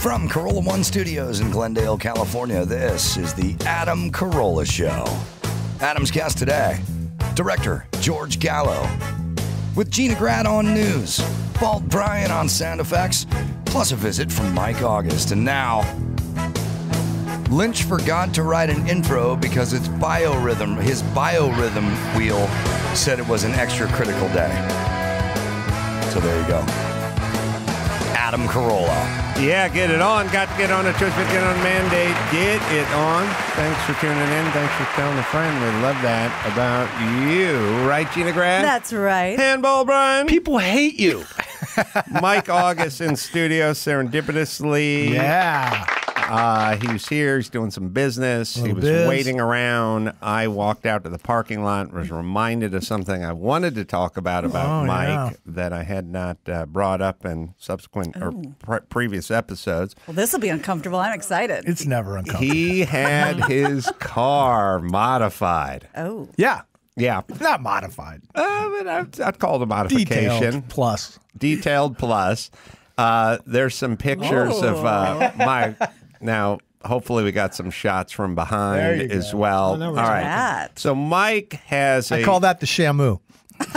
From Carolla One Studios in Glendale, California, this is the Adam Carolla Show. Adam's guest today, director George Gallo, with Gina Grad on news, Bald Brian on sound effects, plus a visit from Mike August. And now, Lynch forgot to write an intro because his biorhythm wheel said it was an extra critical day. So there you go. Adam Carolla. Yeah, get it on. Got to get on a Twist, get on mandate. Get it on. Thanks for tuning in. Thanks for telling a friend. We love that about you. Right, Gina Grad? That's right. Handball, Brian. People hate you. Mike August in studio serendipitously. Yeah. He was here. He's doing some business. He was waiting around. I walked out to the parking lot, was reminded of something I wanted to talk about Mike that I had not brought up in subsequent or previous episodes. Well, this will be uncomfortable. I'm excited. It's never uncomfortable. He had his car modified. Oh. Yeah. Yeah. Not modified. But I'd call it a modification. Detailed plus. There's some pictures of Mike. Now, hopefully we got some shots from behind as well. All right. So Mike has I call that the Shamu.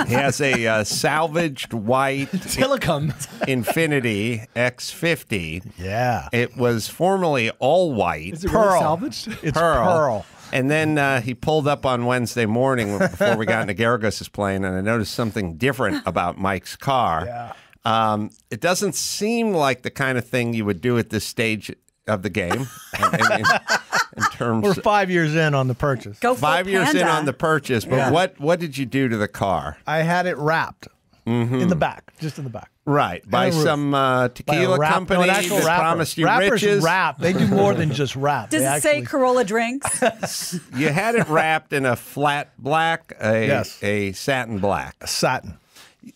He has a salvaged white Telecom Infiniti X50. Yeah. It was formerly all white. Is it really salvaged? It's pearl. And then he pulled up on Wednesday morning before we got into Garagos' plane, and I noticed something different about Mike's car. Yeah. It doesn't seem like the kind of thing you would do at this stage of the game. in terms, we're 5 years in on the purchase. Go 5 years in on the purchase. But Yeah. what did you do to the car? I had it wrapped in the back, just in the back. Right, by some tequila company that promised you Rappers riches. Wrap. They do more than just wrap. Does it say Carolla drinks? You had it wrapped in a flat black, a satin black. A satin.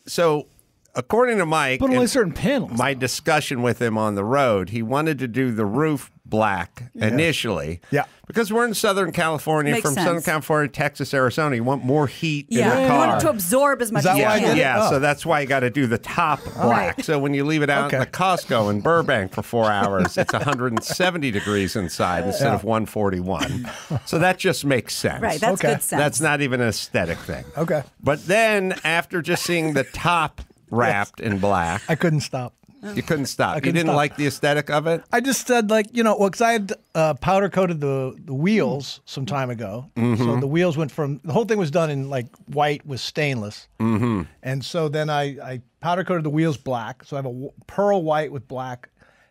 So, according to Mike, But only certain panels. my discussion with him on the road, he wanted to do the roof black initially. Yeah. Because we're in Southern California, Makes from sense. Southern California, Texas, Arizona. You want more heat in the You car. want it to absorb as much that as you why I can. did it? Yeah, Oh. so that's why you got to do the top black. Right. So when you leave it out in Okay. the Costco in Burbank for 4 hours, it's 170 degrees inside instead of 141. So that just makes sense. Right, that's Okay. good sense. That's not even an aesthetic thing. Okay. But then after just seeing the top wrapped in black, I couldn't stop. you couldn't stop. You couldn't didn't stop. like the aesthetic of it? I just said, because I had powder coated the wheels some time ago. So the wheels went from, the whole thing was done in white with stainless. And so then I powder coated the wheels black. So I have a pearl white with black.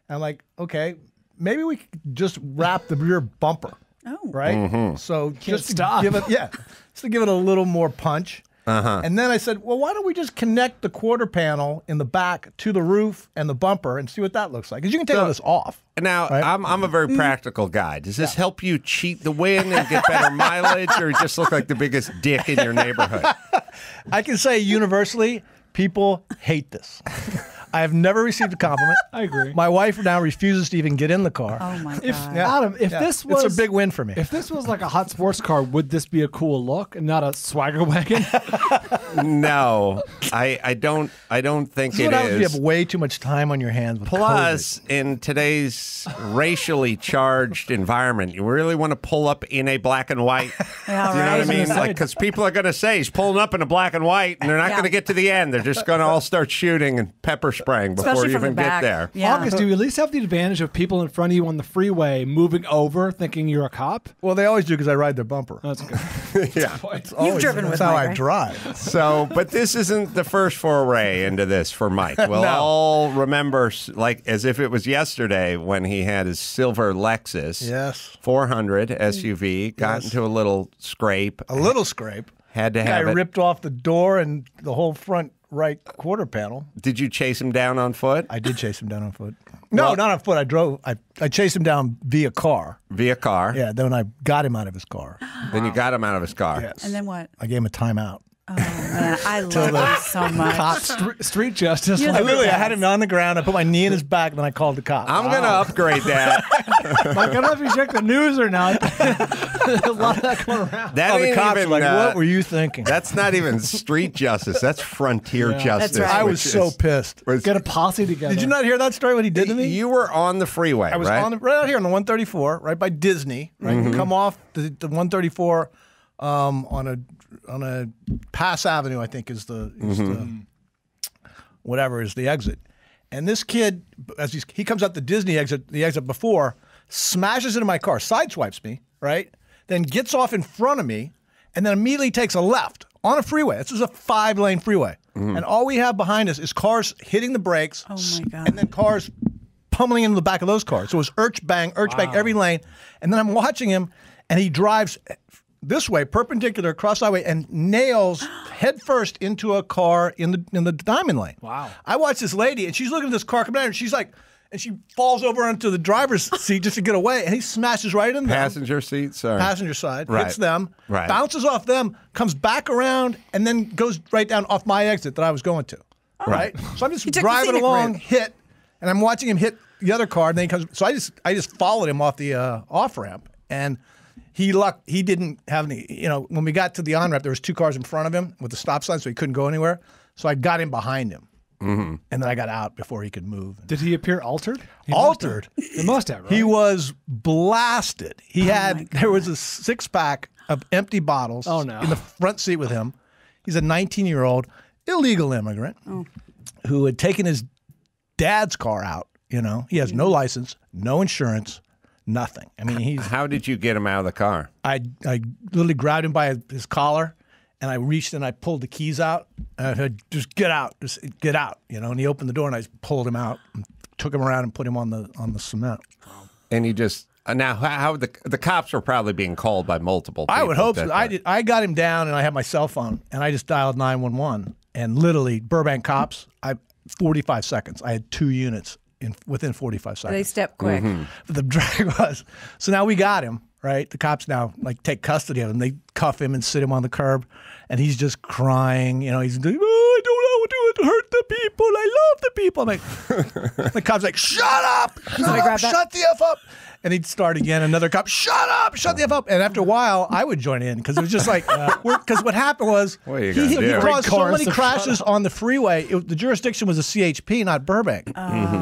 And I'm like, okay, maybe we could just wrap the rear bumper. Oh. Right? So just to stop. give it, just to give it a little more punch. And then I said, well, why don't we just connect the quarter panel in the back to the roof and the bumper and see what that looks like? Because you can take all this off. Now, Right. I'm a very practical guy. Does this help you cheat the win and get better mileage, or just look like the biggest dick in your neighborhood? I can say universally, people hate this. I have never received a compliment. I agree. My wife now refuses to even get in the car. Oh, my God. Adam, if this was it's a big win for me. If this was like a hot sports car, would this be a cool look and not a swagger wagon? No, I don't think This is it what happens if you is. have way too much time on your hands with Plus, in today's racially charged environment, you really want to pull up in a black and white. Yeah, Do you know what I right. mean? Like, because people are going to say he's pulling up in a black and white, and they're not Yeah. going to get to the end. They're just going to all start shooting and pepper spraying before Especially you from the even get back. there. Yeah. August, do you at least have the advantage of people in front of you on the freeway moving over thinking you're a cop? Well, they always do because I ride their bumper. That's good. Yeah. You've driven That's with how Mike, I right? drive. So, but this isn't the first foray into this for Mike. We'll all remember, like, as if it was yesterday when he had his silver Lexus Yes. 400 SUV, got into a little scrape. A little scrape. Had to I have it. ripped off the door and the whole front right quarter panel. Did you chase him down on foot? I did chase him down on foot. No, Well- not on foot. I chased him down via car. Via car. Yeah, then I got him out of his car. Then you got him out of his car. Yes. And then what? I gave him a timeout. Oh, man, I love you so much. Street justice. You're I the literally, I best. had him on the ground. I put my knee in his back, and then I called the cop. I'm going to upgrade that. Like, I don't know if you check the news or not. A lot of that going around. That the ain't cops even, are like, what were you thinking? That's not even street justice. That's frontier justice. That's right. I was which so is- pissed. Get a posse together. Did you not hear that story, what he did to me? You were on the freeway, I was right? on right out here on the 134, right by Disney. Right, you come off the 134 on a Pass Avenue, I think is the whatever is the exit. And this kid, as he comes out the Disney exit, the exit before, smashes into my car, sideswipes me, right? Then gets off in front of me, and then immediately takes a left on a freeway. This is a 5-lane freeway, and all we have behind us is cars hitting the brakes, Oh, my God. and then cars pummeling into the back of those cars. So it was urch bang every lane. And then I'm watching him, and he drives this way, perpendicular across the highway, and nails headfirst into a car in the diamond lane. Wow. I watch this lady, and she's looking at this car coming down, and she's like, and she falls over onto the driver's seat just to get away, and he smashes right in there. Passenger seat, sorry. Passenger side, Right. hits them, Right. bounces off them, comes back around, and then goes right down off my exit that I was going to. Right? So I'm just He took the driving scenic along, route. hit, and I'm watching him hit the other car, and then he comes. So I just followed him off the off ramp, and he didn't have any. When we got to the on ramp, there was 2 cars in front of him with the stop sign, so he couldn't go anywhere. So I got in behind him, and then I got out before he could move. Did he appear altered? He Altered. He must have, right? He was blasted. He my had there was a 6-pack of empty bottles Oh, no. in the front seat with him. He's a 19-year-old illegal immigrant who had taken his dad's car out. He has no license, no insurance, nothing. I mean, How did you get him out of the car? I literally grabbed him by his collar, and I reached and I pulled the keys out. And I said, just get out. And he opened the door, and I just pulled him out and took him around and put him on the cement. And he just now how the cops were probably being called by multiple people. I would hope at so. that I got him down, and I had my cell phone, and I just dialed 911. And literally, Burbank cops, 45 seconds. I had 2 units within 45 seconds. They step quick. But the drag was, so now we got him, right? The cops now take custody of him. They cuff him and sit him on the curb, and he's just crying. He's like, I don't know what to do to hurt the people. I love the people. I'm like, the cop's like, shut up, shut the F up. And he'd start again. Another cop, shut up, shut the F up. And after a while, I would join in because it was just like, because what happened was What are you he gonna do? caused so Chorus many of crashes on the freeway. The jurisdiction was a CHP, not Burbank.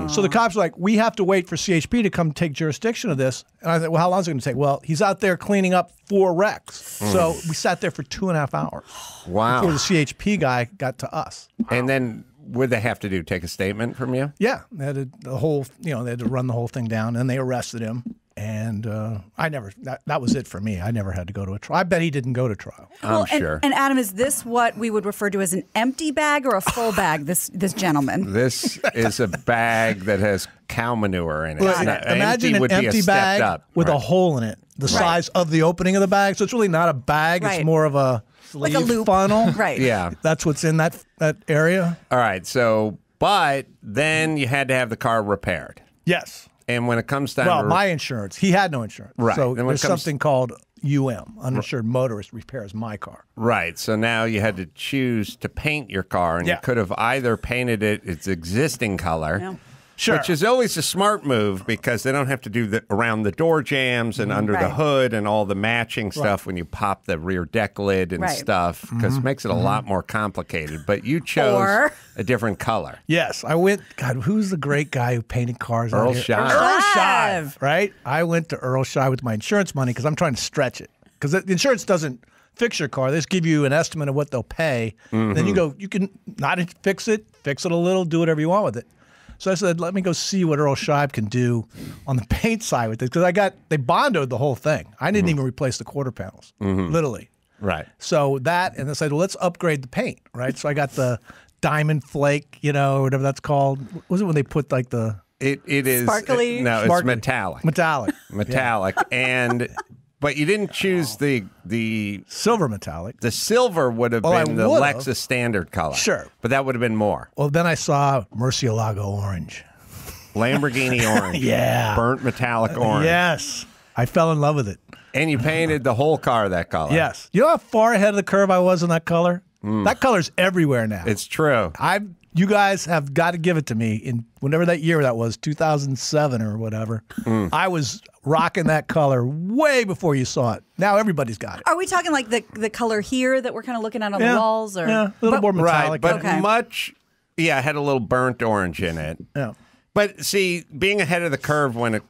So the cops were like, we have to wait for CHP to come take jurisdiction of this. And I said, well, how long is it going to take? Well, he's out there cleaning up 4 wrecks. So we sat there for 2.5 hours Wow. before the CHP guy got to us. And then what'd they have to do? Take a statement from you? Yeah, they had they had to run the whole thing down, and they arrested him. And that was it for me. I never had to go to a trial. I bet he didn't go to trial. I'm sure. And Adam, is this what we would refer to as an empty bag or a full bag? This gentleman. This is a bag that has cow manure in it. Look, Now, imagine an would be a empty step bag up. with Right. a hole in it, the size of the opening of the bag. So it's really not a bag. Right. It's more of a Like a loop. funnel. Right. Yeah. That's what's in that area. All right. So, but then you had to have the car repaired. Yes. And when it comes down Well, to my insurance. He had no insurance. Right. So And when there's it comes- something called uninsured motorist repairs my car. right, so now you had to choose to paint your car, and you Yeah. could have either painted it its existing color. Yeah. Sure. Which is always a smart move because they don't have to do the around the door jams and under the Right. hood and all the matching stuff when you pop the rear deck lid and Right. stuff because Mm-hmm. it makes it a lot more complicated. But you chose Or- a different color. Yes, I went. God, who's the great guy who painted cars? out Earl here? Scheib. Earl Scheib. Scheib, right? I went to Earl Scheib with my insurance money because I'm trying to stretch it. Because the insurance doesn't fix your car; they just give you an estimate of what they'll pay. Then you go, you can not fix it a little, do whatever you want with it. So I said, let me go see what Earl Scheib can do on the paint side with this because they bondoed the whole thing. I didn't even replace the quarter panels, literally. Right. So that, and I said, well, let's upgrade the paint, right? So I got the diamond flake, or whatever that's called. What was it when they put like the It is Sparkly? No, it's Sparkly. metallic. metallic, And but you didn't choose the silver metallic? the silver would have Well, I been the would've. Lexus standard color. Sure. But that would have been more. Well, then I saw Murcielago orange. Lamborghini orange. Yeah. Burnt metallic orange. Yes, I fell in love with it. And you painted the whole car that color. Yes. You know how far ahead of the curve I was in that color? That color's everywhere now. It's true. You guys have got to give it to me. In whenever that year that was, 2007 or whatever, I was rocking that color way before you saw it. Now everybody's got it. Are we talking like the color here that we're kind of looking at on the walls? Or? Yeah, a little more Right, metallic. but much, it had a little burnt orange in it. Yeah. But see, being ahead of the curve when it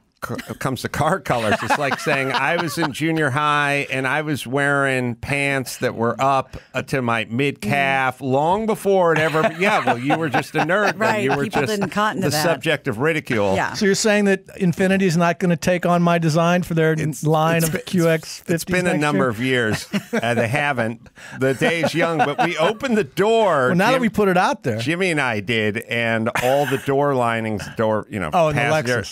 comes to car colors, it's like saying I was in junior high and I was wearing pants that were up to my mid-calf long before it ever. Yeah, well, you were just a nerd. Right, then. You were people just didn't cotton to the that. subject of ridicule. Yeah. So you're saying that Infinity's not going to take on my design for their line of QX50s? It's been a number of years. They haven't. The day's young, but we opened the door. Well, now that we put it out there. Jimmy and I did, and all the door linings, and the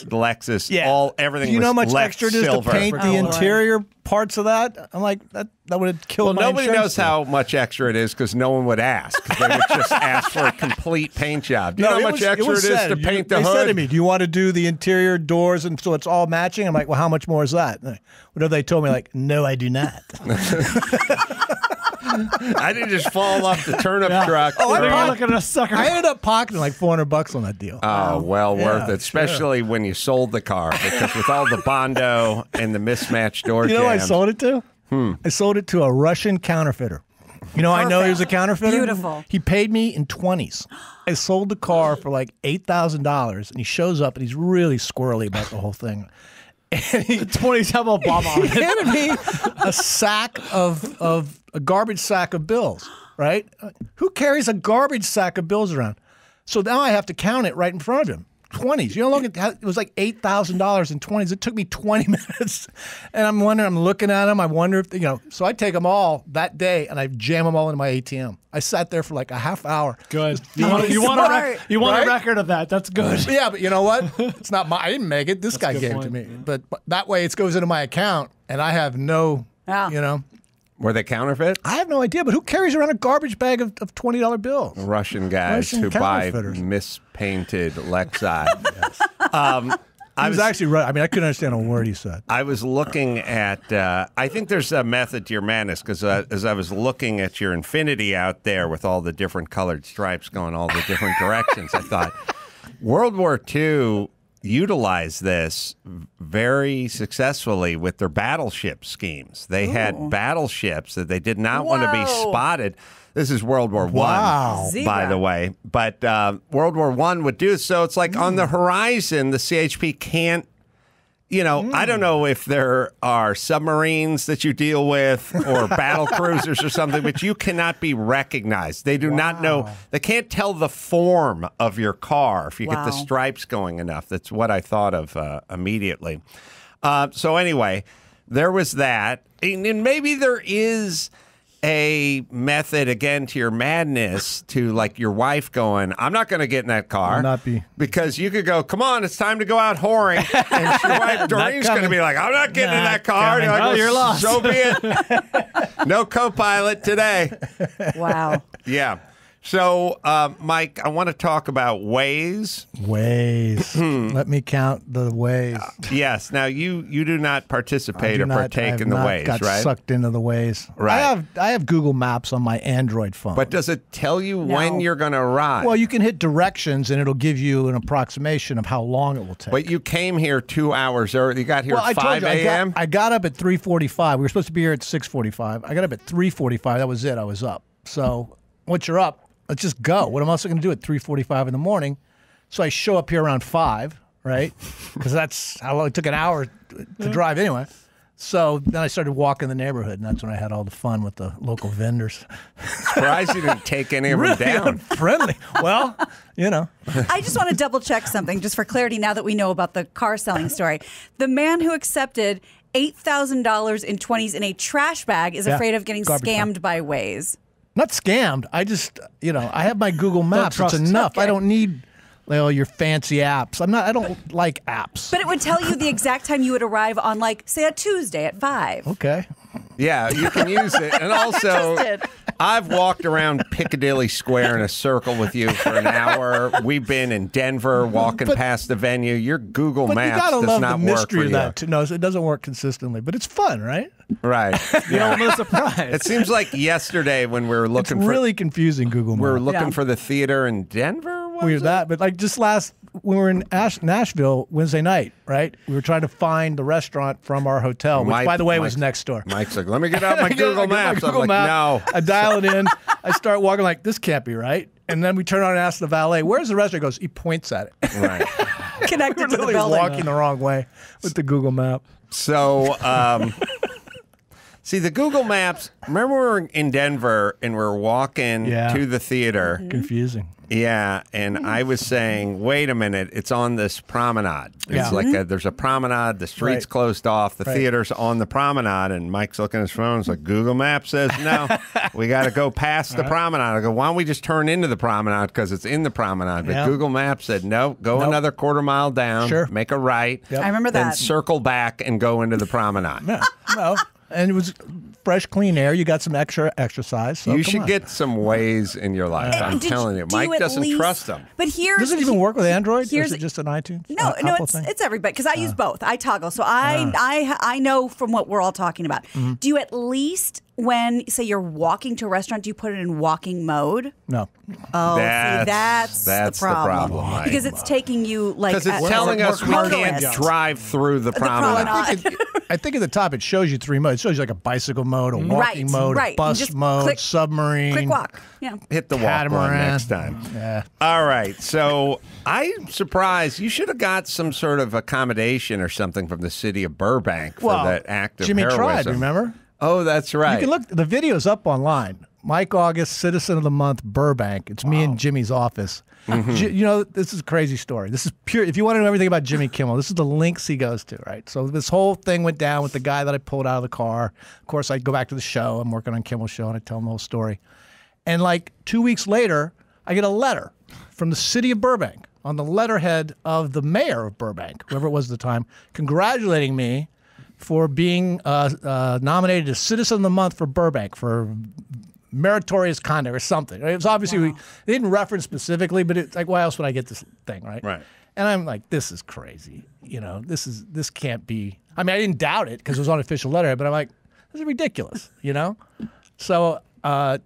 Lexus, Yeah. Everything. Do you know how much left extra it is silver. to paint the interior parts of that? I'm like, that would have killed my nobody insurance knows how much extra it is because no one would ask. They would just ask for a complete paint job. Do you know how much extra it is to paint the hood? They said to me, do you want to do the interior doors and so it's all matching? I'm like, well, how much more is that? Whatever they told me, like, no, I do not. I didn't just fall off the turnip truck. Oh, you're looking at a sucker. I ended up pocketing like $400 on that deal. Oh, well worth it, sure. especially when you sold the car because with all the Bondo and the mismatched door You know who I jambs. sold it to? I sold it to a Russian counterfeiter. You know, I know he was a counterfeiter. Beautiful. He paid me in 20s. I sold the car for like $8,000, and he shows up, and he's really squirrely about the whole thing. And he 20s have Obama on he it. handed me a garbage sack of bills, right? Who carries a garbage sack of bills around? So now I have to count it right in front of him. 20s. You know, look at it was like $8,000 in 20s. It took me 20 minutes, and I'm looking at them. I wonder if So I take them all that day, and I jam them all into my ATM. I sat there for like a half hour. Good. You want a record of that. That's good. Yeah, but you know what? It's not I didn't make it. This guy gave it to me. But that way, it goes into my account, and I have no. Were they counterfeit? I have no idea, but who carries around a garbage bag of $20 bills? Russian guys Russian who buy counterfeiters. mispainted Lexi. I was actually right. I mean, I couldn't understand a word he said. I was looking at, I think there's a method to your madness because as I was looking at your Infinity out there with all the different colored stripes going all the different directions, I thought World War II utilized this very successfully with their battleship schemes. They had battleships that they did not want to be spotted. This is World War Wow. I, by the way. But World War I would do so. It's like on the horizon, the CHP can't. I don't know if there are submarines that you deal with or battle cruisers or something, but you cannot be recognized. They do not know. They can't tell the form of your car if you get the stripes going enough. That's what I thought of immediately. So anyway, there was that. And maybe there is a method, again, to your madness, to like your wife going, I'm not going to get in that car. Will not be. Because you could go, come on, it's time to go out whoring. And your wife, Doreen's going to be like, I'm not getting in that car. coming. You're like, Oh, you're lost. So be it. No co-pilot today. Wow. Yeah. So, Mike, I want to talk about Waze. Waze. Let me count the ways. Yes. Now, you do not participate or partake in the Waze, got right? sucked into the Waze. Right. I have Google Maps on my Android phone. But does it tell you when you're going to arrive? Well, you can hit directions, and it'll give you an approximation of how long it will take. But you came here 2 hours early. You got here I at told 5 you, a.m.? I got up at 3:45. We were supposed to be here at 6:45. I got up at 3:45. That was it. I was up. So once you're up, let's just go. What am I also going to do at 3:45 in the morning? So I show up here around 5, right? Because that's how long it took, an hour to drive anyway. So then I started walking the neighborhood, and that's when I had all the fun with the local vendors. Surprised you didn't take any of them down. Friendly. Well, I just want to double check something just for clarity now that we know about the car selling story. The man who accepted $8,000 in 20s in a trash bag is afraid of getting Garbage scammed by Waze. Not scammed. I just, I have my Google Maps. It's trust. enough. Okay. I don't need your fancy apps. I don't like apps. But it would tell you the exact time you would arrive on, like, say, a Tuesday at 5. Okay. Yeah, you can use it. And also, Interested. I've walked around Piccadilly Square in a circle with you for an hour. We've been in Denver walking past the venue. Your Google Maps does not the work mystery for of you. that too. No, it doesn't work consistently, but it's fun, right? Right. You know, no surprise. It seems like yesterday when we were It's looking really confusing. Google Maps. we were looking for the theater in Denver. Weird that, but like just when we were in Nashville Wednesday night, right? We were trying to find the restaurant from our hotel, which, by the way, was next door. Mike's like, let me get out my Google Maps. I'm like, Map. no. I dial it in. I start walking like, this can't be right. And then we turn on and ask the valet, where's the restaurant? He goes, he points at it. Right. Connected We're to the literally building. walking the wrong way with the Google Map. So, see, the Google Maps, remember we were in Denver and we were walking to the theater. Confusing. Yeah, and I was saying, wait a minute, it's on this promenade. It's like there's a promenade, the street's closed off, the theater's on the promenade, and Mike's looking at his phone, it's like, Google Maps says, no, we got to go past the promenade. I go, why don't we just turn into the promenade because it's in the promenade? But Google Maps said, no, go another quarter mile down, make a right, I remember then that. circle back and go into the promenade. No. And it was fresh, clean air. You got some extra exercise. So You come should on. get some Waze in your life. I'm telling you. do Mike at doesn't least- trust them. But here's Does it even work with Android? Or here's- is it just an iTunes? No, Apple thing? it's everybody because I use both. I toggle, so I know from what we're all talking about. Do you at least when say you're walking to a restaurant, do you put it in walking mode? No. Oh, That's the problem. Mike. Because it's taking you like Because it's as telling a us we can't motorist. drive through the promenade. I think at the top it shows you 3 modes. It shows you like a bicycle mode, a walking mode, a bus Just mode, click- submarine. Quick walk. Yeah. Hit the walk one Catamaran. next time. Yeah. All right. So I'm surprised. You should have got some sort of accommodation or something from the city of Burbank for that act of Jimmy heroism. tried, remember? Oh, that's right. You can look. The video's up online. Mike August, Citizen of the Month, Burbank. It's me in Jimmy's office. You know, this is a crazy story. This is pure. If you want to know everything about Jimmy Kimmel, this is the links he goes to, right? So this whole thing went down with the guy that I pulled out of the car. Of course, I go back to the show. I'm working on Kimmel's show, and I tell him the whole story. And like 2 weeks later, I get a letter from the city of Burbank on the letterhead of the mayor of Burbank, whoever it was at the time, congratulating me for being nominated as Citizen of the Month for Burbank for meritorious conduct or something. It was obviously they didn't reference specifically, but it's like, why else would I get this thing, right? Right. And I'm like, this is crazy. You know, this can't be. I mean, I didn't doubt it because it was on official letterhead, but I'm like, this is ridiculous. You know, so at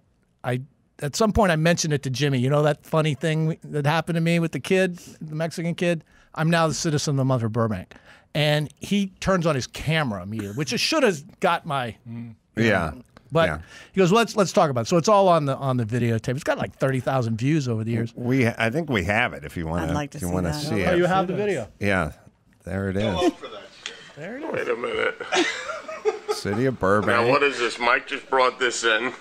some point I mentioned it to Jimmy. You know that funny thing that happened to me with the kid, the Mexican kid. I'm now the Citizen of the Month for Burbank. And he turns on his camera immediately, which it should have got my. But he goes, let's talk about it. So it's all on the videotape. It's got like 30,000 views over the years. I think we have it if you want I'd like to if you see want to that. see Oh, it. you have the video. Yeah. There it is. There it is. Wait a minute. City of Burbank. Now, what is this? Mike just brought this in.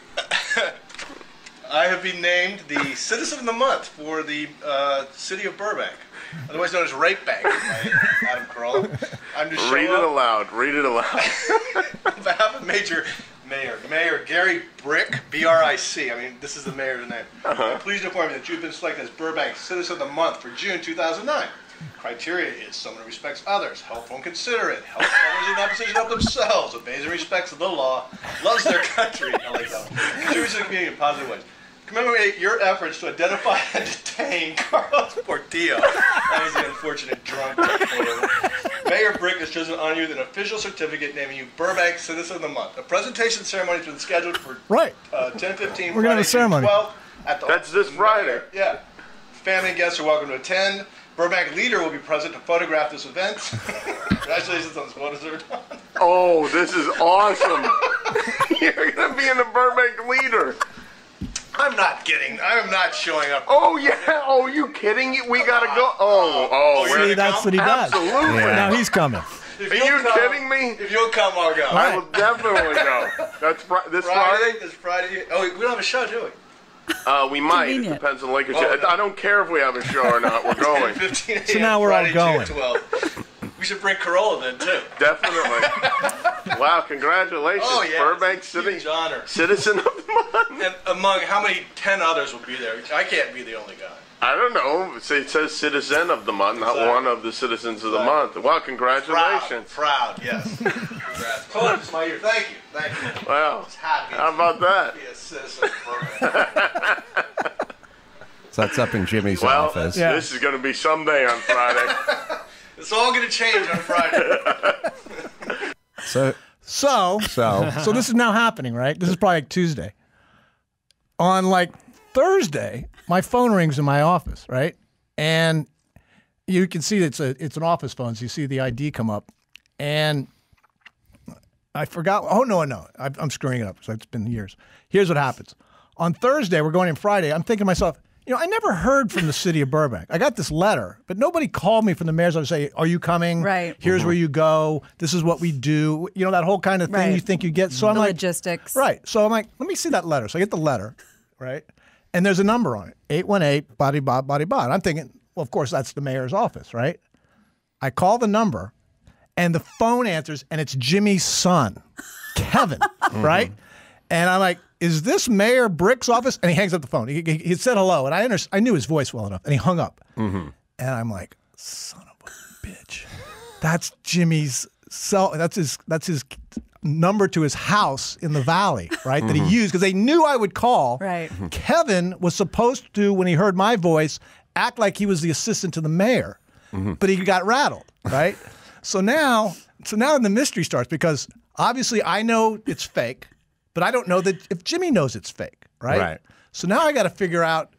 I have been named the Citizen of the Month for the city of Burbank, otherwise known as Rape Bank by Adam Carolla. I'm just Read it showing up aloud. Read it aloud. on behalf of Mayor Gary Brick, B-R-I-C. I mean, this is the mayor's name. I'm pleased to inform you that you've been selected as Burbank Citizen of the Month for June 2009. Criteria is someone who respects others, helpful and considerate, helps others in opposition of themselves, obeys and respects the law, loves their country. I like that one. Contributes to the community in positive ways. Commemorate your efforts to identify and detain Carlos Portillo. That was the unfortunate drunk. Mayor Brick has chosen to honor you with an official certificate naming you Burbank Citizen of the Month. A presentation ceremony has been scheduled for 10:15. We're gonna have a ceremony. That's this Friday. Yeah. Family and guests are welcome to attend. Burbank leader will be present to photograph this event. Congratulations on this well-deserved honor. Oh, this is awesome. You're going to be in the Burbank leader. I'm not kidding. I'm not showing up. Oh, yeah. Oh, you kidding? We got to go. Oh. See, that's what he does. Absolutely. Now he's coming. Are you kidding me? If you'll come, I'll go. I will definitely go. That's this Friday? This Friday. Oh, we don't have a show, do we? We might. Convenient. It depends on Lakers. Oh, no. I don't care if we have a show or not. We're going. 15 a.m. So now we're all Friday, going. June 12th. We should bring Carolla then, too. Definitely. Wow, congratulations. Oh, yeah. Burbank It's a City huge honor. Citizen of the Month. And among how many 10 others will be there? I can't be the only guy. I don't know. It says Citizen of the Month, not Exactly. one of the Citizens of the Month. Well, congratulations. Proud, yes. Congrats. Close my ear. Thank you. Wow. Happy How about that? to be a citizen of Burbank. So that's up in Jimmy's office. Well, this is going to be someday on Friday. It's all going to change on Friday. So this is now happening, right? This is probably like Tuesday. On like Thursday, my phone rings in my office, right? And you can see it's an office phone, so you see the ID come up. And I forgot. Oh, no. I'm screwing it up. So it's been years. Here's what happens. On Thursday, we're going in Friday. I'm thinking to myself, I never heard from the city of Burbank. I got this letter, but nobody called me from the mayor's office saying, are you coming? Right. Here's where you go. This is what we do. That whole kind of thing you think you get. So I'm like, logistics. Right. So I'm like, let me see that letter. So I get the letter, right? And there's a number on it, 818, body bot, body bot. I'm thinking, well, of course, that's the mayor's office, right? I call the number, and the phone answers, and it's Jimmy's son, Kevin, right? And I'm like, is this Mayor Brick's office? And he hangs up the phone. He said hello, and I knew his voice well enough, and he hung up. And I'm like, son of a bitch. That's Jimmy's cell. That's his number to his house in the valley, right? That he used because they knew I would call. Right. Kevin was supposed to, when he heard my voice, act like he was the assistant to the mayor, but he got rattled, right? So now the mystery starts because obviously I know it's fake. But I don't know that if Jimmy knows it's fake, right? Right. So now I got to figure out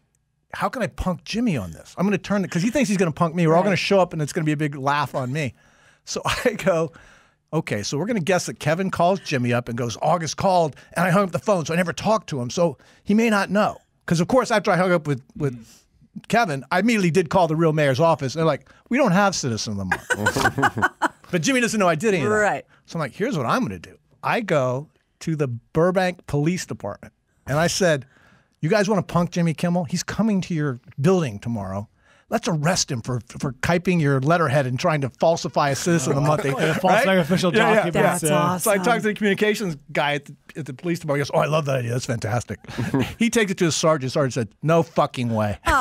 how can I punk Jimmy on this? I'm going to turn it because he thinks he's going to punk me. We're all going to show up and it's going to be a big laugh on me. So I go, okay, so we're going to guess that Kevin calls Jimmy up and goes, August called, and I hung up the phone, so I never talked to him. So he may not know. Because, of course, after I hung up with Kevin, I immediately did call the real mayor's office. They're like, we don't have Citizen of the Month. But Jimmy doesn't know I did any of that. Right. So I'm like, here's what I'm going to do. I go to the Burbank Police Department. And I said, you guys want to punk Jimmy Kimmel? He's coming to your building tomorrow. Let's arrest him for typing your letterhead and trying to falsify a Citizen of the Month. Falsifying official documents. That's awesome. So I talked to the communications guy at the police department. He goes, oh, I love that idea. That's fantastic. He takes it to his sergeant. Sergeant said, no fucking way. It's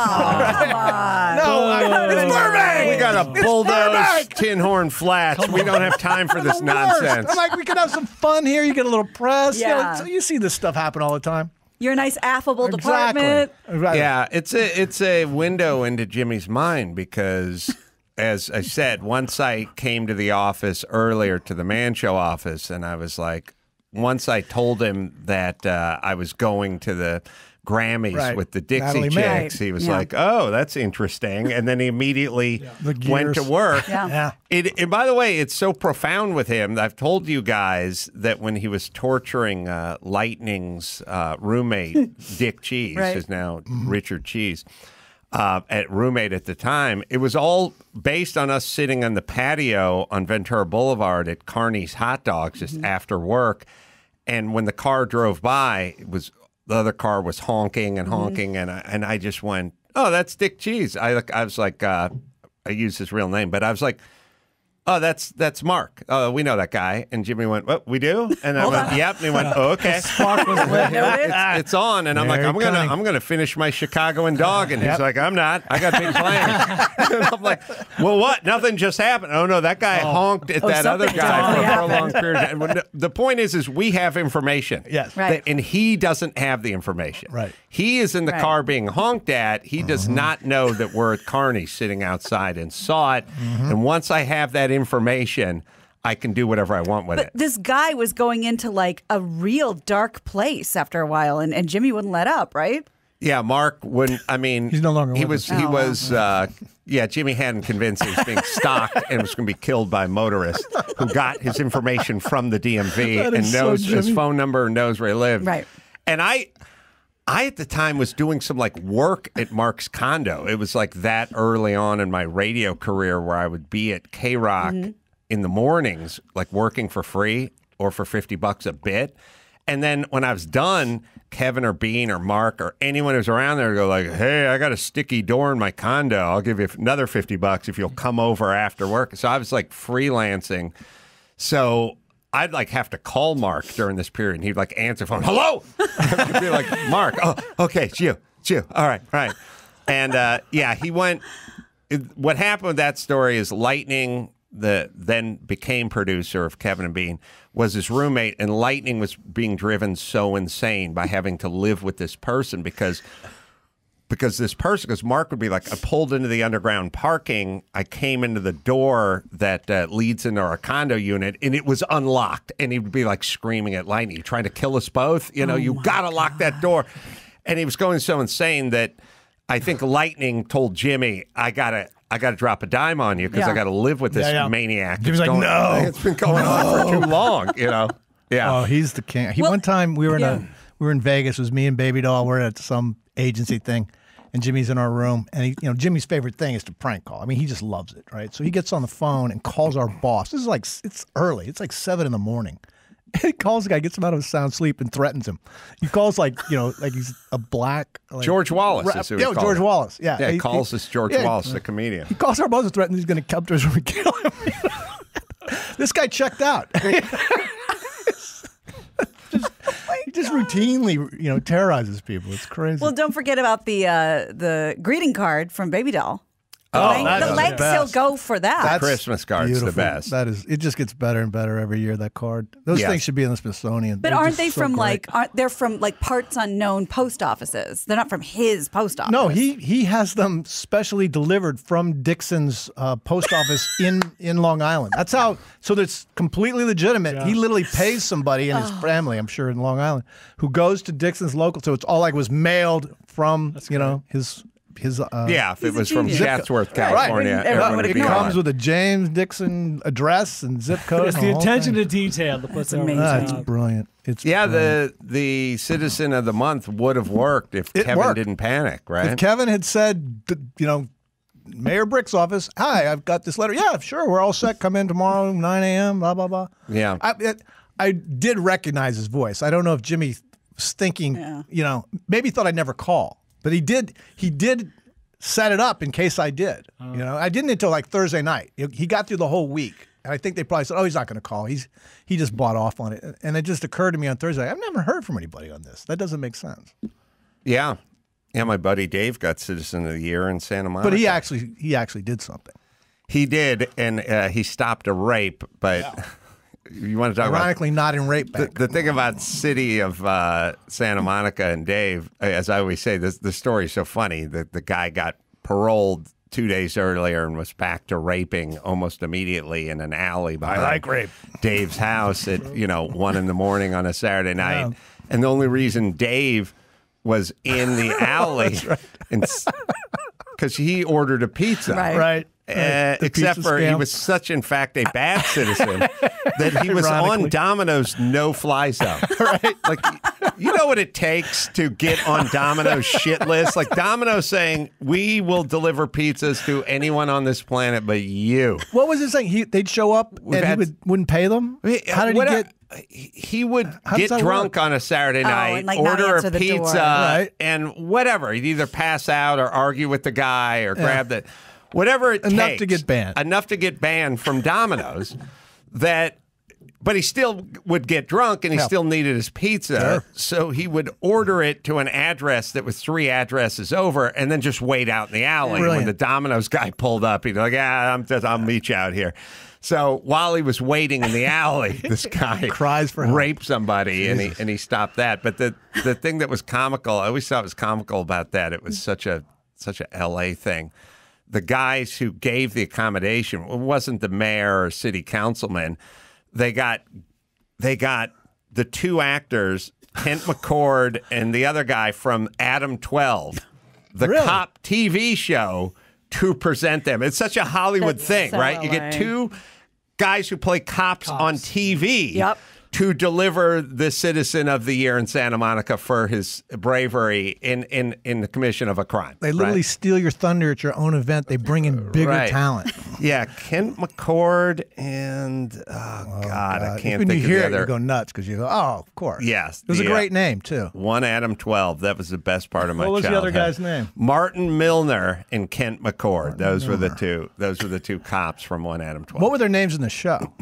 Burbank! We got a bulldoze Tin Horn Flats. We don't have time for this nonsense. I'm like, we could have some fun here. You get a little press. Yeah. So you see this stuff happen all the time. You're a nice, affable department. Exactly. Yeah, it's a window into Jimmy's mind because, as I said, once I came to the office earlier, to the Man Show office, and I was like, once I told him that I was going to the Grammys with the Dixie Natalie Chicks, he was like, oh, that's interesting. And then he immediately went to work. Yeah. And by the way, it's so profound with him. I've told you guys that when he was torturing Lightning's roommate, Dick Cheese, who's now Richard Cheese, roommate at the time, it was all based on us sitting on the patio on Ventura Boulevard at Carney's Hot Dogs just after work. And when the car drove by, the other car was honking and honking, and I just went, oh, that's Dick Cheese. I was like, I used his real name, but I was like, oh, that's Mark. Oh, we know that guy. And Jimmy went, what, we do? And I went, yep. And he went, oh, okay. Spark was lit. It's on. And I'm like, I'm gonna finish my Chicagoan dog. And he's like, I'm not. I got big plans. And I'm like, well, what? Nothing just happened. Oh no, that guy honked at that other guy for a prolonged period. And the point is we have information. Yes. Right. And he doesn't have the information. Right. He is in the car being honked at. He does not know that we're at Carney sitting outside and saw it. And once I have that information, I can do whatever I want with it. But this guy was going into like a real dark place after a while, and Jimmy wouldn't let up, right? Yeah, Mark wouldn't. I mean, he's no longer he with was. us. He was. Yeah, Jimmy hadn't convinced he was being stalked and was going to be killed by motorists who got his information from the DMV and knows his phone number and knows where he lived. Right. And I at the time was doing some like work at Mark's condo. It was like that early on in my radio career where I would be at K-Rock in the mornings, like working for free or for $50 a bit. And then when I was done, Kevin or Bean or Mark or anyone who's around there would go like, hey, I got a sticky door in my condo. I'll give you another $50 if you'll come over after work. So I was like freelancing. So I'd like have to call Mark during this period, and he'd like answer phone, hello? I'd be like, Mark, oh, okay, it's you. All right. And yeah, he went. What happened with that story is Lightning the then became producer of Kevin and Bean, was his roommate, and Lightning was being driven so insane by having to live with this person because Mark would be like, I pulled into the underground parking, I came into the door that leads into our condo unit, and it was unlocked, and he would be like screaming at Lightning, "You're trying to kill us both? You know, you gotta lock that door." And he was going so insane that I think Lightning told Jimmy, I gotta drop a dime on you because I gotta live with this maniac. He was like, no. It's been going on for too long, you know? Yeah. Oh, he's the king. One time we were in Vegas. It was me and Baby Doll. We're at some agency thing, and Jimmy's in our room. And Jimmy's favorite thing is to prank call. I mean, he just loves it, right? So he gets on the phone and calls our boss. This is like, it's early. It's like 7 in the morning. And he calls the guy, gets him out of his sound sleep, and threatens him. He calls like he's a black George Wallace. Is who he George Wallace. Yeah, he calls us George Wallace, the comedian. He calls our boss and threatens he's going to come to his room and kill him. This guy checked out. He just routinely, terrorizes people. It's crazy. Well, don't forget about the greeting card from Baby Doll. The legs still go for that. That's Christmas card's beautiful. The best. That is. It just gets better and better every year. That card. Those things should be in the Smithsonian. But aren't they from they're from parts unknown post offices? They're not from his post office. No, he has them specially delivered from Dixon's post office in Long Island. That's how. So that's completely legitimate. Yeah. He literally pays somebody in his family, I'm sure in Long Island, who goes to Dixon's local. So it's all like was mailed from his. If it was from Chatsworth, California, it comes with a James Dixon address and zip code. It's the attention to detail that puts it amazing. It's brilliant. It's brilliant. The Citizen of the Month would have worked if Kevin didn't panic, right? If Kevin had said, Mayor Brick's office, hi, I've got this letter. Yeah, sure, we're all set. Come in tomorrow, 9 a.m., blah, blah, blah. Yeah. I did recognize his voice. I don't know if Jimmy was thinking, maybe thought I'd never call. But he did set it up in case I did. I didn't until like Thursday night. He got through the whole week. And I think they probably said, oh, he's not going to call. He just bought off on it. And it just occurred to me on Thursday, I've never heard from anybody on this. That doesn't make sense. Yeah. Yeah, my buddy Dave got Citizen of the Year in Santa Monica. But he actually did something. He did, and he stopped a rape, but... Yeah. You want to talk ironically not in rape back. The thing about city of Santa Monica and Dave, as I always say, the story is so funny that the guy got paroled 2 days earlier and was back to raping almost immediately in an alley behind rape. Dave's house at 1 in the morning on a Saturday night. Yeah. And the only reason Dave was in the alley because he ordered a pizza. Right. Except for he was such, in fact, a bad citizen that he was on Domino's no-fly zone. Right? Like, you know what it takes to get on Domino's shit list? Like Domino's saying, we will deliver pizzas to anyone on this planet but you. What was it saying? They'd show up and he wouldn't pay them? How did he get... He would get drunk on a Saturday night, and order a pizza, and whatever. He'd either pass out or argue with the guy or grab the... Whatever it takes. Enough to get banned. Enough to get banned from Domino's. But he still would get drunk and he still needed his pizza. Sure. So he would order it to an address that was 3 addresses over and then just wait out in the alley. Brilliant. When the Domino's guy pulled up, he'd be like, I'll meet you out here. So while he was waiting in the alley, this guy cries for raped somebody and he stopped that. But the thing that was comical, I always thought was comical about that, it was such a LA thing. The guys who gave the accommodation, it wasn't the mayor or city councilman. They got the 2 actors, Kent McCord and the other guy from Adam 12, the cop TV show, to present them. It's such a Hollywood thing, so right? You get 2 guys who play cops on TV. To deliver the Citizen of the Year in Santa Monica for his bravery in the commission of a crime. They literally steal your thunder at your own event. They bring in bigger talent. Yeah, Kent McCord and, God, I can't think of the other. When you hear it, you go nuts because you go, oh, of course. Yes. It was a great name, too. One Adam 12. That was the best part of my childhood. What was the other guy's name? Martin Milner and Kent McCord. Those were the two. Those were the 2 cops from One Adam 12. What were their names in the show?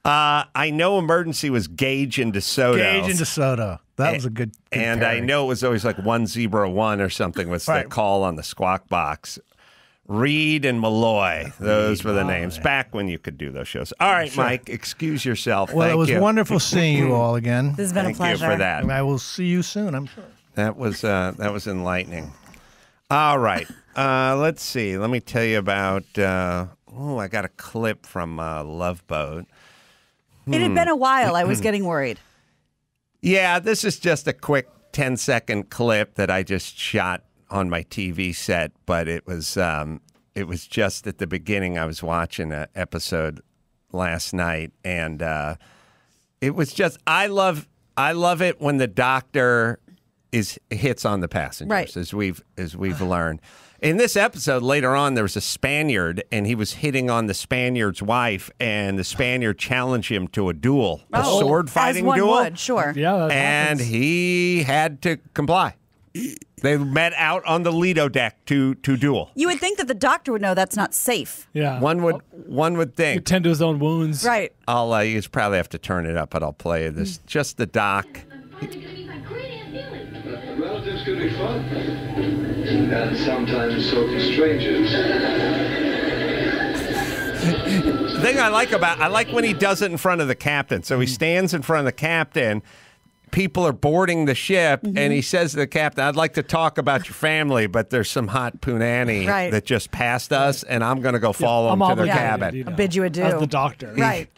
I know Emergency was Gage and DeSoto. Gage and DeSoto. That was a good and pairing. I know it was always like 1 Zebra 1 or something was the call on the squawk box. Reed and Malloy. Those were the names back when you could do those shows. All right, Mike, excuse yourself. Well, Thank it was you. wonderful seeing you all again. This has been a pleasure. Thank you for that. And I will see you soon, I'm sure. That was enlightening. All right. Let's see. Let me tell you about. I got a clip from Love Boat. It had been a while. I was getting worried. Yeah, this is just a quick 10-second clip that I just shot on my TV set, but it was just at the beginning. I was watching an episode last night, and it was just I love it when the doctor hits on the passengers, right, as we've learned. In this episode, later on, there was a Spaniard, and he was hitting on the Spaniard's wife, and the Spaniard challenged him to a duel, a sword fighting as one duel. Would, sure. Yeah, and he had to comply. They met out on the Lido deck to duel. You would think that the doctor would know that's not safe. Yeah. One would think. Tend to his own wounds. Right. You probably have to turn it up, but I'll play you this. Just the doc. Relatives could be fun. And sometimes so can strangers. The thing I like when he does it in front of the captain. So he stands in front of the captain. People are boarding the ship, and he says to the captain, I'd like to talk about your family, but there's some hot punani that just passed us, and I'm going to go follow them to their cabin. I'll bid you adieu. As the doctor. Right.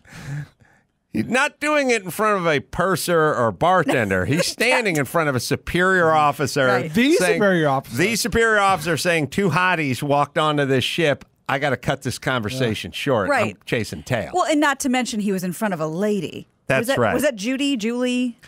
He's not doing it in front of a purser or bartender. He's standing in front of a superior officer. Right. The superior officer. The superior officer saying 2 hotties walked onto this ship. I got to cut this conversation short. Right. I'm chasing tail. Well, and not to mention he was in front of a lady. That's right. Was that Julie?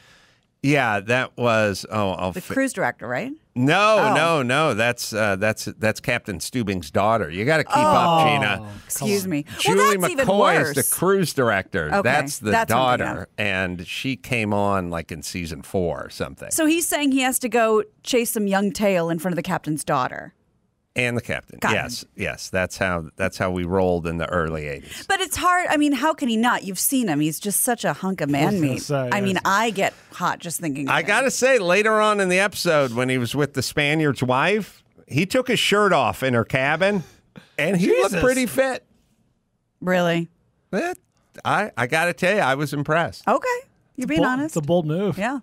Yeah, that was The cruise director, right? No. That's Captain Stubing's daughter. You got to keep up, Gina. Excuse me. Julie that's even McCoy worse. is the cruise director. Okay, That's the that's daughter, and she came on like in season 4 or something. So he's saying he has to go chase some young tail in front of the captain's daughter. And the captain. Got it. Yes. That's how we rolled in the early 80s. But it's hard. I mean, how can he not? You've seen him. He's just such a hunk of man meat. I mean, I get hot just thinking of I him. got to say, later on in the episode, when he was with the Spaniard's wife, he took his shirt off in her cabin, and he looked pretty fit. Really? I got to tell you, I was impressed. Okay. You're being honest. It's a bold move. Yeah.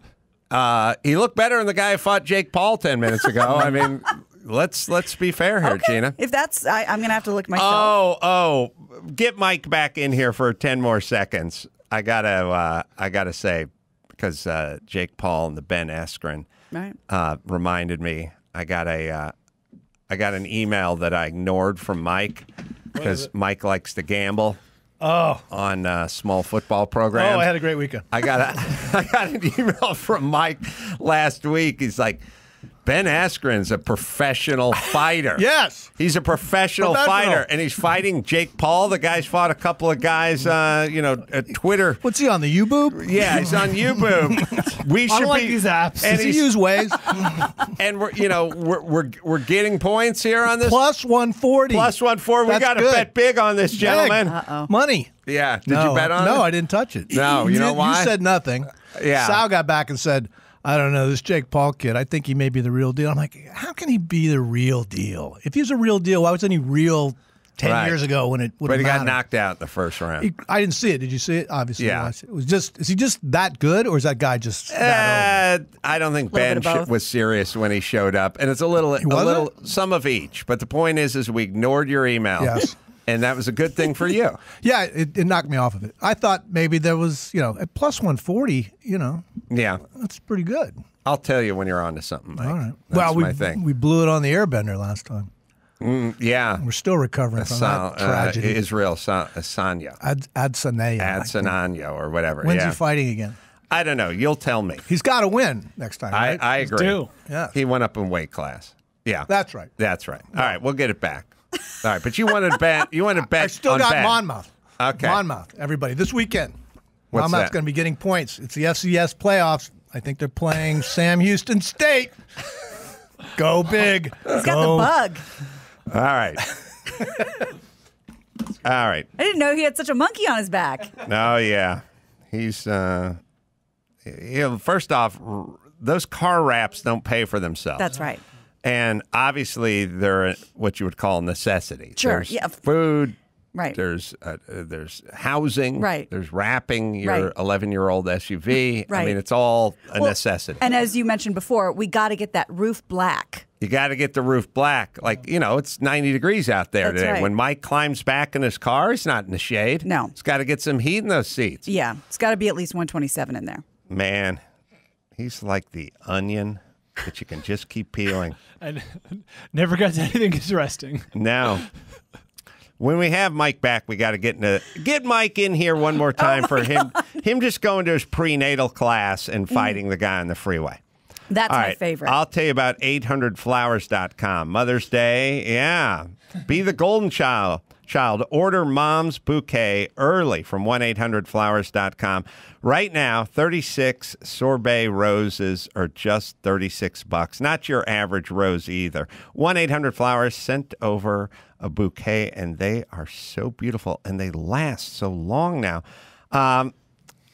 He looked better than the guy who fought Jake Paul 10 minutes ago. I mean... Let's be fair here, Gina. If that's, I'm gonna have to look myself. Get Mike back in here for 10 more seconds. I gotta say, because Jake Paul and the Ben Askren reminded me. I got an email that I ignored from Mike because Mike likes to gamble. On small football programs. I had a great weekend. I got an email from Mike last week. He's like, Ben Askren's a professional fighter. Yes. He's a professional fighter, and he's fighting Jake Paul. The guy's fought a couple of guys, at Twitter. What's he on, the U-Boob? Yeah, he's on U-Boob. We should like these apps. And Does he use Waze? And we're getting points here on this. Plus 140. Plus 140. We got to bet big on this, gentlemen. Money. Yeah. Did you bet on it? No, I didn't touch it. No, you know why? You said nothing. Yeah. Sal got back and said, I don't know, this Jake Paul kid, I think he may be the real deal. I'm like, how can he be the real deal? If he's a real deal, why wasn't he real 10 years ago when it would have But he got mattered? knocked out in the first round. I didn't see it. Did you see it? Obviously. Yeah. It was just, is he just that good, or is that guy just that over? I don't think Little Ben bit of both. was serious when he showed up, and it's a little some of each. But the point is we ignored your email. Yes. And that was a good thing for you. Yeah, it knocked me off of it. I thought maybe there was, at plus 140, Yeah. that's pretty good. I'll tell you when you're on to something, Mike. All right. That's my thing. We blew it on the airbender last time. Yeah. We're still recovering from that tragedy. Israel Adesanya. Adesanya, or whatever. When's he fighting again? I don't know. You'll tell me. He's got to win next time, right? I agree. due. Yeah. He went up in weight class. Yeah. That's right. That's right. All right, we'll get it back. All right, but you wanted to bet. I still on got Ben. Monmouth. Okay. Monmouth, everybody. This weekend. What's Monmouth's that? going to be getting points. It's the FCS playoffs. I think they're playing Sam Houston State. Go big. He's got the bug. All right. All right. I didn't know he had such a monkey on his back. Oh, yeah. He's, first off, those car wraps don't pay for themselves. That's right. And obviously, they're what you would call necessities. Sure. There's food. Right. There's housing. Right. There's wrapping your 11-year-old SUV. Right. I mean, it's all a necessity. And as you mentioned before, we got to get that roof black. You got to get the roof black. Like, it's 90 degrees out there That's today. right. When Mike climbs back in his car, he's not in the shade. No. He's got to get some heat in those seats. Yeah. It's got to be at least 127 in there. Man, he's like the onion that you can just keep peeling. And never got to anything interesting. No. When we have Mike back, we got to get Mike in here one more time for him just going to his prenatal class and fighting the guy on the freeway. That's All my right, favorite. I'll tell you about 800flowers.com. Mother's Day, yeah. Be the golden child. Order mom's bouquet early from 1-800flowers.com. Right now, 36 sorbet roses are just $36. Not your average rose either. 1-800flowers sent over a bouquet, and they are so beautiful, and they last so long now.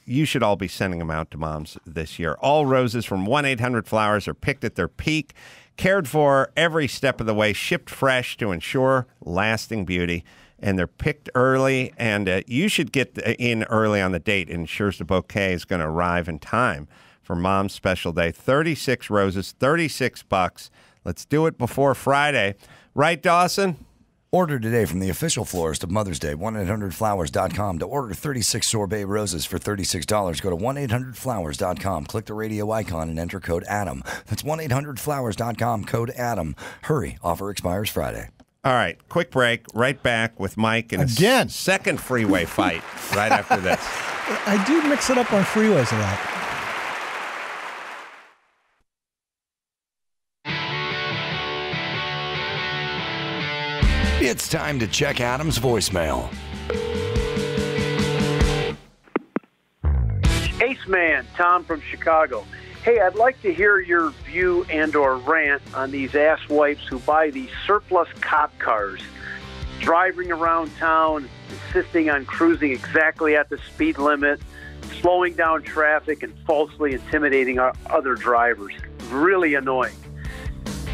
You should all be sending them out to moms this year. All roses from 1-800flowers are picked at their peak, cared for every step of the way, shipped fresh to ensure lasting beauty. And they're picked early, and you should get in early on the date. It ensures the bouquet is going to arrive in time for Mom's special day. 36 roses, $36. Let's do it before Friday. Right, Dawson? Order today from the official florist of Mother's Day, 1-800flowers.com. To order 36 sorbet roses for $36, go to 1-800flowers.com. Click the radio icon and enter code ADAM. That's 1-800flowers.com, code ADAM. Hurry, offer expires Friday. All right, quick break. Right back with Mike and Again. his second freeway fight right after this. I do mix it up on freeways a lot. It's time to check Adam's voicemail. Ace Man, Tom from Chicago. Hey, I'd like to hear your view and or rant on these asswipes who buy these surplus cop cars, driving around town, insisting on cruising exactly at the speed limit, slowing down traffic, and falsely intimidating our other drivers. Really annoying.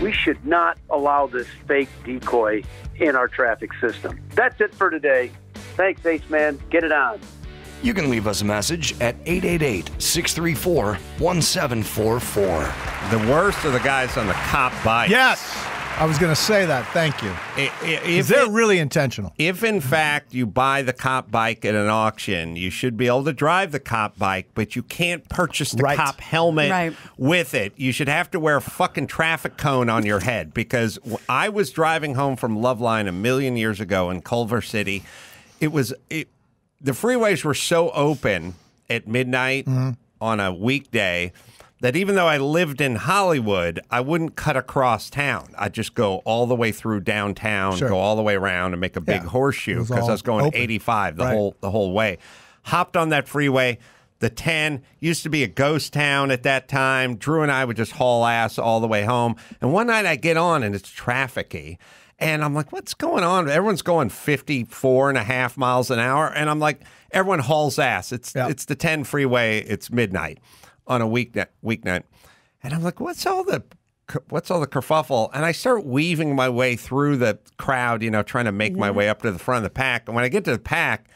We should not allow this fake decoy in our traffic system. That's it for today. Thanks, Ace Man. Get it on. You can leave us a message at 888-634-1744. The worst are the guys on the cop bikes. Yes, I was going to say that. Thank you. If they're really intentional. If, in fact, you buy the cop bike at an auction, you should be able to drive the cop bike, but you can't purchase the cop helmet with it. You should have to wear a fucking traffic cone on your head, because I was driving home from Loveline a million years ago in Culver City. The freeways were so open at midnight on a weekday that even though I lived in Hollywood, I wouldn't cut across town. I'd just go all the way through downtown, go all the way around, and make a big horseshoe, because I was going open. 85 the whole way. Hopped on that freeway. The 10 used to be a ghost town at that time. Drew and I would just haul ass all the way home. And one night I get on, and it's traffic-y. And I'm like, what's going on? Everyone's going 54.5 miles an hour. And I'm like, everyone hauls ass. It's the 10 freeway. It's midnight on a weeknight. And I'm like, what's all the kerfuffle? And I start weaving my way through the crowd, trying to make my way up to the front of the pack. And when I get to the pack,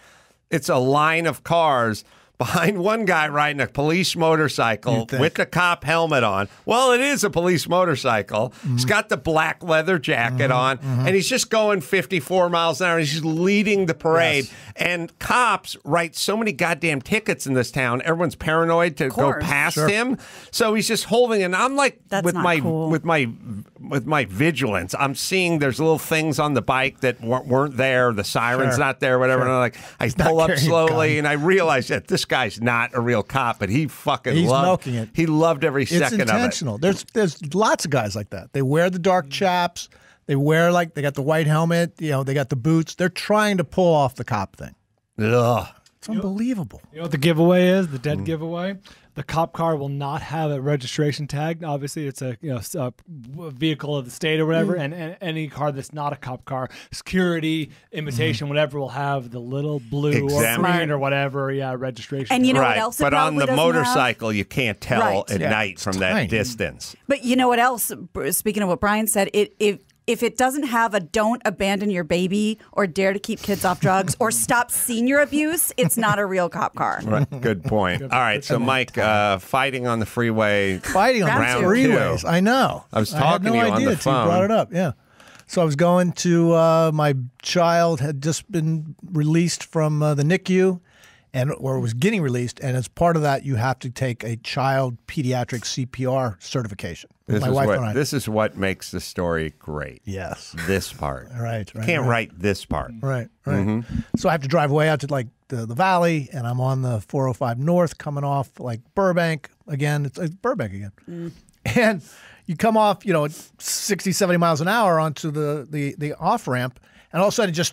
it's a line of cars behind one guy riding a police motorcycle with the cop helmet on. Well, it is a police motorcycle. He's got the black leather jacket on, and he's just going 54 miles an hour. He's just leading the parade. Yes. And cops write so many goddamn tickets in this town. Everyone's paranoid to go past him. So he's just holding, and I'm like, with my vigilance, I'm seeing there's little things on the bike that weren't there. The siren's not there, whatever. And I pull up slowly, and I realize that this guy's not a real cop, but he's milking it. He loved every second of it. It's intentional. There's lots of guys like that. They wear the dark chaps. They wear they got the white helmet. They got the boots. They're trying to pull off the cop thing. Ugh. It's unbelievable. You know what the giveaway is? The dead giveaway. The cop car will not have a registration tag. Obviously, it's a vehicle of the state or whatever, and any car that's not a cop car, security, imitation, whatever, will have the little blue or green or whatever, registration. And you know what else? But on the motorcycle, you can't tell at night from that distance. But you know what else? Speaking of what Brian said, if it doesn't have a "don't abandon your baby" or "dare to keep kids off drugs" or "stop senior abuse," it's not a real cop car. Right. Good point. All right. So, Mike, fighting on the freeway. Fighting on the freeways. I know. I was talking to you on the phone. You brought it up. Yeah. So I was going to my child had just been released from the NICU, or was getting released, and as part of that, you have to take a child pediatric CPR certification. This is what makes the story great. Yes. This part. Right. You can't write this part. Right. So I have to drive way out to like the valley, and I'm on the 405 North coming off like Burbank again. It's Burbank again. And you come off, 60, 70 miles an hour onto the off-ramp, and all of a sudden it just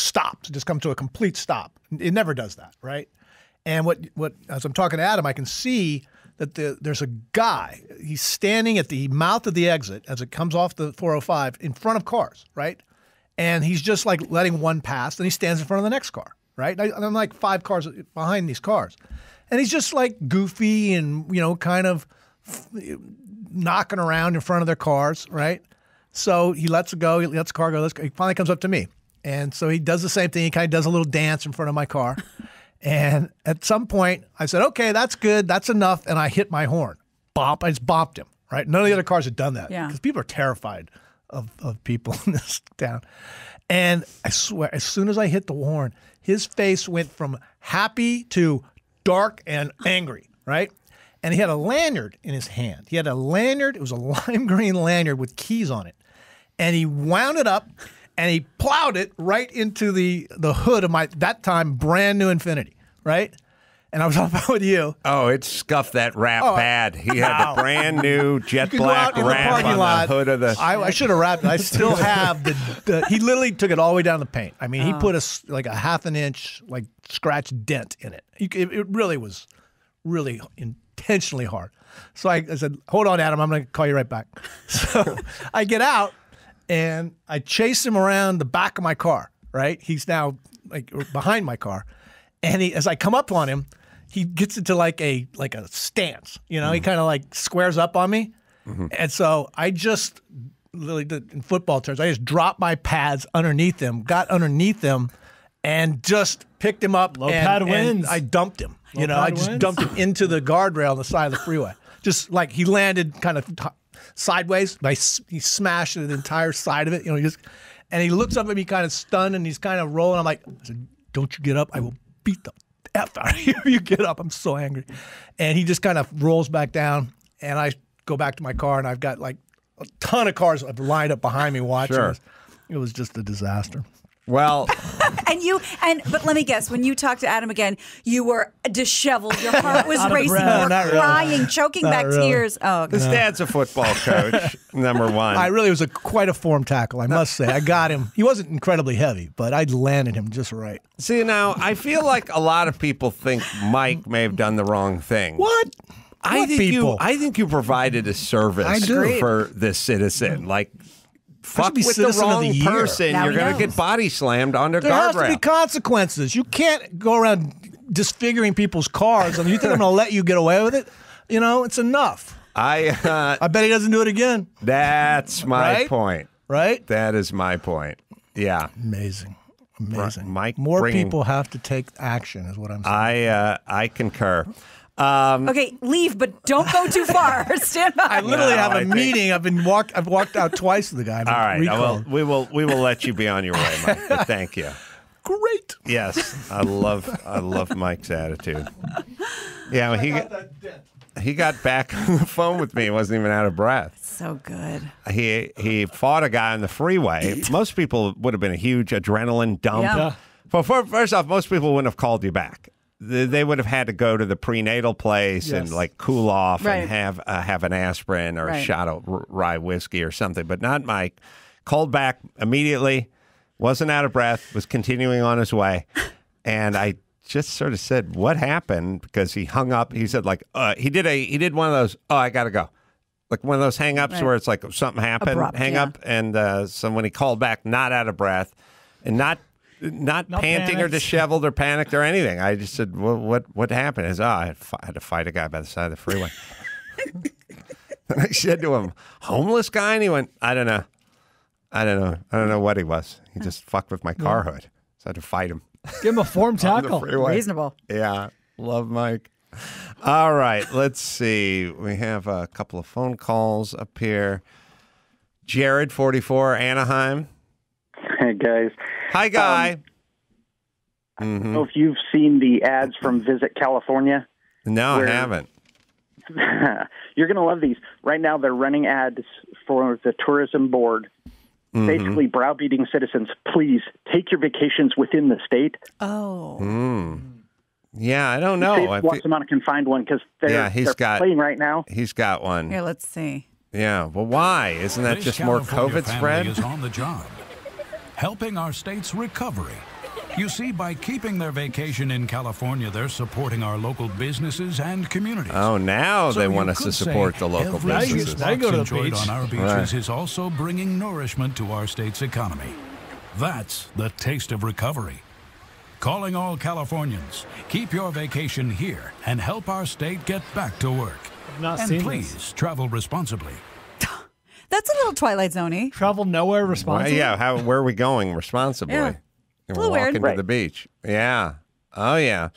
stops. It just comes to a complete stop. It never does that, right? And what as I'm talking to Adam, I can see that there's a guy. He's standing at the mouth of the exit as it comes off the 405 in front of cars, right? And he's just like letting one pass, and he stands in front of the next car, right? I'm like 5 cars behind these cars. And he's just like goofy and, kind of knocking around in front of their cars, right? So he lets it go. He lets the car go. He finally comes up to me. And so he does the same thing. He kind of does a little dance in front of my car. And at some point, I said, okay, that's good. That's enough. And I hit my horn. Bop. I just bopped him, right? None of the other cars had done that. Yeah. Because people are terrified of people in this town. And I swear, as soon as I hit the horn, his face went from happy to dark and angry, right? And he had a lanyard in his hand. He had a lanyard. It was a lime green lanyard with keys on it. And he wound it up and he plowed it right into the hood of my, that time, brand new Infiniti, right? And I was on the phone with you. Oh, it scuffed that wrap bad. He had the brand new jet black wrap on the hood of the... I should have wrapped it. I still have the... He literally took it all the way down the paint. I mean, he put a half an inch scratch dent in it. It really was really intentionally hard. So I said, hold on, Adam, I'm going to call you right back. So I get out and I chase him around the back of my car, right? He's now behind my car. And as I come up on him, he gets into like a stance, He kind of squares up on me. And so I just literally, in football terms, I just dropped my pads underneath him, got underneath him, and just picked him up. Low pad wins. I dumped him. I just dumped him into the guardrail on the side of the freeway. Just like he landed kind of sideways. He smashed the entire side of it. And he looks up at me kind of stunned, and he's kind of rolling. I'm like, I said, don't you get up. I will beat the F out of you if you get up. I'm so angry. And he just kind of rolls back down, and I go back to my car, and I've got a ton of cars lined up behind me watching this. It was just a disaster. Well, but let me guess, when you talked to Adam again, you were disheveled. Your heart was racing. You were crying, choking back tears. Oh, this dad's a football coach, number one. It was quite a form tackle, I must say. I got him. He wasn't incredibly heavy, but I landed him just right. See, now, I feel like a lot of people think Mike may have done the wrong thing. What? I think you provided a service for this citizen. Fuck with the wrong person, you're going to get body slammed on the guardrail. There has to be consequences. You can't go around disfiguring people's cars, and you think I'm going to let you get away with it? It's enough. I bet he doesn't do it again. That's my point. Right? That is my point. Yeah. Amazing. Mike, more people have to take action, is what I'm saying. I concur. Okay, leave, but don't go too far. Stand by. I literally have a meeting. I've walked out twice with the guy. All right, we will let you be on your way, Mike. But thank you. Great. Yes, I love Mike's attitude. Yeah, he got back on the phone with me. He wasn't even out of breath. So good. He fought a guy on the freeway. Most people would have been a huge adrenaline dump. Yeah. Well, first off, most people wouldn't have called you back. They would have had to go to the prenatal place and cool off and have an aspirin or a shot of rye whiskey or something, but not Mike. Called back immediately, wasn't out of breath, was continuing on his way, and I just sort of said, "What happened?" Because he hung up. He said, like, he did one of those. Oh, I gotta go. Like one of those hang-ups where it's like something happened, Abrupt, hang up, and so when he called back, not out of breath, and not panting or disheveled or panicked or anything. I just said, well, what happened? Is I had to fight a guy by the side of the freeway. And I said to him, homeless guy, and he went, I don't know what he was. He just fucked with my car hood, so I had to fight him. Give him a form tackle. Reasonable. Yeah, love Mike. All right, let's see. We have a couple of phone calls up here. Jared, 44, Anaheim. Hey, guys. Hi, Guy. I don't know if you've seen the ads from Visit California. No, I haven't. You're going to love these. Right now, they're running ads for the tourism board, basically browbeating citizens. Please take your vacations within the state. Oh. Yeah, I don't know. Wasserman can find one because they're playing right now. He's got one. Here, let's see. Yeah, well, why? Isn't that just more COVID spread? Is on the job, helping our state's recovery. You see, by keeping their vacation in California, they're supporting our local businesses and communities. Oh, now they want us to support the local businesses. Every go to the beach. On our beaches is also bringing nourishment to our state's economy. That's the taste of recovery. Calling all Californians, keep your vacation here and help our state get back to work. And please travel responsibly. That's a little Twilight Zone-y. Travel nowhere responsibly? Well, yeah, where are we going responsibly? Yeah. We're walking to the beach. Yeah. Oh, yeah.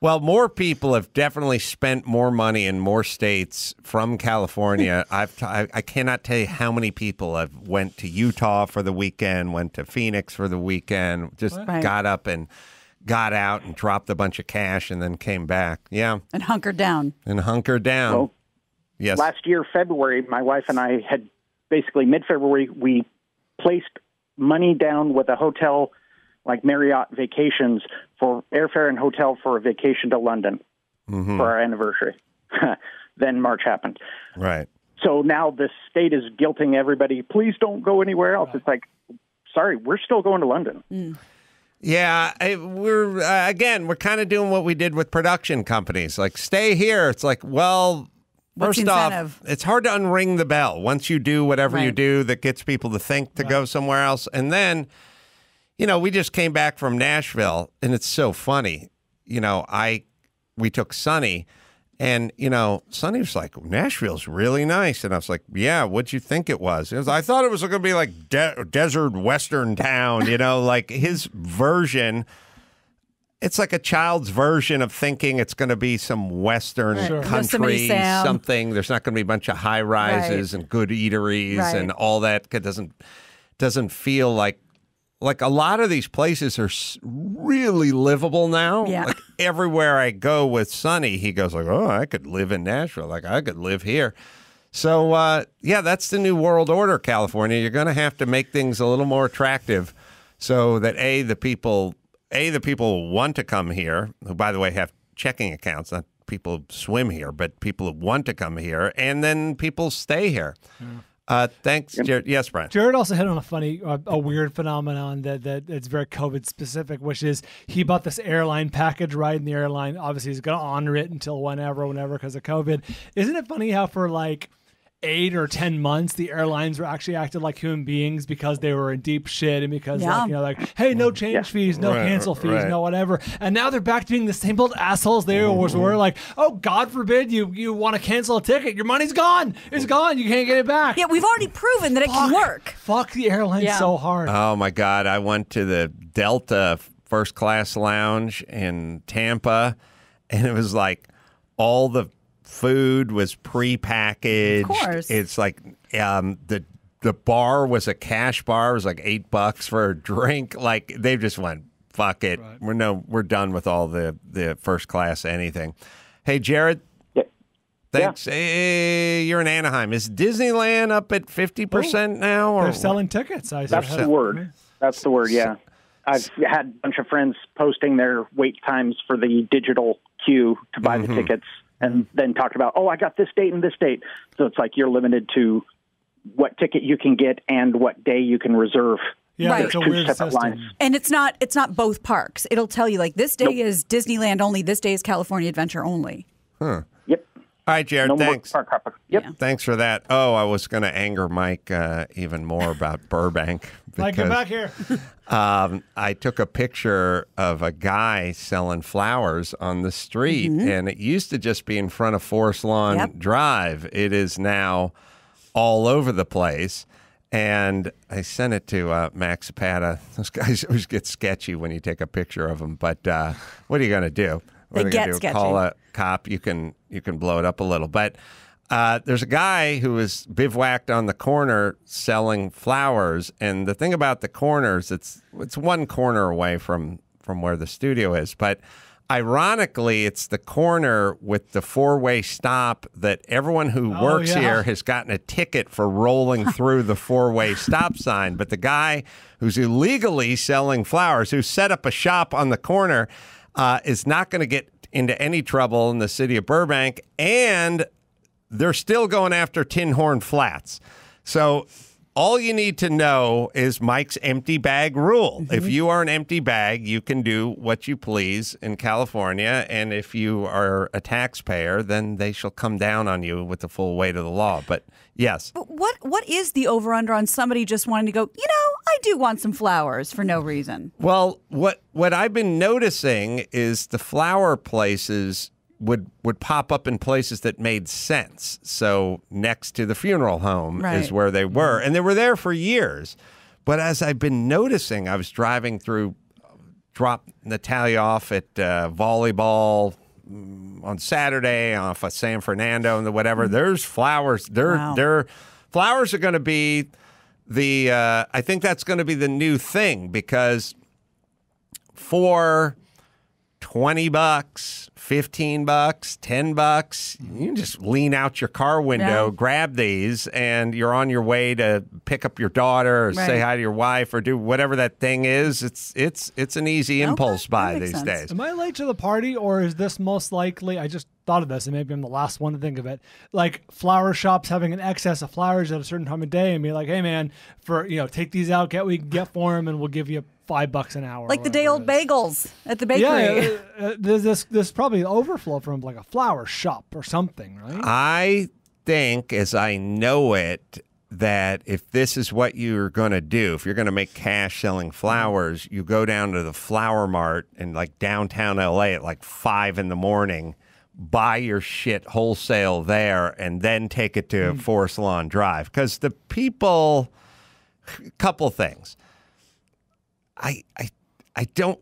Well, more people have definitely spent more money in more states from California. I cannot tell you how many people have went to Utah for the weekend, went to Phoenix for the weekend, just got up and got out and dropped a bunch of cash and then came back. Yeah. And hunkered down. Well, yes. Last year, February, my wife and I had basically mid-February, we placed money down with a hotel like Marriott Vacations for airfare and hotel for a vacation to London for our anniversary. Then March happened. Right. So now the state is guilting everybody, please don't go anywhere else. It's like, sorry, we're still going to London. Yeah, we're kind of doing what we did with production companies. Like, stay here. It's like, well, first off, it's hard to unring the bell once you do whatever you do that gets people to think to go somewhere else. And then, we just came back from Nashville, and it's so funny. We took Sonny, and, Sonny was like, Nashville's really nice. And I was like, yeah, what'd you think it was? I thought it was going to be like desert western town, like his version. It's like a child's version of thinking it's going to be some western country, something. There's not going to be a bunch of high rises and good eateries and all that. It doesn't feel like a lot of these places are really livable now. Yeah. Like everywhere I go with Sonny, he goes like, oh, I could live in Nashville. Like I could live here. So, that's the new world order, California. You're going to have to make things a little more attractive so that, the people want to come here, who, by the way, have checking accounts, not people who swim here, but people who want to come here, and then people stay here. Yeah. Thanks, Jared. Yes, Brian. Jared also hit on a weird phenomenon that it's very COVID specific, which is he bought this airline package, right? And the airline obviously is going to honor it until whenever because of COVID. Isn't it funny how for like 8 or 10 months, the airlines were actually acted like human beings because they were in deep shit and because, hey, no change fees, no cancel fees, no whatever. And now they're back to being the same old assholes they always were. Like, oh, God forbid you want to cancel a ticket. Your money's gone. It's gone. You can't get it back. Yeah, we've already proven that it can work. Fuck the airlines so hard. Oh, my God. I went to the Delta first class lounge in Tampa, and it was like all the food was prepackaged. Of course. It's like the bar was a cash bar. It was like $8 for a drink. Like they just went, fuck it. Right. We're done with all the first class anything. Hey, Jared. Yeah. Thanks. Hey, you're in Anaheim. Is Disneyland up at 50% now? Or they're selling tickets. That's the word. That's the word. Yeah. I've had a bunch of friends posting their wait times for the digital queue to buy the tickets. And then talk about, I got this date and this date. So it's like you're limited to what ticket you can get and what day you can reserve. Yeah, Right. it's a Two weird separate system. lines. And it's not both parks. It'll tell you like this day is Disneyland only, this day is California Adventure only. Yep. All right, Jared, No more thanks. park hopper. Yep. Thanks for that. Oh, I was going to anger Mike even more about Burbank. Mike, get back here. I took a picture of a guy selling flowers on the street, and it used to just be in front of Forest Lawn Drive. It is now all over the place. And I sent it to Max Zapata. Those guys always get sketchy when you take a picture of them. But what are you going to do? What They are get gonna do? sketchy. Call a cop? You can blow it up a little. But there's a guy who is bivouacked on the corner selling flowers. And the thing about the corners, it's one corner away from where the studio is. But ironically, it's the corner with the four-way stop that everyone who works here has gotten a ticket for rolling through the four-way stop sign. But the guy who's illegally selling flowers, who set up a shop on the corner, is not going to get into any trouble in the city of Burbank, and they're still going after Tin Horn Flats. So all you need to know is Mike's empty bag rule. If you are an empty bag, you can do what you please in California, and if you are a taxpayer, then they shall come down on you with the full weight of the law. But yes. But what is the over-under on somebody just wanting to go, I do want some flowers for no reason? Well, what I've been noticing is the flower places would pop up in places that made sense. So next to the funeral home is where they were. And they were there for years. But as I've been noticing, I was driving through, dropped Natalia off at volleyball on Saturday off of San Fernando and whatever. There's flowers. Their flowers are going to be I think that's going to be the new thing, because for $20, $15, $10, you can just lean out your car window, grab these, and you're on your way to pick up your daughter or say hi to your wife or do whatever that thing is. It's an easy impulse buy these days. Am I late to the party, or is this most likely? I just thought of this, and maybe I'm the last one to think of it. Like flower shops having an excess of flowers at a certain time of day, and be like, "Hey, man, take these out, get what you can get for them, and we'll give you $5 an hour." Like the day old bagels at the bakery. Yeah, there's probably overflow from like a flower shop or something, right? I think, as I know it, that if this is what you're going to do, if you're going to make cash selling flowers, you go down to the Flower Mart in like downtown LA at like 5 a.m, buy your shit wholesale there, and then take it to Forest Lawn Drive. Because the people, couple things. I don't,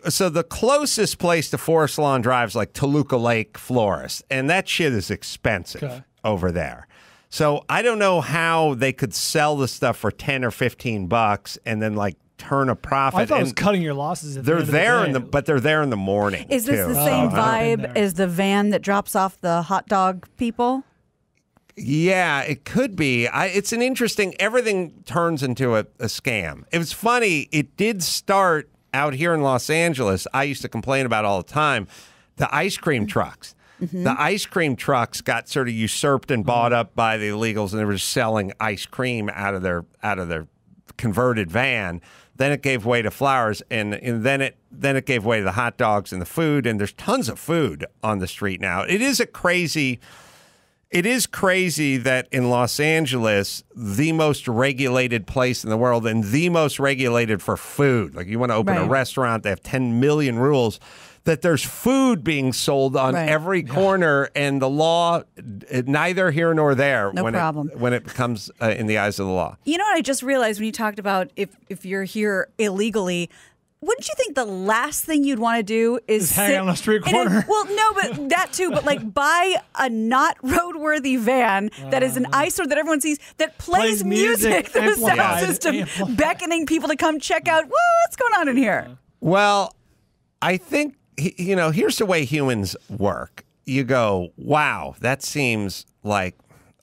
so the closest place to Forest Lawn Drive is like Toluca Lake Florist, and that shit is expensive over there. So I don't know how they could sell the stuff for $10 or $15 and then like turn a profit. I thought it was cutting your losses. They're there but they're there in the morning. Is this too. the same vibe as the van that drops off the hot dog people? Yeah, it could be. It's an interesting, everything turns into a scam. It was funny. It did start out here in Los Angeles. I used to complain about all the time, the ice cream trucks. The ice cream trucks got sort of usurped and bought up by the illegals, and they were just selling ice cream out of their converted van. Then it gave way to flowers, and then it gave way to the hot dogs and the food. And there's tons of food on the street now. It is crazy that in Los Angeles, the most regulated place in the world and the most regulated for food, like you want to open a restaurant, they have 10 million rules, that there's food being sold on every corner, and the law, neither here nor there when it comes in the eyes of the law. You know what I just realized when you talked about if you're here illegally, wouldn't you think the last thing you'd want to do is hang on a street corner? But that too. But like buy a not roadworthy van that is an eyesore that everyone sees that plays music through a sound system, beckoning people to come check out. What's going on in here? Well, I think here's the way humans work. You go, wow, that seems like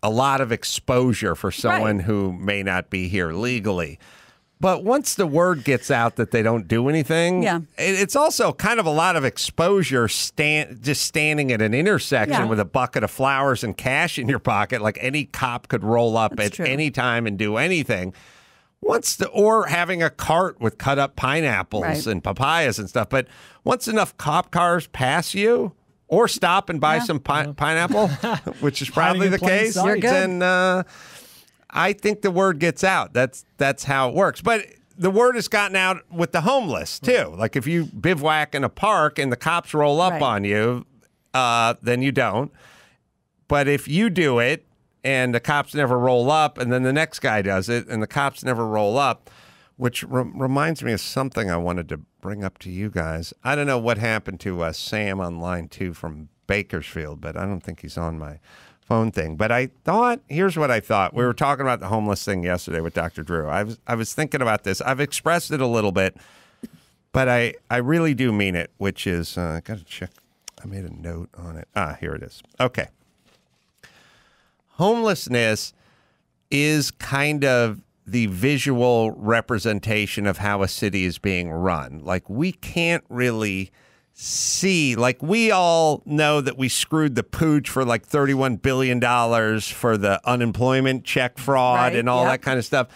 a lot of exposure for someone who may not be here legally. But once the word gets out that they don't do anything, it's also kind of a lot of exposure just standing at an intersection with a bucket of flowers and cash in your pocket. Like any cop could roll up at any time and do anything. or having a cart with cut up pineapples and papayas and stuff. But once enough cop cars pass you or stop and buy some pineapple, which is probably the case, then I think the word gets out. That's how it works. But the word has gotten out with the homeless too. Like if you bivouac in a park and the cops roll up on you, then you don't. But if you do it, and the cops never roll up, and then the next guy does it, and the cops never roll up, which reminds me of something I wanted to bring up to you guys. I don't know what happened to Sam on line 2 from Bakersfield, but I don't think he's on my phone thing. But I thought, here's what I thought. We were talking about the homeless thing yesterday with Dr. Drew. I was thinking about this. I've expressed it a little bit, but I really do mean it, which is, I got to check. I made a note on it. Here it is. Okay. Homelessness is kind of the visual representation of how a city is being run. Like, we can't really see, like, we all know that we screwed the pooch for like $31 billion for the unemployment check fraud and all that kind of stuff.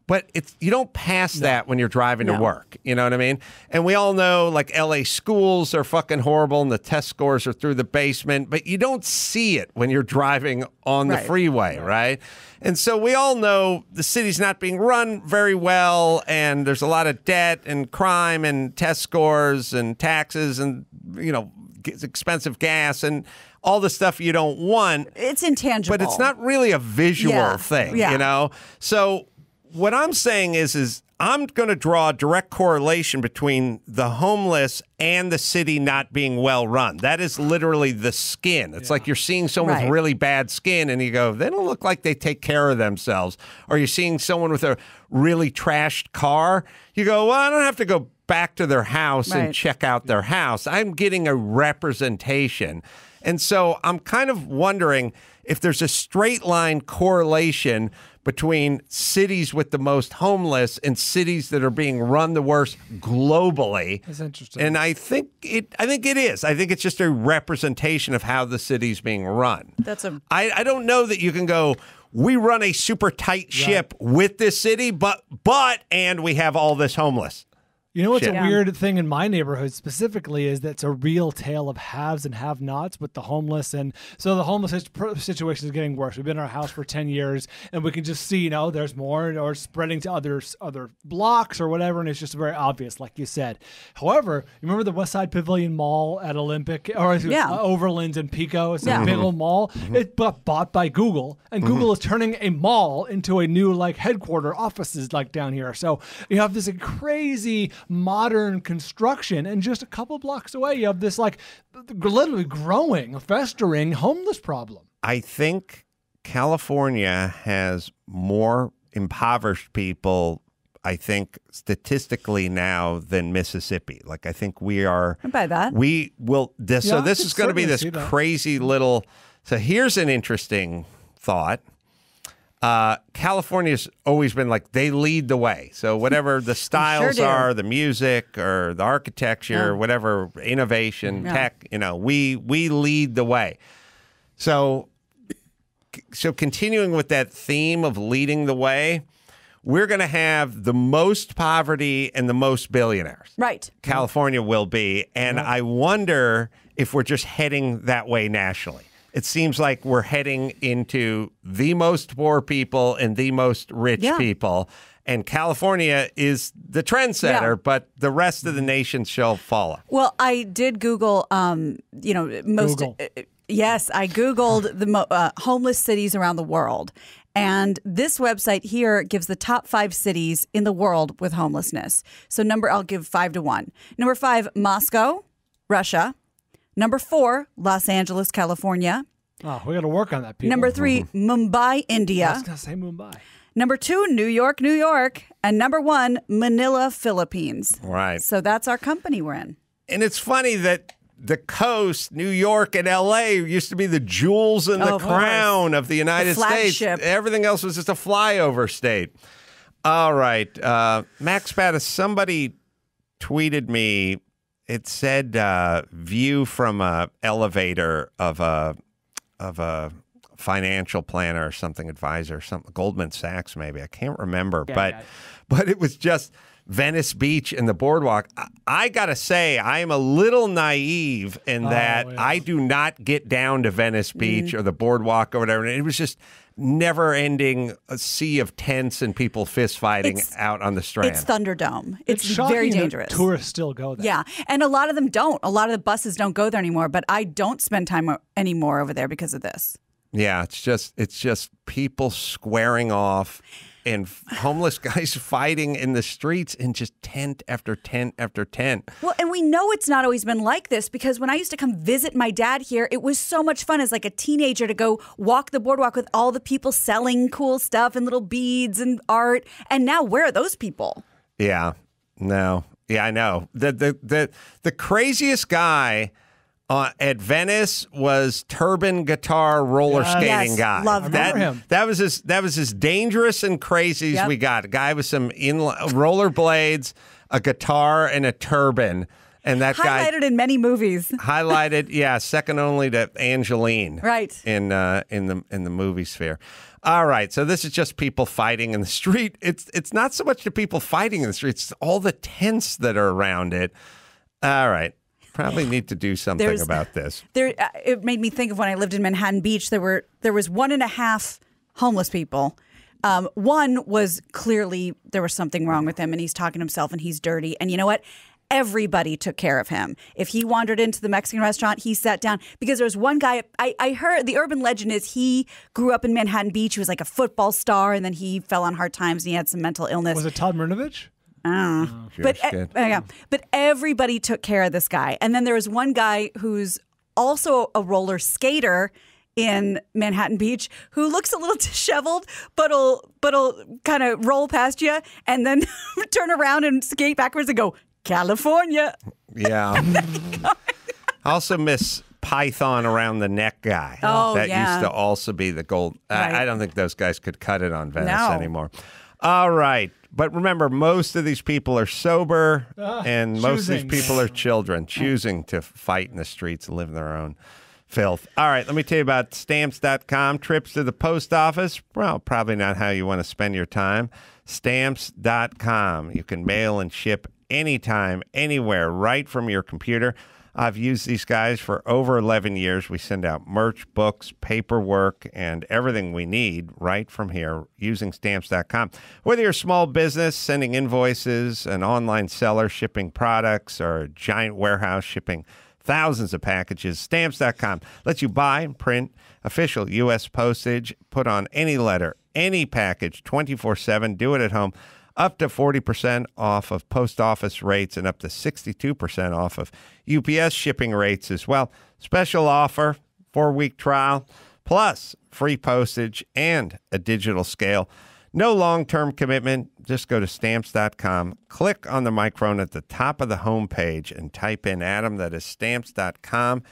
But you don't pass that when you're driving to work. You know what I mean? And we all know, like, LA schools are fucking horrible and the test scores are through the basement, but you don't see it when you're driving on the freeway, right? And so we all know the city's not being run very well, and there's a lot of debt and crime and test scores and taxes and, you know, expensive gas and all the stuff you don't want. It's intangible. But it's not really a visual thing, you know? So what I'm saying is I'm going to draw a direct correlation between the homeless and the city not being well run. That is literally the skin. It's like you're seeing someone with really bad skin and you go, they don't look like they take care of themselves. Or you're seeing someone with a really trashed car. You go, well, I don't have to go back to their house and check out their house. I'm getting a representation. And so I'm kind of wondering if there's a straight line correlation between cities with the most homeless and cities that are being run the worst globally. That's interesting. And I think it is. I think it's just a representation of how the city's being run. I don't know that you can go, we run a super tight ship with this city, but we have all this homeless. You know what's a weird thing in my neighborhood specifically is that it's a real tale of haves and have-nots with the homeless. And so the homeless situation is getting worse. We've been in our house for 10 years, and we can just see, you know, there's more or spreading to other blocks or whatever, and it's just very obvious, like you said. However, you remember the West Side Pavilion Mall at Olympic, or Overland and Pico? It's a big old mall. It got bought by Google, and Google is turning a mall into a new, like, headquarter offices, like, down here. So you have this crazy modern construction, and just a couple blocks away you have this like literally growing, festering homeless problem. I think California has more impoverished people, I think, statistically now than Mississippi. Like, I think we are by that we will this so this is going to be this crazy little. So here's an interesting thought. California's always been like, they lead the way. So whatever the styles are, the music or the architecture, whatever, innovation, tech, you know, we lead the way. So continuing with that theme of leading the way, we're going to have the most poverty and the most billionaires. Right. California will be. And I wonder if we're just heading that way nationally. It seems like we're heading into the most poor people and the most rich people. And California is the trendsetter, but the rest of the nation shall follow. Well, I did Google, most. Yes, I Googled the homeless cities around the world. And this website here gives the top 5 cities in the world with homelessness. So I'll give 5 to 1. Number 5, Moscow, Russia. Number 4, Los Angeles, California. Oh, we got to work on that, people. Number 3, Mumbai, India. I was going to say Mumbai. Number 2, New York, New York. And number 1, Manila, Philippines. Right. So that's our company we're in. And it's funny that the coast, New York and L.A. used to be the jewels and the crown of the United States. Everything else was just a flyover state. All right. Max Pattis, somebody tweeted me. It said view from a elevator of a financial planner or something, advisor, something, Goldman Sachs maybe. I can't remember, but it was just Venice Beach and the boardwalk. I gotta say, I am a little naive in that I do not get down to Venice Beach or the boardwalk or whatever. And it was just never-ending sea of tents and people fist fighting out on the Strand. It's Thunderdome. It's shocking very that dangerous. Tourists still go there. Yeah, and a lot of them don't. A lot of the buses don't go there anymore. But I don't spend time anymore over there because of this. Yeah, it's just people squaring off and homeless guys fighting in the streets and just tent after tent after tent. Well, and we know it's not always been like this because when I used to come visit my dad here, it was so much fun as like a teenager to go walk the boardwalk with all the people selling cool stuff and little beads and art. And now where are those people? Yeah, no. Yeah, I know. The craziest guy at Venice was turban guitar roller skating guy. Love him. That was as dangerous and crazy as we got. A guy with some rollerblades, a guitar, and a turban. And that guy highlighted in many movies. Second only to Angeline. Right. In the movie sphere. All right, so this is just people fighting in the street. It's not so much the people fighting in the street, it's all the tents that are around it. All right. Probably need to do something about this. It made me think of when I lived in Manhattan Beach. There was 1.5 homeless people. One was clearly there was something wrong with him, and he's talking to himself, and he's dirty. And you know what? Everybody took care of him. If he wandered into the Mexican restaurant, he sat down. Because there was one guy, I heard the urban legend is he grew up in Manhattan Beach. He was like a football star, and then he fell on hard times, and he had some mental illness. Was it Todd Murnovich? But everybody took care of this guy. And then there was one guy who's also a roller skater in Manhattan Beach who looks a little disheveled, but'll kind of roll past you and then turn around and skate backwards and go, California. Yeah. I also miss Python around the neck guy. That used to also be the gold. Right. I don't think those guys could cut it on Venice anymore. All right. But remember, most of these people are sober, and most of these people are children choosing to fight in the streets and live in their own filth. All right, let me tell you about Stamps.com. Trips to the post office, well, probably not how you want to spend your time. Stamps.com. You can mail and ship anytime, anywhere, right from your computer. I've used these guys for over 11 years. We send out merch, books, paperwork, and everything we need right from here using Stamps.com. Whether you're a small business sending invoices, an online seller shipping products, or a giant warehouse shipping thousands of packages, Stamps.com lets you buy and print official U.S. postage, put on any letter, any package, 24/7, do it at home. Up to 40% off of post office rates and up to 62% off of UPS shipping rates as well. Special offer, 4-week trial, plus free postage and a digital scale. No long-term commitment. Just go to Stamps.com, click on the microphone at the top of the homepage and type in Adam. That is Stamps.com.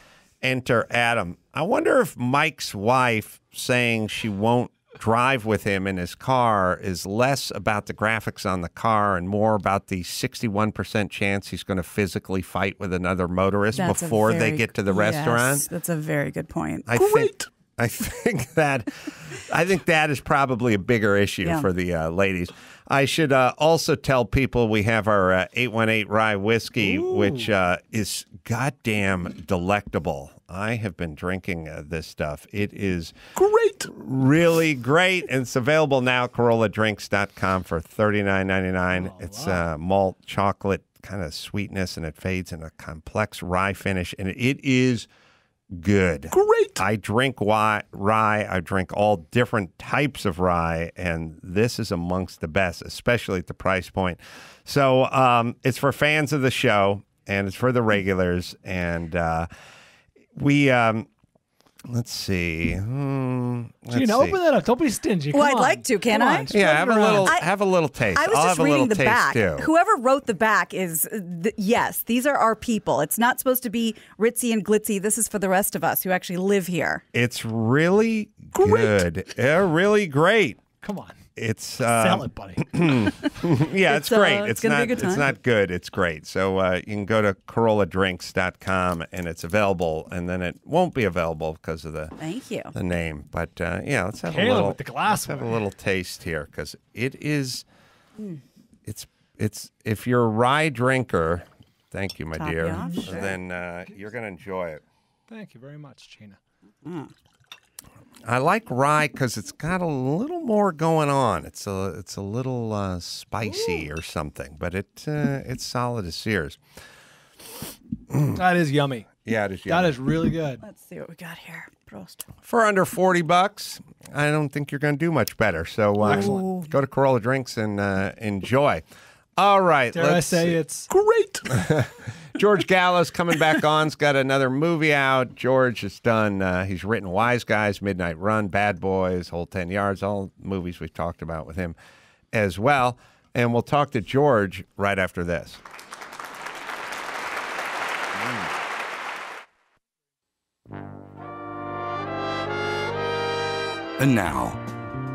Enter Adam. I wonder if Mike's wife saying she won't drive with him in his car is less about the graphics on the car and more about the 61% chance he's going to physically fight with another motorist before they get to the restaurant. Yes, that's a very good point. I think that is probably a bigger issue for the ladies. I should also tell people we have our 818 Rye Whiskey, which is goddamn delectable. I have been drinking this stuff. It is great, really great, and it's available now at CarollaDrinks.com for $39.99. It's malt chocolate kind of sweetness, and it fades in a complex rye finish, and it is good. Great. I drink rye. I drink all different types of rye, and this is amongst the best, especially at the price point. So it's for fans of the show, and it's for the regulars, and we let's see. Gina, open that up. Don't be stingy. Come I'd on. like to. Can I? Yeah, have a little taste. I was I'll just have reading a little the taste back. too. Whoever wrote the back is yes. These are our people. It's not supposed to be ritzy and glitzy. This is for the rest of us who actually live here. It's really good. Yeah, really great. Come on. It's sell it, buddy. Yeah, it's great. It's gonna be a good time. It's not good. It's great. So you can go to CarollaDrinks.com and it's available, and then it won't be available because of the name. But yeah, let's have Kayla with the glass. Let's have a little taste here because it is. It's if you're a rye drinker, thank you, my dear. Sure. Then you're gonna enjoy it. Thank you very much, Gina. I like rye because it's got a little more going on. It's a little spicy or something, but it's solid as Sears. That is yummy. Yeah, it is yummy. That is really good. Let's see what we got here. Prost. For under $40, I don't think you're going to do much better. So go to Carolla Drinks and enjoy. All right. Dare I say it's great. George Gallo's coming back on. He's got another movie out. George has done, he's written Wise Guys, Midnight Run, Bad Boys, Whole 10 Yards, all movies we've talked about with him as well. And we'll talk to George right after this. And now,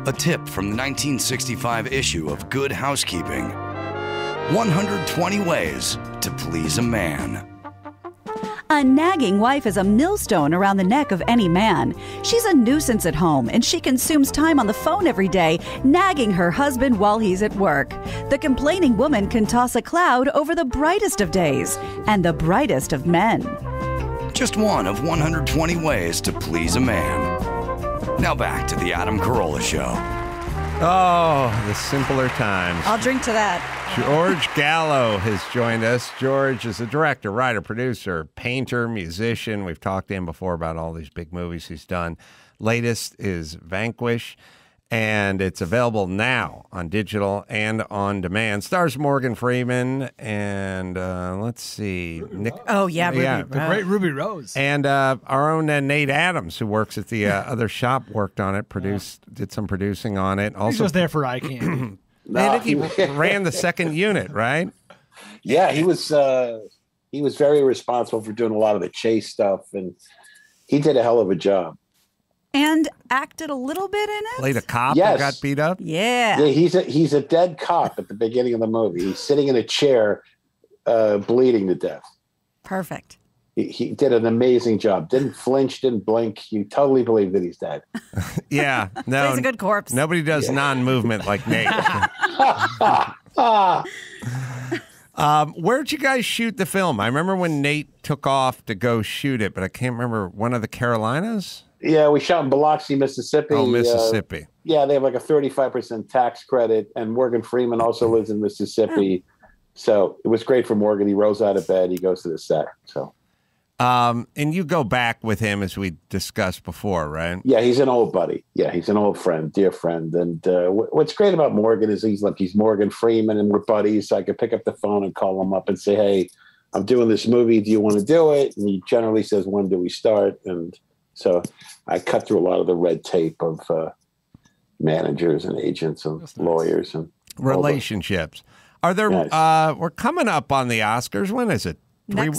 a tip from the 1965 issue of Good Housekeeping. 120 Ways to Please a Man. A nagging wife is a millstone around the neck of any man. She's a nuisance at home, and she consumes time on the phone every day, nagging her husband while he's at work. The complaining woman can toss a cloud over the brightest of days and the brightest of men. Just one of 120 ways to please a man. Now back to the Adam Carolla Show. Oh, the simpler times. I'll drink to that. George Gallo has joined us. George is a director, writer, producer, painter, musician. We've talked to him before about all these big movies he's done. Latest is Vanquish, and it's available now on digital and on demand. Stars Morgan Freeman and let's see, Nick. Oh yeah, Ruby the great Ruby Rose, and our own Nate Adams, who works at the other shop, worked on it, did some producing on it. Also, he was there for eye candy. I think he ran the second unit, right? Yeah, he was very responsible for doing a lot of the chase stuff, and he did a hell of a job. And acted a little bit in it. Played a cop Yes. who got beat up. Yeah. Yeah, he's a dead cop at the beginning of the movie. He's sitting in a chair, bleeding to death. Perfect. He did an amazing job. Didn't flinch, didn't blink. You totally believe that he's dead. Yeah, no, He's a good corpse. Nobody does non-movement like Nate. Where'd you guys shoot the film? I remember when Nate took off to go shoot it, but I can't remember. One of the Carolinas? Yeah, we shot in Biloxi, Mississippi. Oh, Mississippi. Yeah, they have like a 35% tax credit, and Morgan Freeman also lives in Mississippi. So it was great for Morgan. He rose out of bed. He goes to the set. So. And you go back with him as we discussed before, right? Yeah, he's an old buddy. Yeah, he's an old friend, dear friend. And what's great about Morgan is he's Morgan Freeman, and we're buddies. So I could pick up the phone and call him up and say, hey, I'm doing this movie. Do you want to do it? And he generally says, when do we start? And so I cut through a lot of the red tape of managers and agents and lawyers and relationships. Are there? Yes. We're coming up on the Oscars. When is it? 3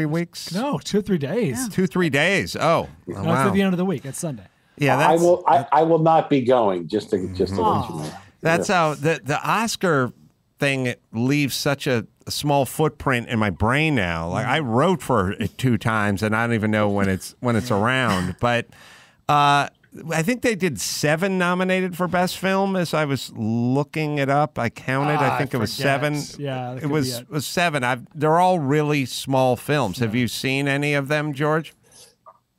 weeks? No, 2 or 3 days. Yeah. 2-3 days. Oh, That's wow. at the end of the week. It's Sunday. Yeah, I will not be going. Just to let you know. That's how the Oscar thing leaves such a small footprint in my brain now. Like I wrote for it 2 times, and I don't even know when it's around. But I think they did 7 nominated for Best Film. As I was looking it up, I counted. I think it was 7. Yeah, it was 7. They're all really small films. Have you seen any of them, George?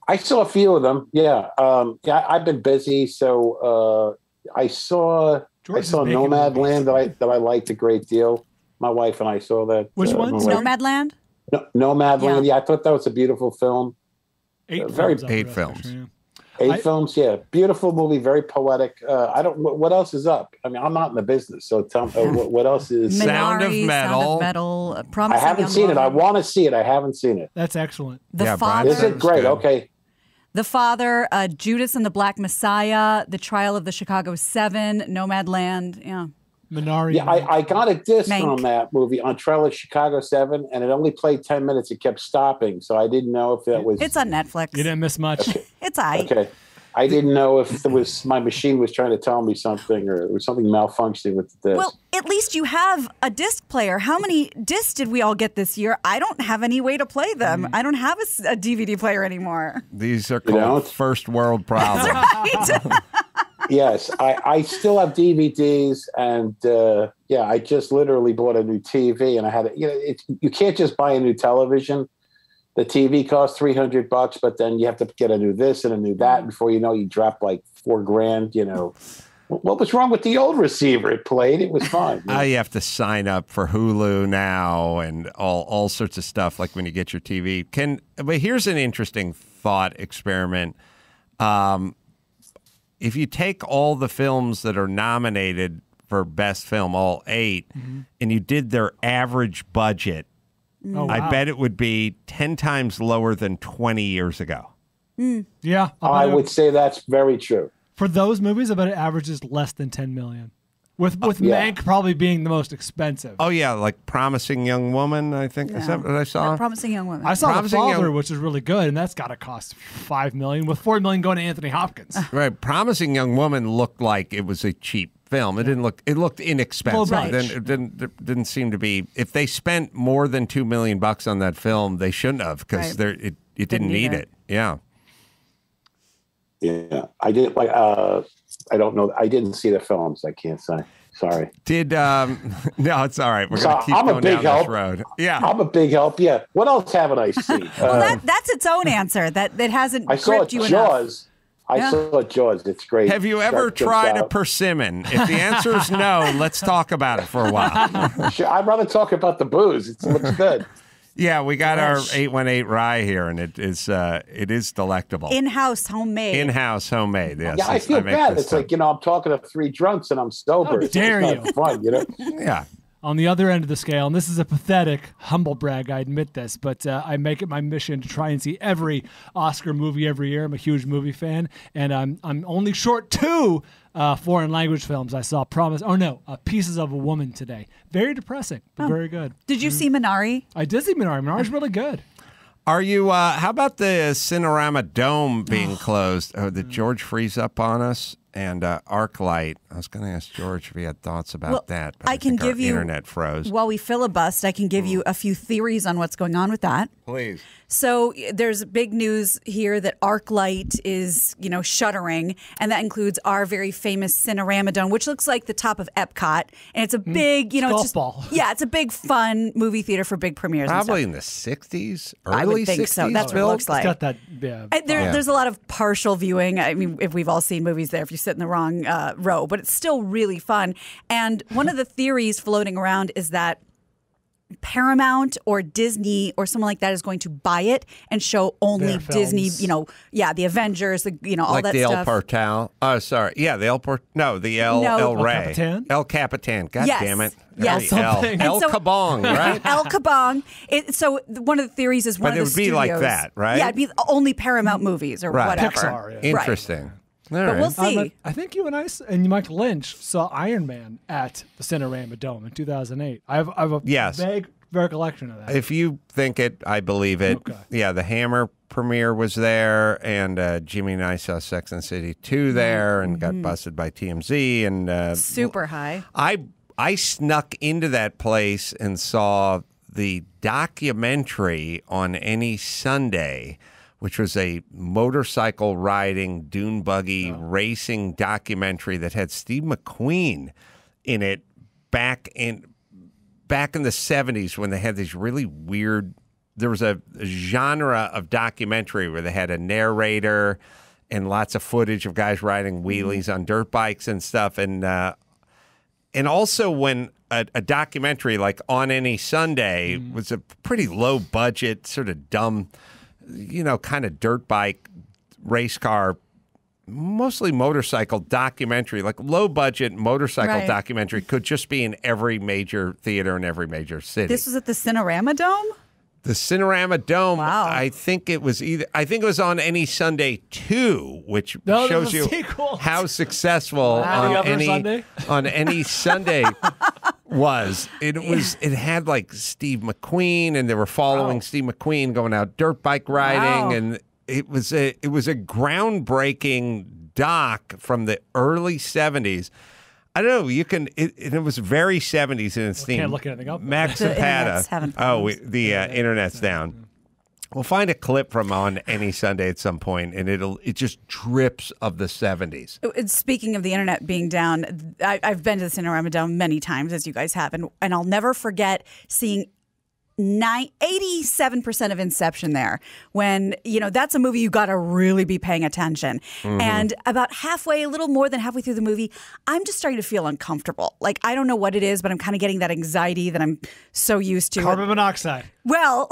I saw a few of them. Yeah, I've been busy, so I saw Nomadland that I liked a great deal. My wife and I saw that. Which one? Nomadland? Nomadland. Yeah, I thought that was a beautiful film. 8 films. 8 films, yeah. Beautiful movie, very poetic. I don't. What else is up? I mean, I'm not in the business, so tell me what else is. Sound of Metal. Sound of Metal. I haven't seen it. I want to see it. I haven't seen it. That's excellent. The Father. Is it great? Okay. The Father, Judas and the Black Messiah, The Trial of the Chicago 7, Nomadland. Yeah. Minari. Yeah, I got a disc on that movie, on Trial of Chicago 7, and it only played 10 minutes. It kept stopping, so I didn't know if that was. It's on Netflix. You didn't miss much. Okay. It's aight. Okay. I didn't know if it was my machine was trying to tell me something or there was something malfunctioning with the disc. Well, at least you have a disc player. How many discs did we all get this year? I don't have any way to play them. I don't have a DVD player anymore. These are called first world problems. Right? Yes, I still have DVDs, and I just literally bought a new TV, and I had you can't just buy a new television. The TV costs $300, but then you have to get a new this and a new that. Before you know, you drop like $4,000. You know, what was wrong with the old receiver? It played, it was fine. You have to sign up for Hulu now and all sorts of stuff. Like when you get your TV, but here's an interesting thought experiment. If you take all the films that are nominated for Best Film, all 8, and you did their average budget, I bet it would be 10 times lower than 20 years ago. Yeah. I would say that's very true. For those movies, I bet it averages less than $10 million. With Mank probably being the most expensive. Oh, yeah, like Promising Young Woman, I think. Is that what I saw? Promising Young Woman. I saw The Father, which is really good, and that's got to cost $5 million, with $4 million going to Anthony Hopkins. Right. Promising Young Woman looked like it was a cheap film. It didn't look. It looked inexpensive. Right. Then it didn't seem to be. If they spent more than $2 million on that film, they shouldn't have, because it didn't need it. Yeah. Yeah, I didn't like. I don't know. I didn't see the films. I can't say. Sorry. No, it's all right. We're going to keep going down this road. Yeah. I'm a big help. Yeah. What else haven't I seen? Well, that's its own answer. That hasn't gripped you Jaws. enough. I saw Jaws. It's great. Have you ever tried a persimmon? If the answer is no, let's talk about it for a while. Sure, I'd rather talk about the booze. It looks good. Yeah, we got our 818 rye here, and it is delectable. In-house homemade. In-house homemade. Yes. Yeah, I feel bad. It's like, I'm talking to 3 drunks and I'm sober. How dare you? It's not fun, Yeah. On the other end of the scale, and this is a pathetic humble brag, I admit this, but I make it my mission to try and see every Oscar movie every year. I'm a huge movie fan, and I'm only short 2 foreign language films. I saw Pieces of a Woman today. Very depressing, but very good. Did you see Minari? I did see Minari. Minari's really good. Are you, how about the Cineramadome being closed? Did George freeze up on us? And ArcLight. I was going to ask George if he had thoughts about that. But I can give you, internet froze. While we filibust, I can give you a few theories on what's going on with that. Please. So there's big news here that ArcLight is, shuttering, and that includes our very famous Cineramadome, which looks like the top of Epcot, and it's a big, golf ball. Yeah, it's a big, fun movie theater for big premieres. Probably in the 60s, early I would think 60s. so. That's what it looks like. It's got that. Yeah. There's a lot of partial viewing. I mean, if we've all seen movies there, if you sit in the wrong row, but it's still really fun. And one of the theories floating around is that Paramount or Disney or someone like that is going to buy it and show only Disney, the Avengers, all like that the stuff. El Portal. Oh, sorry. Yeah, the El Rey. El Capitan. God damn it. Yes. El Kabong, right? El Kabong. So one of the theories is one of the studios. But it would be like that, right? Yeah, it'd be only Paramount movies or whatever. Pixar. Yeah. Interesting. Right. But we'll see. I think you and I and Mike Lynch saw Iron Man at the Cineramadome in 2008. I have a vague recollection of that. If you think it, I believe it. Okay. Yeah, the Hammer premiere was there, and Jimmy and I saw Sex and the City 2 there and got busted by TMZ. And super high. I snuck into that place and saw the documentary on Any Sunday, which was a motorcycle riding, dune buggy racing documentary that had Steve McQueen in it back in the 70s when they had these really weird, there was a genre of documentary where they had a narrator and lots of footage of guys riding wheelies on dirt bikes and stuff. And also when a documentary like On Any Sunday was a pretty low budget, sort of dumb, kind of dirt bike, race car, mostly motorcycle documentary, like low budget motorcycle documentary could just be in every major theater in every major city. This was at the Cineramadome? The Cineramadome, wow. I think it was on Any Sunday 2, which shows you how successful on Any Sunday was. It had like Steve McQueen, and they were following Steve McQueen going out dirt bike riding, and it was a groundbreaking doc from the early 70s. I don't know. You can. It was very 70s in its theme. Can't look anything up. Max The Zapata. internet's having problems. The internet's down. We'll find a clip from On Any Sunday at some point, and it just drips of the 70s. Speaking of the internet being down, I've been to the Cineramadome many times, as you guys have, and I'll never forget seeing 87% of Inception there, when, that's a movie you got to really be paying attention. Mm-hmm. And about halfway, a little more than halfway through the movie, I'm just starting to feel uncomfortable. Like, I don't know what it is, but I'm kind of getting that anxiety that I'm so used to. Carbon monoxide. Well,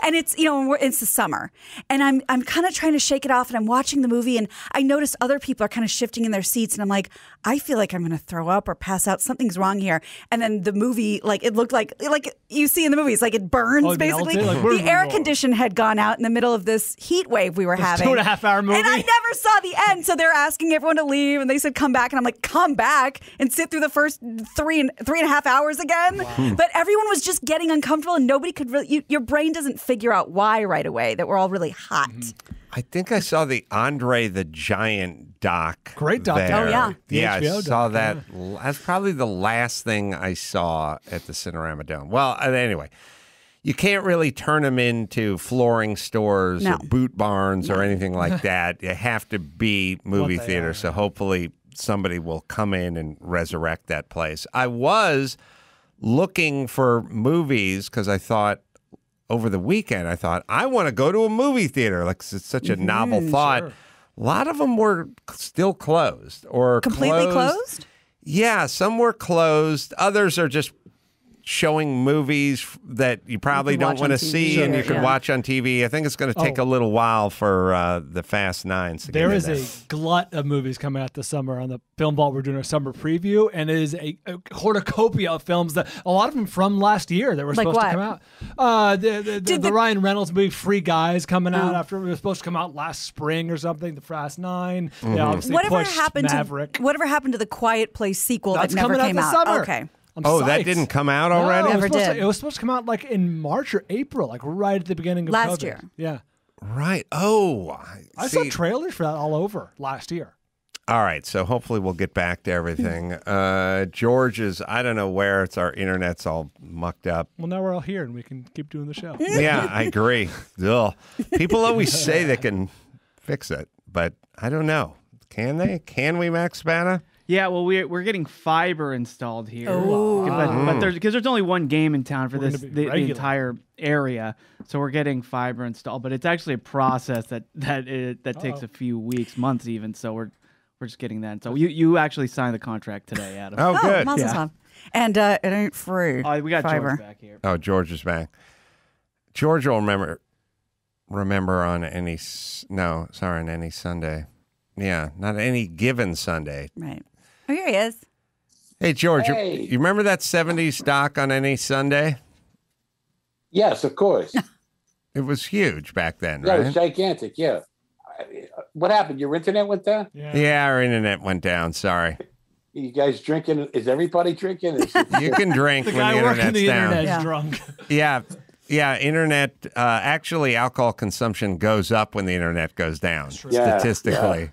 and it's, it's the summer, and I'm kind of trying to shake it off, and I'm watching the movie, and I notice other people are kind of shifting in their seats, and I'm like, I feel like I'm going to throw up or pass out. Something's wrong here. And then the movie, it looked like you see in the movies, it burns, basically. The air condition had gone out in the middle of this heat wave we were having. 2.5 hour movie. And I never saw the end, so they're asking everyone to leave, and they said, come back. And I'm like, come back and sit through the first 3.5 hours again. Wow. But everyone was just getting uncomfortable, and nobody could really, your brain doesn't figure out why right away, that we're all really hot. Mm-hmm. I think I saw the Andre the Giant doc. Great doc. There. Oh, yeah. Yeah, I HBO saw doc, that. yeah. That's probably the last thing I saw at the Cineramadome. Well, anyway, you can't really turn them into flooring stores or boot barns or anything like that. You have to be movie theater. So hopefully somebody will come in and resurrect that place. I was looking for movies because I thought, over the weekend, I want to go to a movie theater. It's such a novel thought. Sure. A lot of them were still closed or completely closed? Yeah, some were closed. Others are just showing movies that you probably don't want to see and you can watch on TV. I think it's going to take a little while for the Fast Nines to get in there. There is a glut of movies coming out this summer on the Film Vault. We're doing a summer preview, and it is a cornucopia of films that a lot of them from last year that were supposed to come out. The Ryan Reynolds movie Free Guys coming out after it was supposed to come out last spring or something. The Fast Nine. Mm-hmm. Yeah, obviously whatever happened to the Quiet Place sequel that never came out? Summer. Okay. That didn't come out already? It was supposed to come out in March or April, right at the beginning of last COVID. year. Yeah. Right. Oh, I saw trailers for that all over last year. All right. So hopefully we'll get back to everything. George is, I don't know where. Our internet's all mucked up. Well, now we're all here and we can keep doing the show. Yeah, I agree. Ugh. People always say they can fix it, but I don't know. Can they? Can we, Max Zapata? Yeah, well, we're getting fiber installed here, but there's only one game in town for the entire area, so we're getting fiber installed. But it's actually a process that takes a few weeks, months even. So we're just getting that. So you actually signed the contract today, Adam. Oh, good. Mazel tov. And it ain't free. Oh, we got fiber. George back here. Oh, George is back. George will remember on any Sunday. Yeah, not any given Sunday. Right. Oh, here he is. Hey, George, you remember that 70s doc on Any Sunday? Yes, of course. It was huge back then, right? Right? It was gigantic, yeah. What happened? Your internet went down? Yeah, our internet went down. Sorry. You guys drinking? Is everybody drinking? You can drink when the internet's down. Internet's drunk. Yeah, internet, actually alcohol consumption goes up when the internet goes down, statistically. Yeah.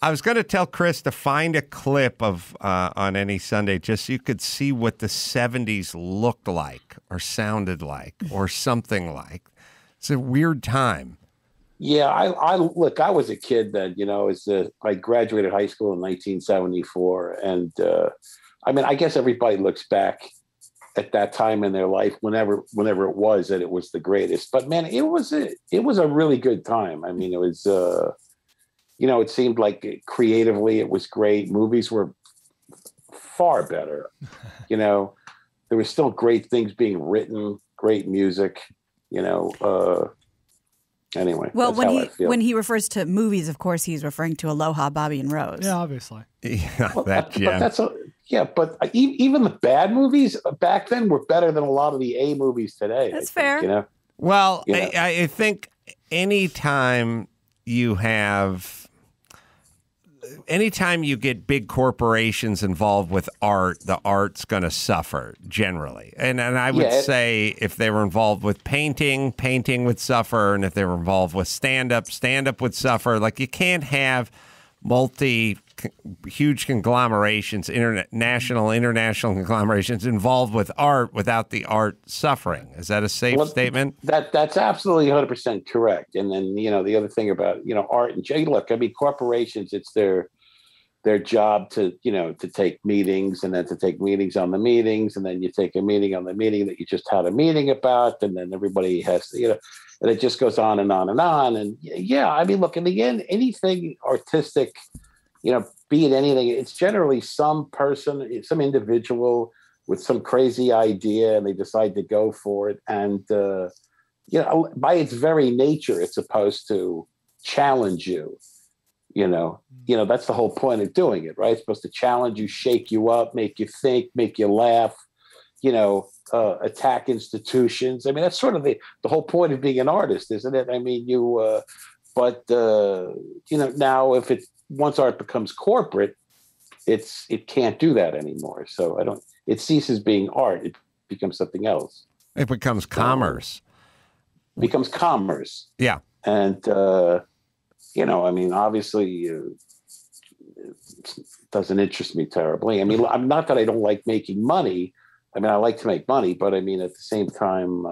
I was going to tell Chris to find a clip of on Any Sunday just so you could see what the 70s looked like or sounded like or something like. It's a weird time. Yeah, I was a kid then, I graduated high school in 1974. And I guess everybody looks back at that time in their life, whenever it was, that it was the greatest. But man, it was a really good time. I mean, it was, it seemed like creatively it was great. Movies were far better. There were still great things being written, great music, Anyway, well, when he refers to movies, of course, he's referring to Aloha, Bobby and Rose. Yeah, obviously. But even the bad movies back then were better than a lot of the A movies today. That's fair. Well, I think anytime you have anytime you get big corporations involved with art, the art's going to suffer generally. And I would say if they were involved with painting, painting would suffer. And if they were involved with stand-up, stand-up would suffer. Like, you can't have huge conglomerations, international conglomerations involved with art without the art suffering. Is that a safe statement? That's absolutely 100% correct. And then, the other thing about, art and look, I mean, corporations, it's their job to take meetings and then to take meetings on the meetings. And then you take a meeting on the meeting that you just had a meeting about. And then everybody has to, and it just goes on and on and on. And I mean, look, in the end, anything artistic, be it anything, it's generally some person, some individual with some crazy idea, and they decide to go for it. And, by its very nature, it's supposed to challenge you. That's the whole point of doing it, right? It's supposed to challenge you, shake you up, make you think, make you laugh, attack institutions. I mean, that's sort of the whole point of being an artist, isn't it? I mean, now if once art becomes corporate, it can't do that anymore. So it ceases being art. It becomes something else. It becomes commerce. Becomes commerce. Yeah. And, I mean, obviously it doesn't interest me terribly. I mean, I'm not that I don't like making money. I mean, I like to make money, but I mean, at the same time,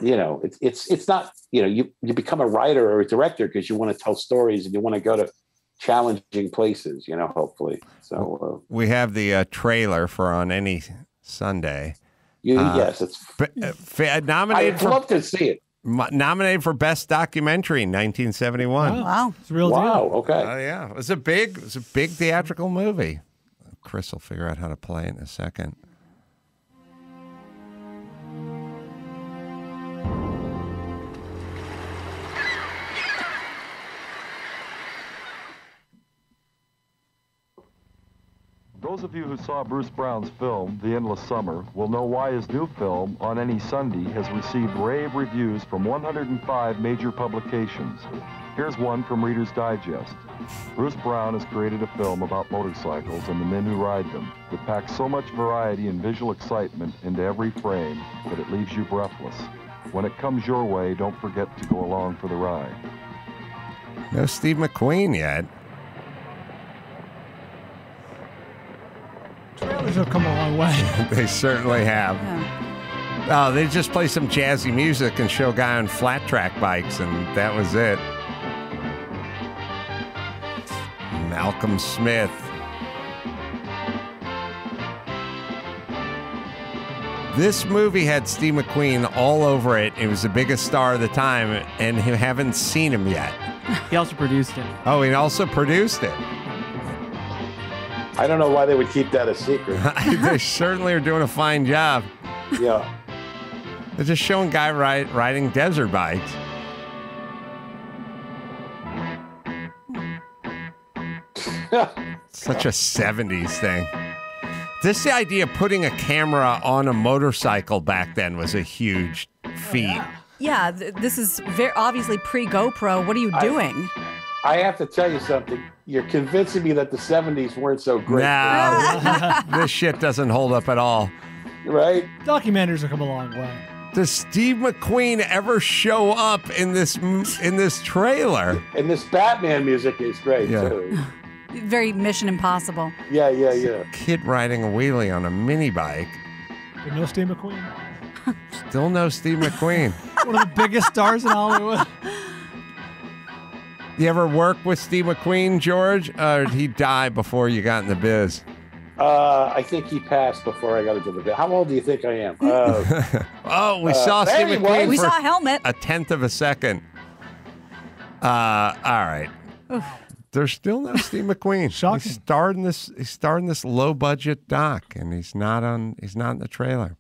it's not, you become a writer or a director because you want to tell stories and you want to go to challenging places, hopefully. So we have the trailer for On Any Sunday. Yes, it's nominated. I'd love to see it. Nominated for Best Documentary in 1971. Wow. It's a real deal. Wow, okay. Yeah, it was a big theatrical movie. Chris will figure out how to play it in a second. Those of you who saw Bruce Brown's film, The Endless Summer, will know why his new film, On Any Sunday, has received rave reviews from 105 major publications. Here's one from Reader's Digest. Bruce Brown has created a film about motorcycles and the men who ride them that packs so much variety and visual excitement into every frame that it leaves you breathless. When it comes your way, don't forget to go along for the ride. No Steve McQueen yet. Trailers have come a long way. They certainly have. Yeah. They just play some jazzy music and show a guy on flat track bikes, and that was it. Malcolm Smith. This movie had Steve McQueen all over it. It was the biggest star of the time, and you haven't seen him yet. He also produced it. Oh, he also produced it. I don't know why they would keep that a secret. They certainly are doing a fine job. Yeah. They're just showing guy riding desert bikes. Such a 70s thing. The idea of putting a camera on a motorcycle back then was a huge feat. Yeah, this is very obviously pre-GoPro. What are you doing? I have to tell you something. You're convincing me that the 70s weren't so great. No, this shit doesn't hold up at all. Right? Documentaries have come a long way. Does Steve McQueen ever show up in this trailer? And this Batman music is great, too. Very Mission Impossible. Yeah. Kid riding a wheelie on a mini bike. But no Steve McQueen. Still no Steve McQueen. One of the biggest stars in Hollywood. You ever work with Steve McQueen, George? Or did he die before you got in the biz? I think he passed before I got into the biz. How old do you think I am? We saw Steve McQueen. We saw a helmet. A tenth of a second. All right. There's still no Steve McQueen. Shocking. He starred in this low budget doc, and he's not in the trailer.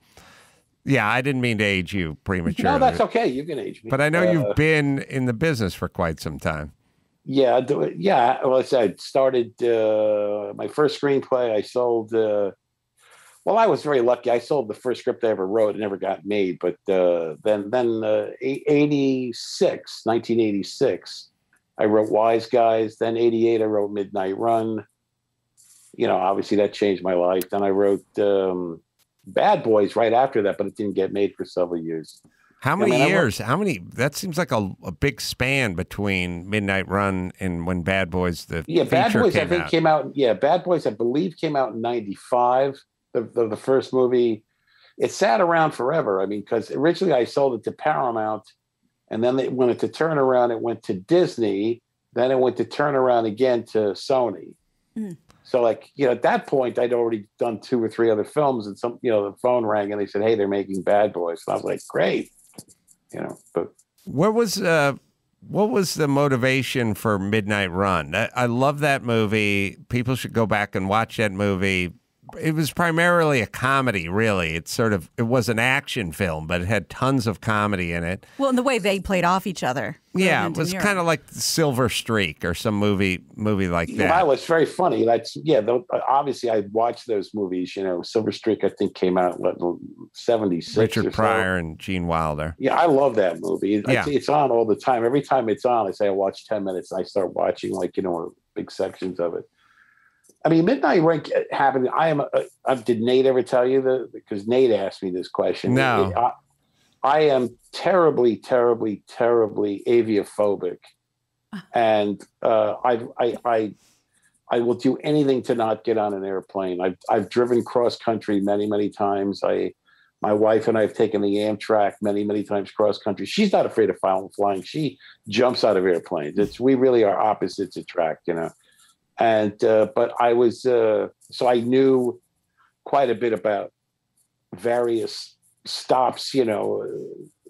Yeah, I didn't mean to age you prematurely. No, that's okay. You can age me. But I know you've been in the business for quite some time. Yeah. Well, I said, started my first screenplay. I sold. Well, I was very lucky. I sold the first script I ever wrote. It never got made. But then 1986, I wrote Wise Guys. Then 88, I wrote Midnight Run. You know, obviously that changed my life. Then I wrote Bad Boys right after that, but it didn't get made for several years. How many years? That seems like a big span between Midnight Run and when Bad Boys, Bad Boys, I think came out. Yeah, Bad Boys, I believe, came out in 95. The first movie. It sat around forever. I mean, because originally I sold it to Paramount, and then they wanted to turn around. It went to Disney. Then it went to turn around again to Sony. Mm. So, like, you know, at that point, I'd already done 2 or 3 other films, and the phone rang, and they said, "Hey, they're making Bad Boys." And I was like, "Great," you know. But what was the motivation for Midnight Run? I love that movie. People should go back and watch that movie. It was primarily a comedy, really. It was an action film, but it had tons of comedy in it. Well, and the way they played off each other. Yeah, it was kind of like Silver Streak or some movie like that. That was very funny. Obviously I watched those movies. You know, Silver Streak I think came out in 76. Richard Pryor and Gene Wilder. Yeah, I love that movie. It's on all the time. Every time it's on, I say I watch 10 minutes. And I start watching big sections of it. I mean, Midnight Run happened. Did Nate ever tell you because Nate asked me this question. No. I am terribly, terribly, terribly aviophobic. And I will do anything to not get on an airplane. I've driven cross country many, many times. My wife and I have taken the Amtrak many, many times cross country. She's not afraid of flying. She jumps out of airplanes. We really are opposites attract, you know. And but I was so I knew quite a bit about various stops, you know,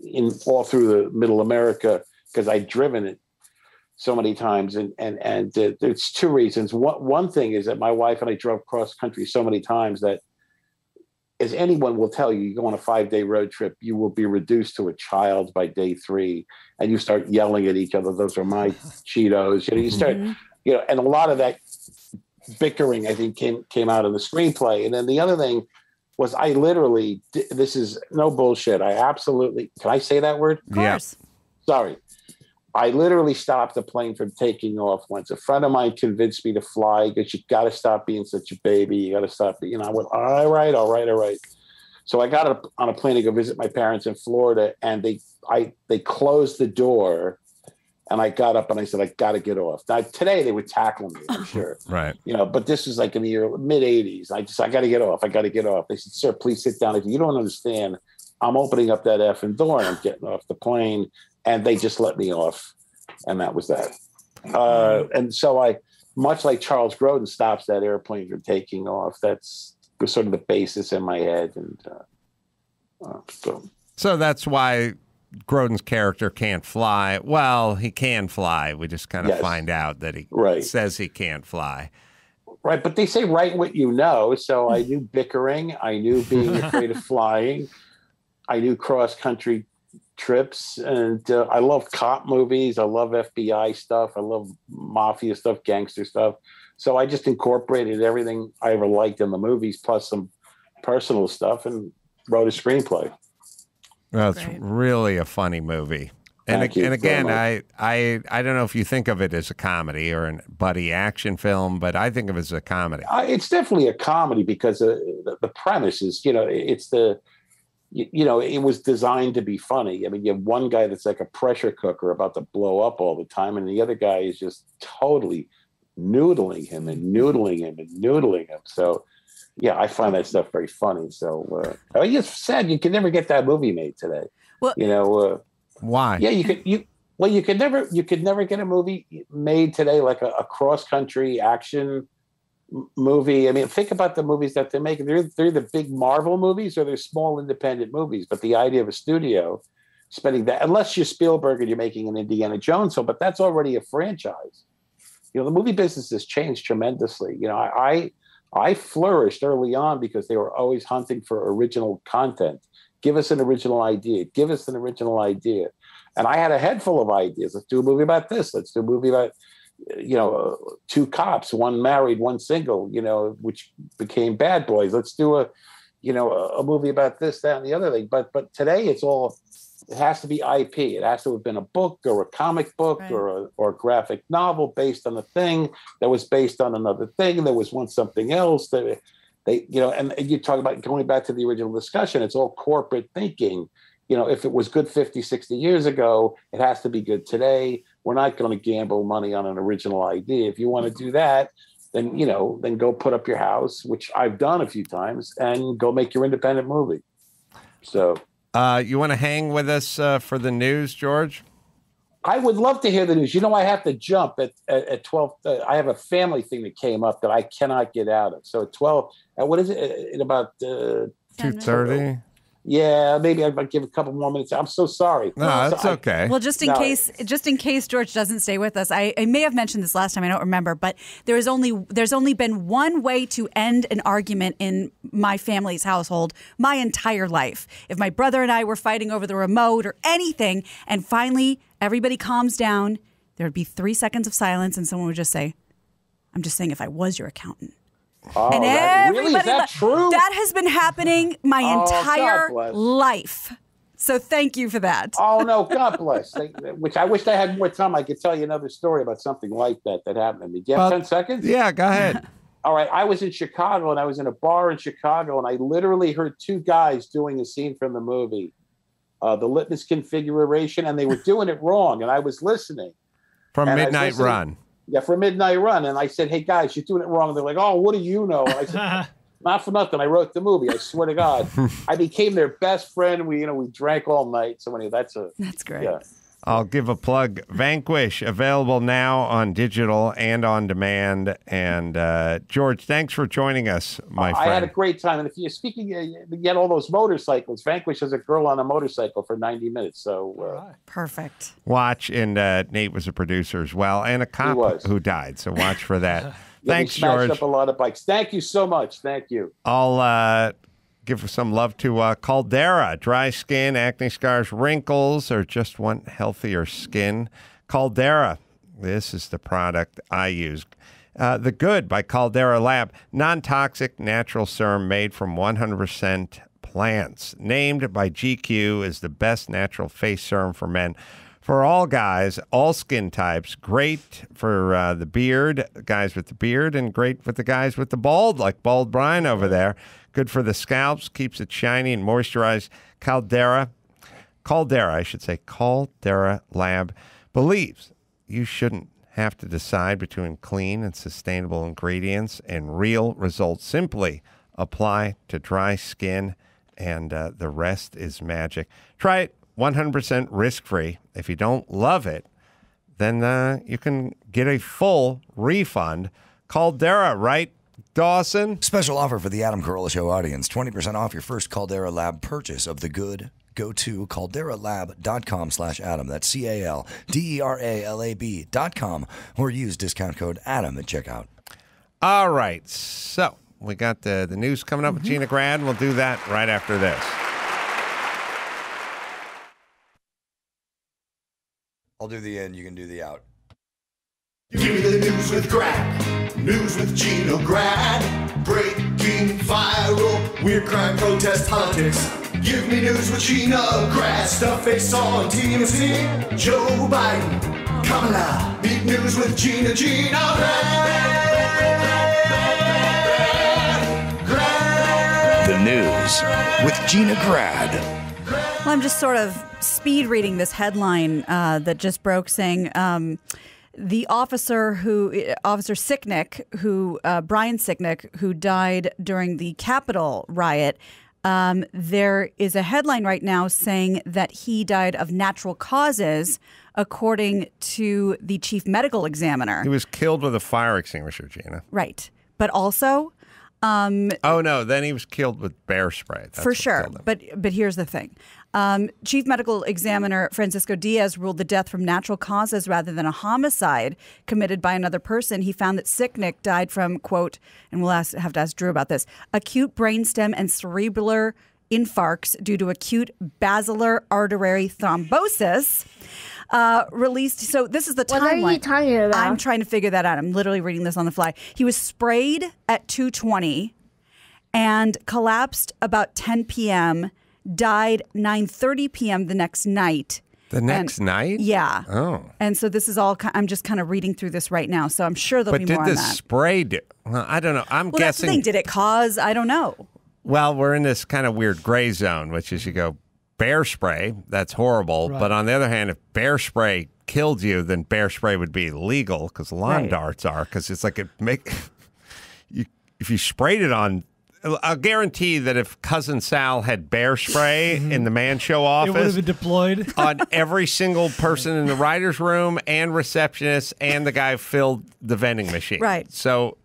in all through the Middle America because I'd driven it so many times. And there's 2 reasons. One thing is that my wife and I drove cross country so many times that, as anyone will tell you, you go on a 5-day road trip, you will be reduced to a child by day 3, and you start yelling at each other. Those are my Cheetos. You know, you start. You know, and a lot of that bickering, I think, came out in the screenplay. And then the other thing was I literally, this is no bullshit. I absolutely, can I say that word? Of course. Yeah. Sorry. I literally stopped the plane from taking off once. A friend of mine convinced me to fly because you got to stop being such a baby. You got to stop. You know, I went, all right. So I got on a plane to go visit my parents in Florida, and they closed the door. And I got up and I said, I got to get off. Now, today they would tackle me, I'm sure. Right. You know, but this was like in the mid-'80s. I got to get off. They said, sir, please sit down. If you don't understand, I'm opening up that effing door and I'm getting off the plane. And they just let me off. And that was that. And so much like Charles Grodin stops that airplane from taking off, that's sort of the basis in my head. And so that's why Grodin's character can't fly. Well, he can fly. We just kind of find out that he says he can't fly. Right, but they say write what you know. So I knew bickering. I knew being afraid of flying. I knew cross-country trips. And I love cop movies. I love FBI stuff. I love mafia stuff, gangster stuff. So I just incorporated everything I ever liked in the movies, plus some personal stuff, and wrote a screenplay. That's really a funny movie. And again, I don't know if you think of it as a comedy or a buddy action film, but I think of it as a comedy. It's definitely a comedy because the premise is, you know, it was designed to be funny. I mean, you have one guy that's like a pressure cooker about to blow up all the time, and the other guy is just totally noodling him. So, yeah, I find that stuff very funny. So, I just said you can never get that movie made today. Well, you know why? Yeah, you could never get a movie made today like a cross country action movie. I mean, think about the movies that they're making. They're the big Marvel movies or they're small independent movies. But the idea of a studio spending that, unless you're Spielberg and you're making an Indiana Jones film, but that's already a franchise. You know, the movie business has changed tremendously. You know, I flourished early on because they were always hunting for original content. Give us an original idea. Give us an original idea. And I had a head full of ideas. Let's do a movie about this. Let's do a movie about, you know, two cops, one married, one single, you know, which became Bad Boys. Let's do a movie about this, that, and the other thing. But today it's all It has to be IP. It has to have been a book or a comic book or a graphic novel based on a thing that was based on another thing. There was once something else that they, and you talk about going back to the original discussion, it's all corporate thinking. If it was good 50, 60 years ago, it has to be good today. We're not going to gamble money on an original idea. If you want to do that, then go put up your house, which I've done a few times, and go make your independent movie. So, you want to hang with us for the news, George? I would love to hear the news. I have to jump at 12. I have a family thing that came up that I cannot get out of. So at 12, what is it? In about 2:30. Yeah, maybe I'll give a couple more minutes. I'm so sorry. No, that's okay. Well, just in case George doesn't stay with us, I may have mentioned this last time. I don't remember, but there's only been one way to end an argument in my family's household my entire life. If my brother and I were fighting over the remote or anything, and finally everybody calms down, there would be 3 seconds of silence, and someone would just say, "I'm just saying, if I was your accountant." Oh, And really? Is that true? That has been happening my entire life. So thank you for that. Oh, no, God bless. Which I wish I had more time. I could tell you another story about something like that happened to me. Do you have 10 seconds? Yeah, go ahead. All right. I was in Chicago, and I was in a bar in Chicago, and I literally heard two guys doing a scene from the movie, The Litmus Configuration, and they were doing it wrong, and I was listening. From Midnight Run. Yeah, for Midnight Run. And I said, "Hey, guys, you're doing it wrong." And they're like, "Oh, what do you know?" And I said, "Not for nothing. I wrote the movie. I swear to God." I became their best friend. We drank all night. So anyway, that's great. Yeah. I'll give a plug. Vanquish, available now on digital and on demand. And George, thanks for joining us, my friend. I had a great time. And if you're speaking, you get all those motorcycles. Vanquish has a girl on a motorcycle for 90 minutes. So perfect. Watch. And Nate was a producer as well, and a cop who died. So watch for that. Thanks, we smashed George. up a lot of bikes. Thank you so much. Thank you. I'll give some love to Caldera. Dry skin, acne scars, wrinkles, or just want healthier skin. Caldera. This is the product I use. The Good by Caldera Lab. Non-toxic natural serum made from 100% plants. Named by GQ as the best natural face serum for men. For all guys, all skin types. Great for the beard, guys with the beard, and great with the guys with the bald, like Bald Brian over there. Good for the scalps, keeps it shiny and moisturized. Caldera Lab believes you shouldn't have to decide between clean and sustainable ingredients and real results. Simply apply to dry skin, and the rest is magic. Try it 100% risk-free. If you don't love it, then you can get a full refund. Caldera, right, Dawson? Special offer for the Adam Carolla Show audience. 20% off your first Caldera Lab purchase of The Good. Go to calderalab.com/Adam. That's CALDERALAB.com, or use discount code Adam at checkout. All right. So we got the news coming up with Gina Grad. We'll do that right after this. I'll do the in, you can do the out. Give me the news with Grad. News with Gina Grad. Breaking, viral, weird crime, protest, politics. Give me news with Gina Grad. Stuff they saw on TMZ. Joe Biden, Kamala. Meet news with Gina Grad. The news with Gina Grad. Well, I'm just sort of speed reading this headline that just broke, saying the Officer Sicknick, Brian Sicknick, who died during the Capitol riot. There is a headline right now saying that he died of natural causes, according to the chief medical examiner. He was killed with a fire extinguisher, Gina. Right. But also... oh, no. Then he was killed with bear spray. That's for sure. But here's the thing. Chief Medical Examiner Francisco Diaz ruled the death from natural causes rather than a homicide committed by another person. He found that Sicknick died from, quote, and we'll have to ask Drew about this, acute brainstem and cerebellar infarcts due to acute basilar artery thrombosis. Released. So this is the timeline. What are you talking about? I'm trying to figure that out. I'm literally reading this on the fly. He was sprayed at 2:20 and collapsed about 10 p.m. died 9:30 p.m. the next night. The next night? Yeah. Oh. And so this is all, I'm just kind of reading through this right now, so I'm sure there'll be more on But that. did the spray do? Well, I don't know. I'm Well, guessing. that's the thing. Did it cause? I don't know. Well, we're in this kind of weird gray zone, which is you go, bear spray, that's horrible. Right. But on the other hand, if bear spray killed you, then bear spray would be legal because lawn Right. darts are. Because it's like if you sprayed it on, I'll guarantee that if Cousin Sal had bear spray in the man show office, It would have been deployed on every single person in the writer's room and receptionist and the guy who filled the vending machine. Right. So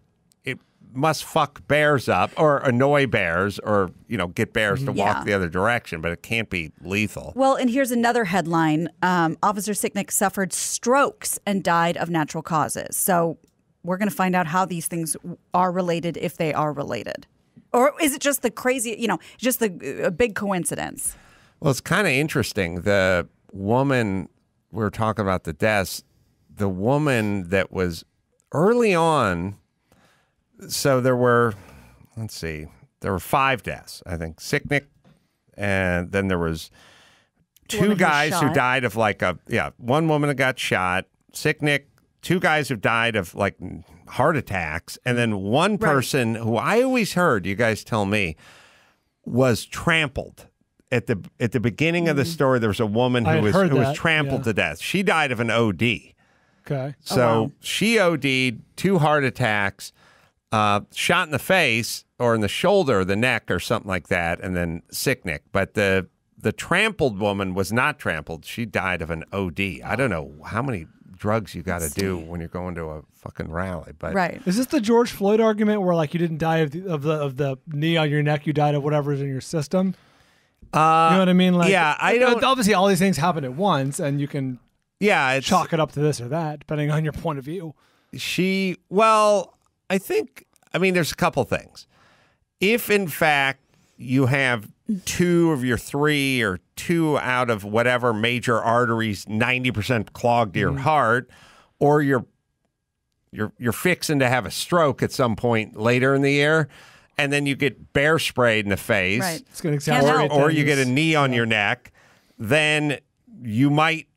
it must fuck bears up or annoy bears or, get bears to walk the other direction, but it can't be lethal. Well, and here's another headline. Officer Sicknick suffered strokes and died of natural causes. So we're going to find out how these things are related, if they are related. Or is it just the crazy, just a big coincidence? Well, it's kind of interesting. The woman, we were talking about the deaths, the woman that was early on, so there were 5 deaths, I think. Sicknick, and then there was 2 guys who died of one woman that got shot, Sicknick, 2 guys who died of heart attacks, and then one person who I always heard, you guys tell me, was trampled. At the beginning of the story, there was a woman who was trampled to death. She died of an OD. Okay. So she OD'd, 2 heart attacks, shot in the face or in the shoulder or the neck or something like that, and then Sicknick. But the trampled woman was not trampled. She died of an OD. I don't know how many drugs you got to do when you're going to a fucking rally, but is this the George Floyd argument where you didn't die of the knee on your neck, you died of whatever's in your system? You know what I mean? I don't. Obviously, all these things happen at once, and you can chalk it up to this or that depending on your point of view. I think there's a couple things. If in fact you have 2 of your 3 or 2 out of whatever major arteries 90% clogged to your heart, or you're fixing to have a stroke at some point later in the year, and then you get bear sprayed in the face, Right. It's going to exacerbate or you things. get a knee on your neck, then you might,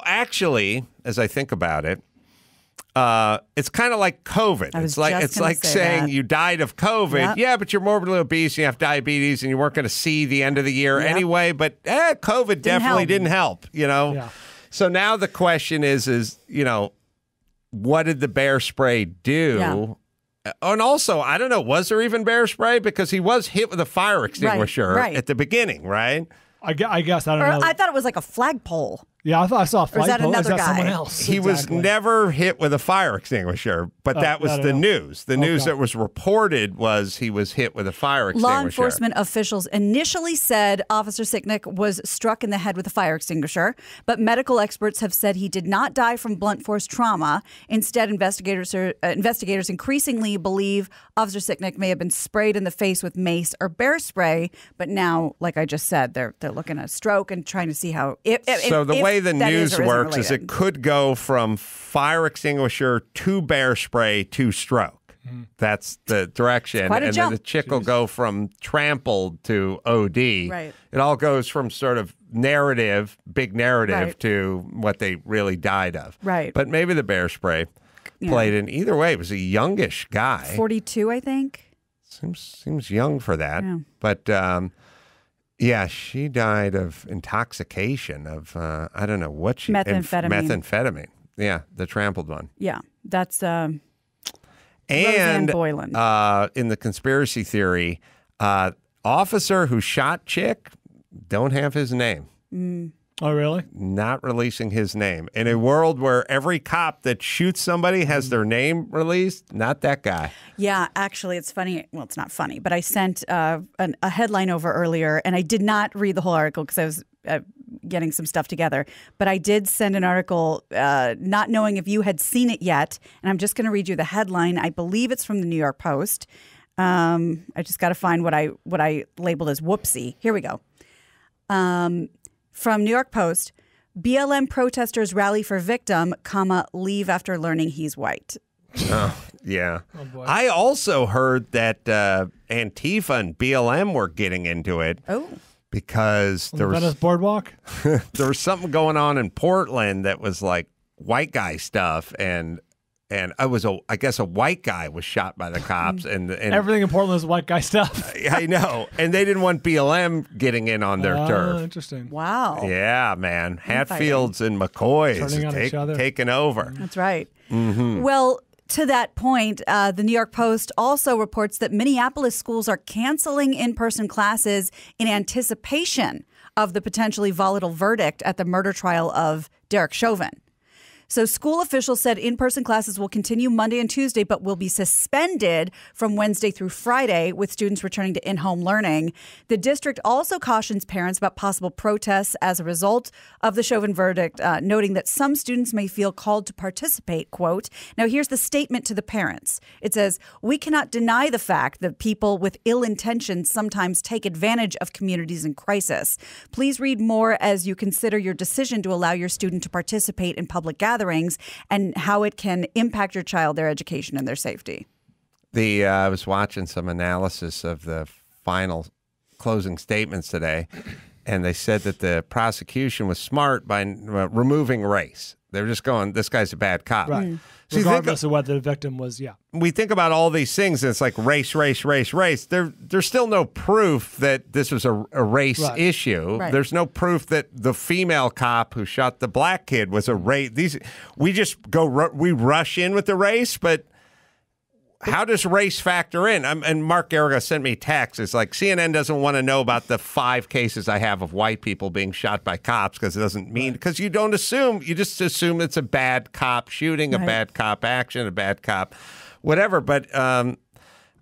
actually, as I think about it, it's kind of like COVID. It's like saying you died of COVID. Yep. Yeah, but you're morbidly obese and you have diabetes and you weren't going to see the end of the year anyway. But COVID definitely didn't help. Yeah. So now the question is what did the bear spray do? Yeah. And also, I don't know, was there even bear spray? Because he was hit with a fire extinguisher at the beginning, right? I guess. I don't know. I thought it was like a flagpole. Yeah, I saw a Or is flagpole. that another Is that guy? someone else? He was never hit with a fire extinguisher, but that was the news. The news that was reported was he was hit with a fire extinguisher. Law enforcement officials initially said Officer Sicknick was struck in the head with a fire extinguisher, but medical experts have said he did not die from blunt force trauma. Instead, investigators increasingly believe Officer Sicknick may have been sprayed in the face with mace or bear spray. But now, like I just said, they're looking at stroke and trying to see how. The way the news works is related. it could go from fire extinguisher to bear spray to stroke. That's the direction. quite a and jump. then the chick will go from trampled to OD. Right. It all goes from sort of big narrative Right. to what they really died of. Right. But maybe the bear spray played in. Either way, it was a youngish guy. 42, I think. Seems young for that. Yeah. But she died of intoxication of I don't know what she Methamphetamine. Methamphetamine. Yeah, the trampled one. Yeah, that's And Roseanne Boylan. In the conspiracy theory, officer who shot chick, don't have his name. Oh, really? Not releasing his name. In a world where every cop that shoots somebody has their name released, not that guy. Yeah, actually, it's funny. Well, it's not funny, but I sent a headline over earlier, and I did not read the whole article because I was getting some stuff together. But I did send an article not knowing if you had seen it yet, and I'm just going to read you the headline. I believe it's from the New York Post. I just got to find what I labeled as whoopsie. Here we go. From New York Post, BLM protesters rally for victim, leave after learning he's white. Oh, Yeah. Oh, boy. I also heard that Antifa and BLM were getting into it. Oh. Because there was Venice Boardwalk. there was something going on in Portland that was like white guy stuff, and I guess a white guy was shot by the cops, and Everything in Portland is white guy stuff. I know, and they didn't want BLM getting in on their turf. Interesting. Wow. Yeah, man, Hatfields and McCoys Turning on each other. taking over. That's right. Mm-hmm. Well, to that point, the New York Post also reports that Minneapolis schools are canceling in-person classes in anticipation of the potentially volatile verdict at the murder trial of Derek Chauvin. So school officials said in-person classes will continue Monday and Tuesday, but will be suspended from Wednesday through Friday, with students returning to in-home learning. The district also cautions parents about possible protests as a result of the Chauvin verdict, noting that some students may feel called to participate, quote. Now, here's the statement to the parents. It says, "We cannot deny the fact that people with ill intentions sometimes take advantage of communities in crisis. Please read more as you consider your decision to allow your student to participate in public gatherings and how it can impact your child, their education, and their safety." I was watching some analysis of the final closing statements today, and they said that the prosecution was smart by removing race. They were just going, this guy's a bad cop. Right. So Regardless of whether the victim was, we think about all these things, and it's like race. There's still no proof that this was a race issue. Right. There's no proof that the female cop who shot the black kid was a race. We just we rush in with the race, but how does race factor in? And Mark Garriga sent me a text. It's like CNN doesn't want to know about the 5 cases I have of white people being shot by cops because it doesn't mean, because you don't assume, you just assume it's a bad cop shooting, a bad cop action, a bad cop, whatever. But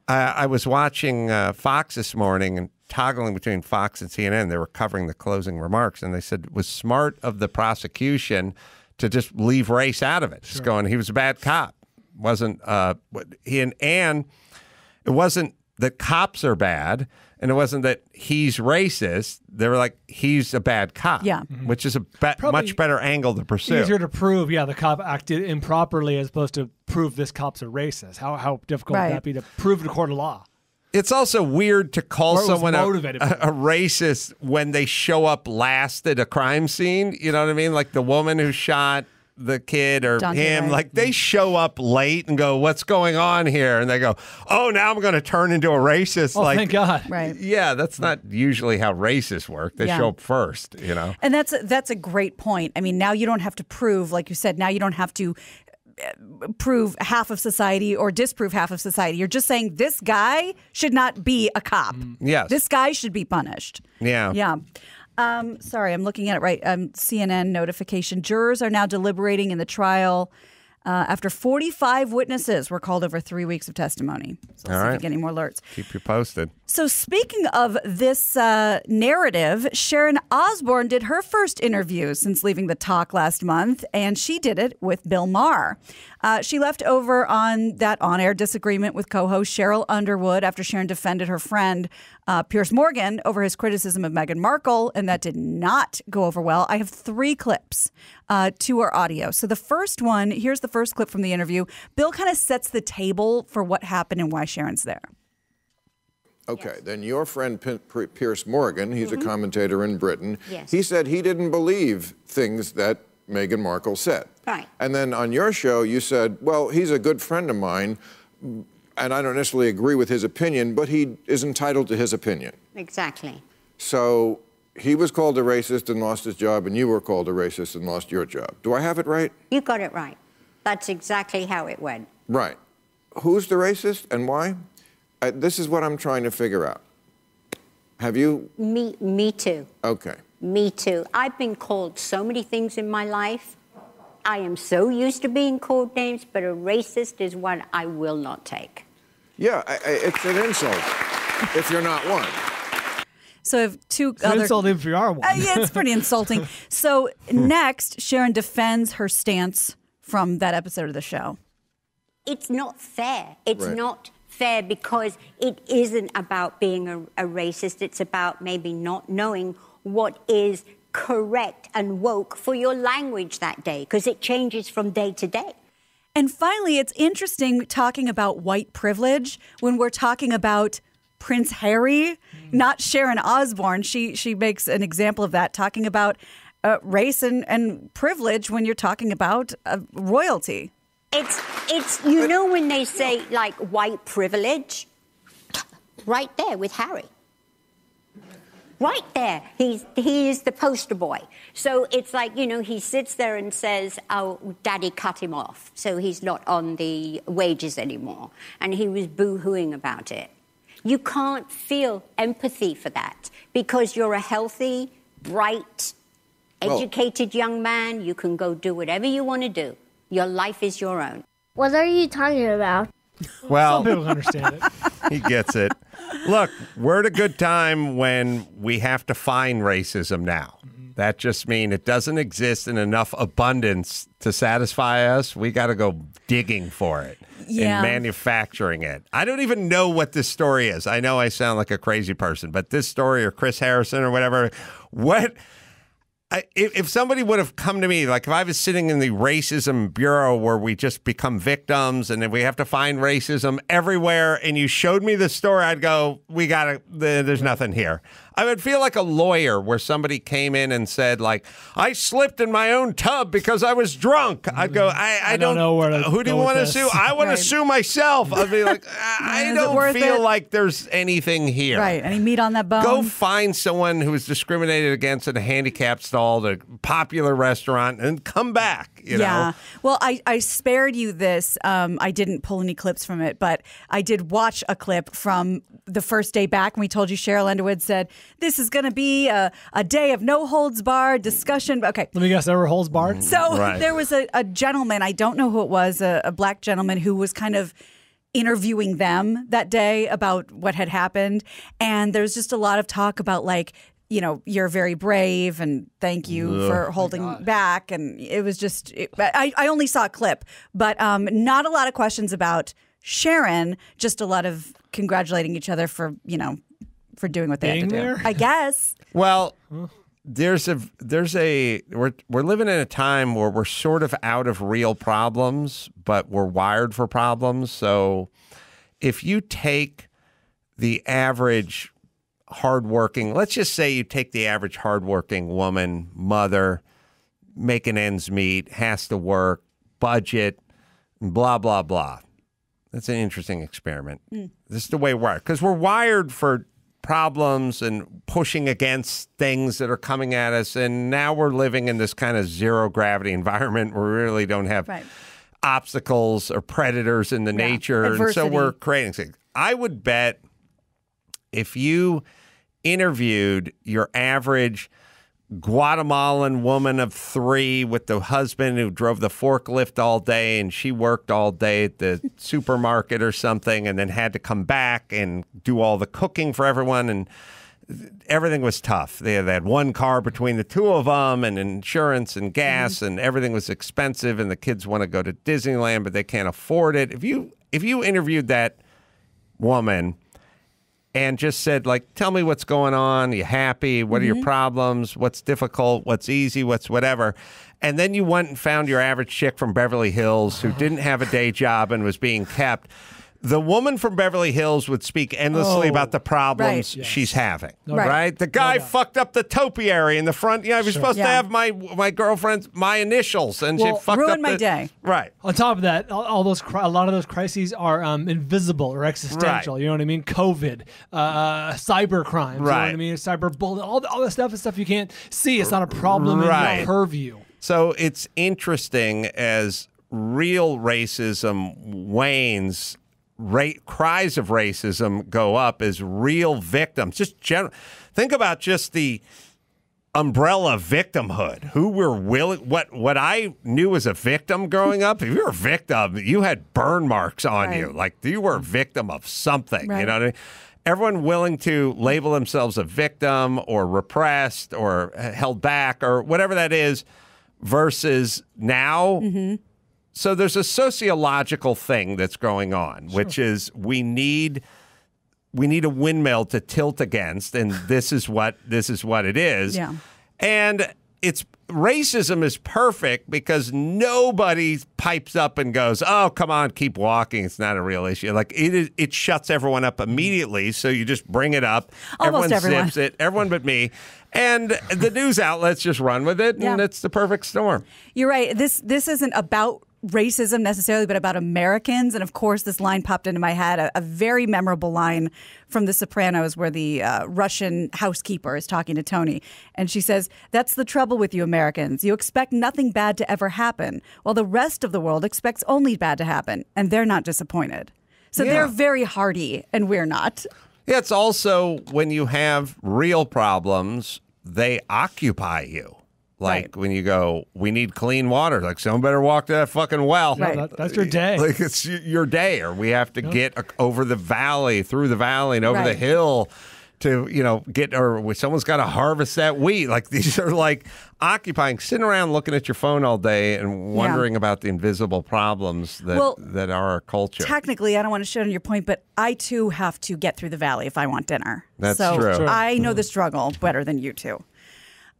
I was watching Fox this morning and toggling between Fox and CNN. They were covering the closing remarks, and they said it was smart of the prosecution to just leave race out of it. Just going, he was a bad cop. Wasn't and it wasn't that cops are bad, and it wasn't that he's racist. They were like, he's a bad cop, which is a much better angle to pursue. Easier to prove, the cop acted improperly as opposed to prove this cop's a racist. How difficult would that be to prove in a court of law? It's also weird to call someone a racist when they show up last at a crime scene. You know what I mean? Like the woman who shot the kid or him, like they show up late and go, "What's going on here?" And they go, "Oh, now I'm going to turn into a racist." Oh, like, thank God. Right. Yeah, that's not usually how racists work. They show up first, you know. And that's a great point. I mean, now you don't have to prove, like you said, now you don't have to prove half of society or disprove half of society. You're just saying this guy should not be a cop. Yes. This guy should be punished. Yeah. Yeah. Sorry, I'm looking at it right. CNN notification. Jurors are now deliberating in the trial after 45 witnesses were called over 3 weeks of testimony. So All see if we right. get any more alerts. Keep you posted. So speaking of this narrative, Sharon Osbourne did her first interview since leaving the talk last month, and she did it with Bill Maher. She left over on that on-air disagreement with co-host Cheryl Underwood after Sharon defended her friend Piers Morgan over his criticism of Meghan Markle, and that did not go over well. I have 3 clips to our audio. So the first one, here's the first clip from the interview. Bill kind of sets the table for what happened and why Sharon's there. Okay, then your friend Piers Morgan, he's a commentator in Britain, Yes. he said he didn't believe things that Meghan Markle said. Right. And then on your show, you said, well, he's a good friend of mine, and I don't necessarily agree with his opinion, but he is entitled to his opinion. Exactly. So he was called a racist and lost his job, and you were called a racist and lost your job. Do I have it right? You got it right. That's exactly how it went. Right. Who's the racist and why? This is what I'm trying to figure out. Have you? Me too. Okay. Me too. I've been called so many things in my life. I am so used to being called names, but a racist is one I will not take. Yeah, it's an insult if you're not one. So I have 2 It's other... insulting if you are one. Yeah, it's pretty insulting. So next, Sharon defends her stance from that episode of the show. It's not fair. It's Right. not fair because it isn't about being a racist. It's about maybe not knowing what is correct and woke for your language that day, because it changes from day to day. And finally, it's interesting talking about white privilege when we're talking about Prince Harry, not Sharon Osbourne. She makes an example of that, talking about race and privilege when you're talking about royalty. It's when they say like white privilege, right there with Harry. Right there, he is the poster boy. So it's like, he sits there and says, oh, Daddy cut him off, so he's not on the wages anymore. And he was boo-hooing about it. You can't feel empathy for that because you're a healthy, bright, educated young man. You can go do whatever you want to do. Your life is your own. What are you talking about? Well, some people understand it. He gets it. Look, we're at a good time when we have to find racism now. That just means it doesn't exist in enough abundance to satisfy us. We got to go digging for it and manufacturing it. I don't even know what this story is. I know I sound like a crazy person, but this story or Chris Harrison or whatever, if somebody would have come to me, like if I was sitting in the racism bureau where we just become victims and then we have to find racism everywhere and you showed me the story, I'd go, there's nothing here. I would feel like a lawyer where somebody came in and said, like, I slipped in my own tub because I was drunk. I'd go, I don't know where to who do you want to sue? I want to sue myself. I'd be like, I don't feel like there's anything here. Right. Any meat on that bone? Go find someone who was discriminated against at a handicapped stall at a popular restaurant and come back. You know? Well, I spared you this. I didn't pull any clips from it, but I did watch a clip from the first day back. And we told you Cheryl Underwood said, this is going to be a day of no holds barred discussion. Okay. Let me guess, there were holds barred? So there was a gentleman, I don't know who it was, a black gentleman who was kind of interviewing them that day about what had happened. And there's just a lot of talk about like, you're very brave and thank you for holding back. And it was just, I only saw a clip, but not a lot of questions about Sharon, just a lot of congratulating each other for doing what they had to do. I guess. Well, we're living in a time where we're sort of out of real problems, but we're wired for problems. So if you take the average hardworking, let's just say you take the average hardworking woman, mother, making ends meet, has to work, budget, blah, blah, blah. That's an interesting experiment. This is the way we're wired. Because we're wired for problems and pushing against things that are coming at us. And now we're living in this kind of zero gravity environment where we really don't have obstacles or predators in the nature. Adversity. And so we're creating things. I would bet if you interviewed your average Guatemalan woman of 3 with the husband who drove the forklift all day and she worked all day at the supermarket or something and then had to come back and do all the cooking for everyone, and everything was tough. They had one car between the two of them and insurance and gas and everything was expensive and the kids want to go to Disneyland but they can't afford it. If you interviewed that woman and just said, like, tell me what's going on. Are you happy? What are your problems? What's difficult? What's easy? What's whatever? And then you went and found your average chick from Beverly Hills who didn't have a day job and was being kept. The woman from Beverly Hills would speak endlessly about the problems she's having, right? The guy fucked up the topiary in the front. I was supposed to have my girlfriend's, my initials, and she fucked up my day. Right. Oh, On top of that, a lot of those crises are invisible or existential. You know what I mean? COVID, cyber crimes. You know what I mean? Cyber bullying, all the stuff is stuff you can't see. It's not a problem in your purview. So it's interesting as real racism wanes. Cries of racism go up as real victims. Think about just the umbrella victimhood. Who were willing? What I knew as a victim growing up. If you were a victim, you had burn marks on you. Like you were a victim of something. You know what I mean? Everyone willing to label themselves a victim or repressed or held back or whatever that is, versus now. So there's a sociological thing that's going on, which is we need a windmill to tilt against, and this is what it is. Yeah. And racism is perfect because nobody pipes up and goes, "Oh, come on, keep walking. It's not a real issue." Like it shuts everyone up immediately. So you just bring it up. Almost everyone zips it. Everyone but me. And the news outlets just run with it, and it's the perfect storm. You're right. This isn't about racism necessarily, but about Americans. And of course, this line popped into my head, a very memorable line from The Sopranos where the Russian housekeeper is talking to Tony. And she says, "That's the trouble with you Americans. You expect nothing bad to ever happen, while the rest of the world expects only bad to happen. And they're not disappointed." So they're very hardy, and we're not. Yeah, it's also when you have real problems, they occupy you. Like when you go, we need clean water. Like someone better walk to that fucking well. Right. That's your day. Like it's your day. Or we have to get over the valley, through the valley, and over the hill to get. Or someone's got to harvest that wheat. Like these are like occupying, sitting around looking at your phone all day and wondering about the invisible problems that are our culture. Technically, I don't want to shit on your point, but I too have to get through the valley if I want dinner. That's so true. I know the struggle better than you two.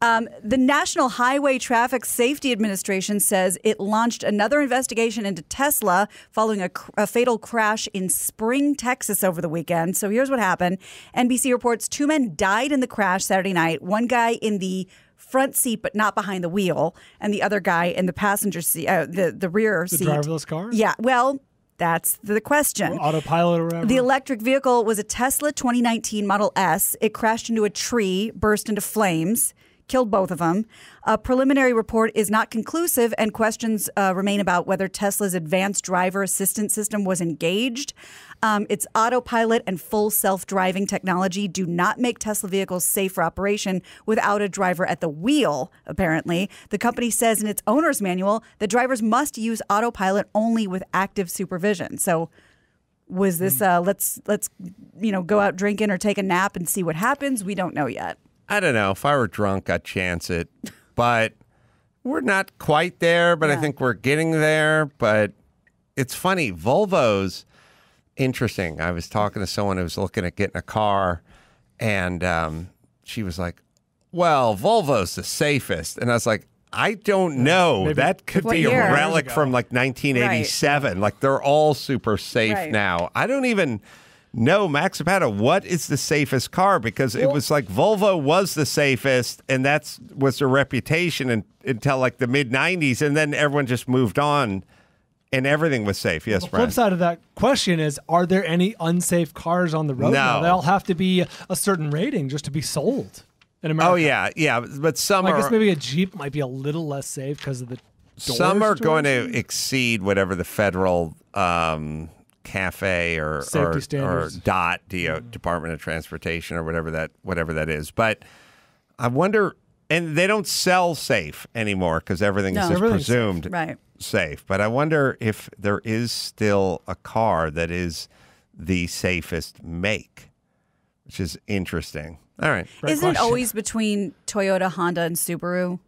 The National Highway Traffic Safety Administration says it launched another investigation into Tesla following a fatal crash in Spring, Texas over the weekend. So here's what happened. NBC reports 2 men died in the crash Saturday night. One guy in the front seat, but not behind the wheel, and the other guy in the passenger seat, the rear seat. The driverless car? Yeah, well, that's the question. Or autopilot or whatever. The electric vehicle was a Tesla 2019 Model S. It crashed into a tree, burst into flames, killed both of them. A preliminary report is not conclusive, and questions remain about whether Tesla's advanced driver assistance system was engaged. Its autopilot and full self-driving technology do not make Tesla vehicles safe for operation without a driver at the wheel, apparently. The company says in its owner's manual that drivers must use autopilot only with active supervision. So was this let's go out drinking or take a nap and see what happens? We don't know yet. I don't know. If I were drunk, I'd chance it. But we're not quite there, but I think we're getting there. But it's funny. Volvo's interesting. I was talking to someone who was looking at getting a car, and she was like, well, Volvo's the safest. And I was like, I don't know. Maybe. That could be a relic from like 1987. Right. Like they're all super safe now. I don't even... No, Max Zapata, what is the safest car? Because it was like Volvo was the safest, and that was their reputation until like the mid-'90s, and then everyone just moved on, and everything was safe. Yes, Brian. The flip side of that question is, are there any unsafe cars on the road now? They all have to be a certain rating just to be sold in America. Oh, yeah. But some I guess maybe a Jeep might be a little less safe because of the doors. Some are going to exceed whatever the federal... CAFE or DOT, Department of Transportation, or whatever that is. But I wonder, and they don't sell safe anymore because everything is just presumed safe. But I wonder if there is still a car that is the safest make, which is interesting. All right. Isn't it always between Toyota, Honda, and Subaru?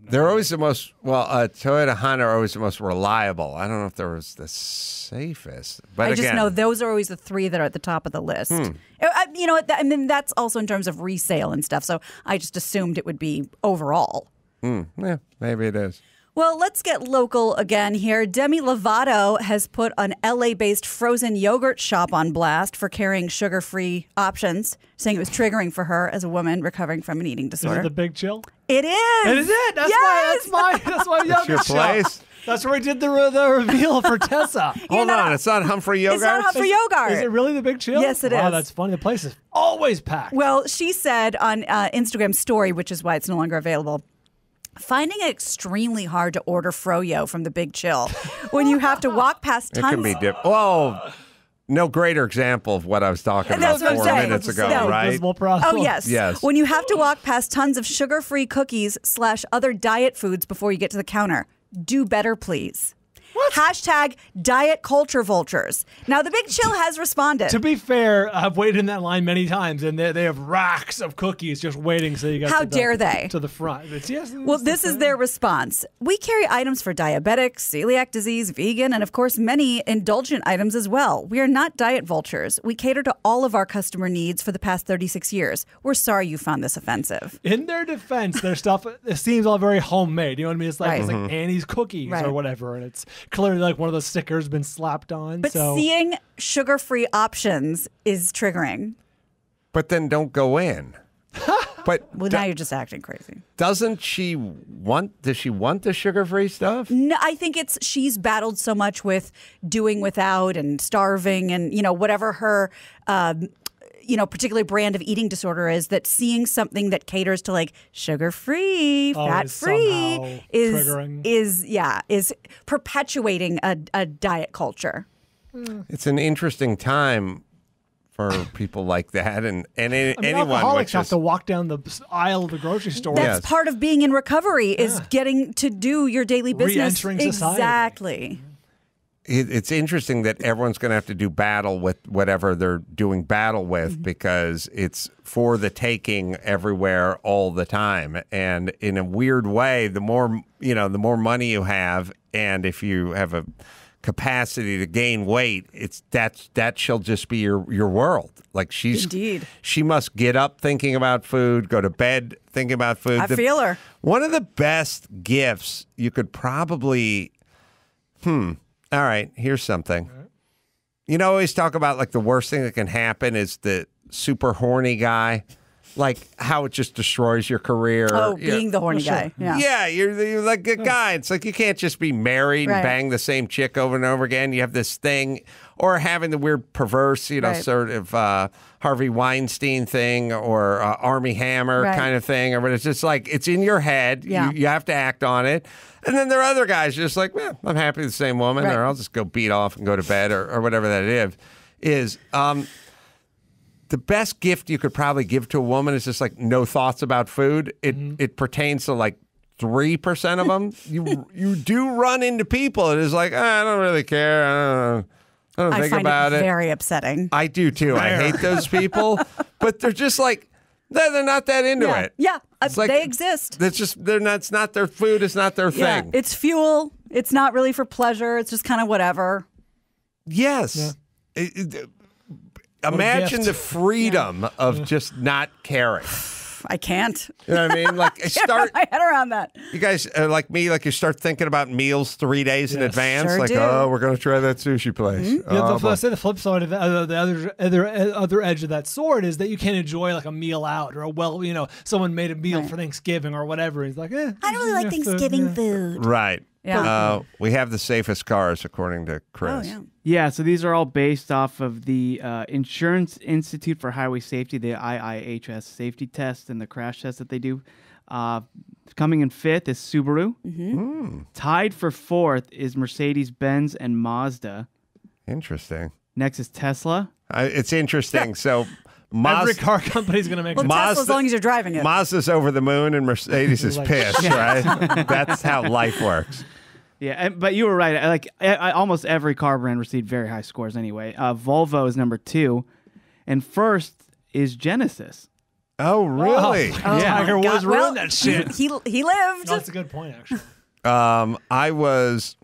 They're always the most, Toyota, Honda are always the most reliable. I don't know if there was the safest. But I just know those are always the 3 that are at the top of the list. I mean, that's also in terms of resale and stuff. So I just assumed it would be overall. Yeah, maybe it is. Well, let's get local again here. Demi Lavato has put an LA-based frozen yogurt shop on blast for carrying sugar-free options, saying it was triggering for her as a woman recovering from an eating disorder. Is it the Big Chill? It is. It is it. That's my yogurt That's your place? shop. That's where we did the reveal for Tessa. Hold on, it's not Humphrey Yogurt? It's not Humphrey Yogurt. Is it really the Big Chill? Yes, it is. Wow, that's funny. The place is always packed. Well, she said on Instagram story, which is why it's no longer available, finding it extremely hard to order froyo from the Big Chill when you have to walk past tons. It can be Well, no greater example of what I was talking about 4 minutes ago, right? Oh, yes. When you have to walk past tons of sugar-free cookies / other diet foods before you get to the counter. Do better, please. Hashtag diet culture vultures. Now, the Big Chill has responded. To be fair, I've waited in that line many times, and they have racks of cookies just waiting so you get How dare they? To the front. Well, this is their response. We carry items for diabetics, celiac disease, vegan, and of course, many indulgent items as well. We are not diet vultures. We cater to all of our customer needs for the past 36 years. We're sorry you found this offensive. In their defense, their stuff, it seems all very homemade. You know what I mean? It's like, it's like Annie's cookies or whatever, and it's clearly like one of those stickers been slapped on. But seeing sugar-free options is triggering. But then don't go in. But well, now you're just acting crazy. Does she want the sugar-free stuff? No, I think she's battled so much with doing without and starving and, whatever her, particular brand of eating disorder is, that seeing something that caters to like sugar-free, fat-free is perpetuating a diet culture. It's an interesting time for people like that, and anyone. Alcoholics have to walk down the aisle of the grocery store. That's part of being in recovery is getting to do your daily business. Re-entering society. Exactly. It's interesting that everyone's going to have to do battle with whatever they're doing battle with because it's for the taking everywhere all the time. And in a weird way, the more money you have, and if you have a capacity to gain weight, that shall just be your world. Like she must get up thinking about food, go to bed thinking about food. I feel her. One of the best gifts you could probably all right, here's something. Always talk about like the worst thing that can happen is the super horny guy. Like how it just destroys your career. Oh, being the horny guy. Yeah, you're like a guy. It's like you can't just be married and bang the same chick over and over again. You have this thing, or having the weird perverse, sort of Harvey Weinstein thing or Armie Hammer kind of thing. But it's just like it's in your head. Yeah. You have to act on it. And then there are other guys just like, I'm happy with the same woman, or I'll just go beat off and go to bed or whatever that is. The best gift you could probably give to a woman is just like no thoughts about food. It pertains to like 3% of them. You do run into people. It is like, I don't really care. I don't think about it. Very upsetting. I do too. I hate those people, but they're just like they're not that into it. Yeah, like, they exist. It's not their food. It's not their thing. It's fuel. It's not really for pleasure. It's just kind of whatever. Yes. Yeah. Imagine the freedom of just not caring. I can't. You know what I mean? Like start my head around that. You guys are like me, like you start thinking about meals 3 days in advance. Sure like, do. we're going to try that sushi place. The flip side of the other edge of that sword is that you can't enjoy like a meal out or someone made a meal for Thanksgiving or whatever. He's like, I don't really like Thanksgiving food. Right. Yeah. We have the safest cars, according to Chris. Oh, yeah. Yeah, so these are all based off of the Insurance Institute for Highway Safety, the IIHS safety test and the crash test that they do. Coming in 5th is Subaru. Tied for 4th is Mercedes-Benz and Mazda. Interesting. Next is Tesla. It's interesting. So every car company's going to make Tesla as long as you're driving it. Mazda's over the moon and Mercedes is pissed, right? That's how life works. Yeah, but you were right. Like almost every car brand received very high scores anyway. Volvo is number 2, and first is Genesis. Oh, really? Tiger Woods ruined that shit. He lived. That's a good point, actually. I was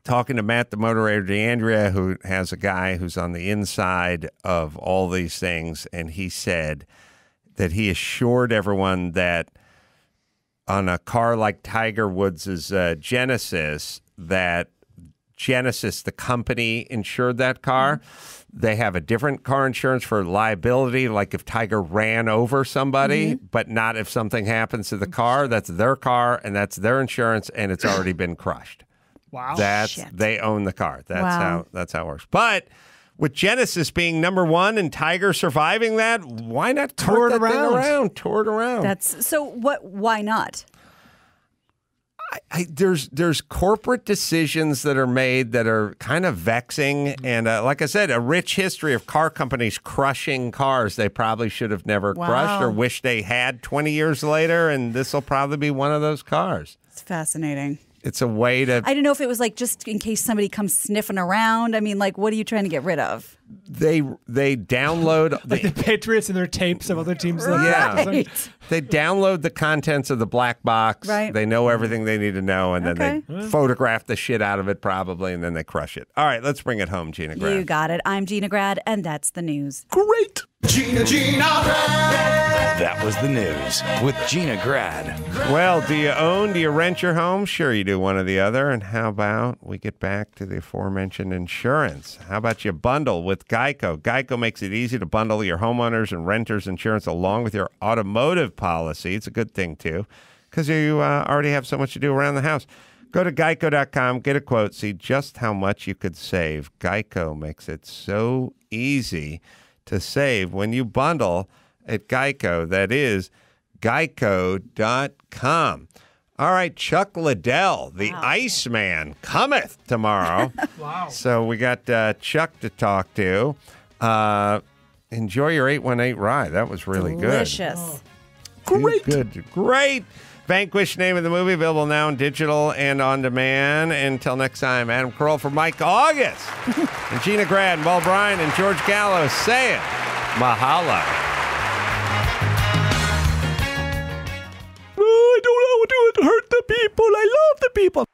talking to Matt, the moderator, DeAndrea, who has a guy who's on the inside of all these things, and he said that he assured everyone that on a car like Tiger Woods' Genesis, that Genesis, the company, insured that car. They have a different car insurance for liability, like if Tiger ran over somebody, but not if something happens to the car. That's their car, and that's their insurance, and it's already been crushed. Wow. They own the car. That's how it works. But with Genesis being number 1 and Tiger surviving that, why not tour it around? Tour it around. Why not? There's corporate decisions that are made that are kind of vexing, and like I said, a rich history of car companies crushing cars they probably should have never crushed or wish they had 20 years later, and this will probably be one of those cars. It's fascinating. It's a way to. I don't know if it was like just in case somebody comes sniffing around. I mean, like, what are you trying to get rid of? They download like the Patriots and their tapes of other teams. Yeah, they download the contents of the black box. Right. They know everything they need to know, and then they photograph the shit out of it probably, and then they crush it. All right, let's bring it home, Gina Grad. You got it. I'm Gina Grad, and that's the news. Great. Gina Grad. That was the news with Gina Grad. Well, do you own, do you rent your home? Sure you do, one or the other. And how about we get back to the aforementioned insurance? How about you bundle with Geico? Geico makes it easy to bundle your homeowners and renters insurance along with your automotive policy. It's a good thing, too, because you already have so much to do around the house. Go to geico.com, get a quote, see just how much you could save. Geico makes it so easy to save when you bundle at Geico. That is geico.com. All right, Chuck Liddell, the Iceman, cometh tomorrow. Wow. So we got Chuck to talk to. Enjoy your 818 Rye. That was really Delicious. good. Great. Vanquish, name of the movie, available now in digital and on demand. Until next time, Adam Carolla for Mike August and Gina Grad and Paul Bryan and George Gallo saying mahalo. I don't want to hurt the people. I love the people.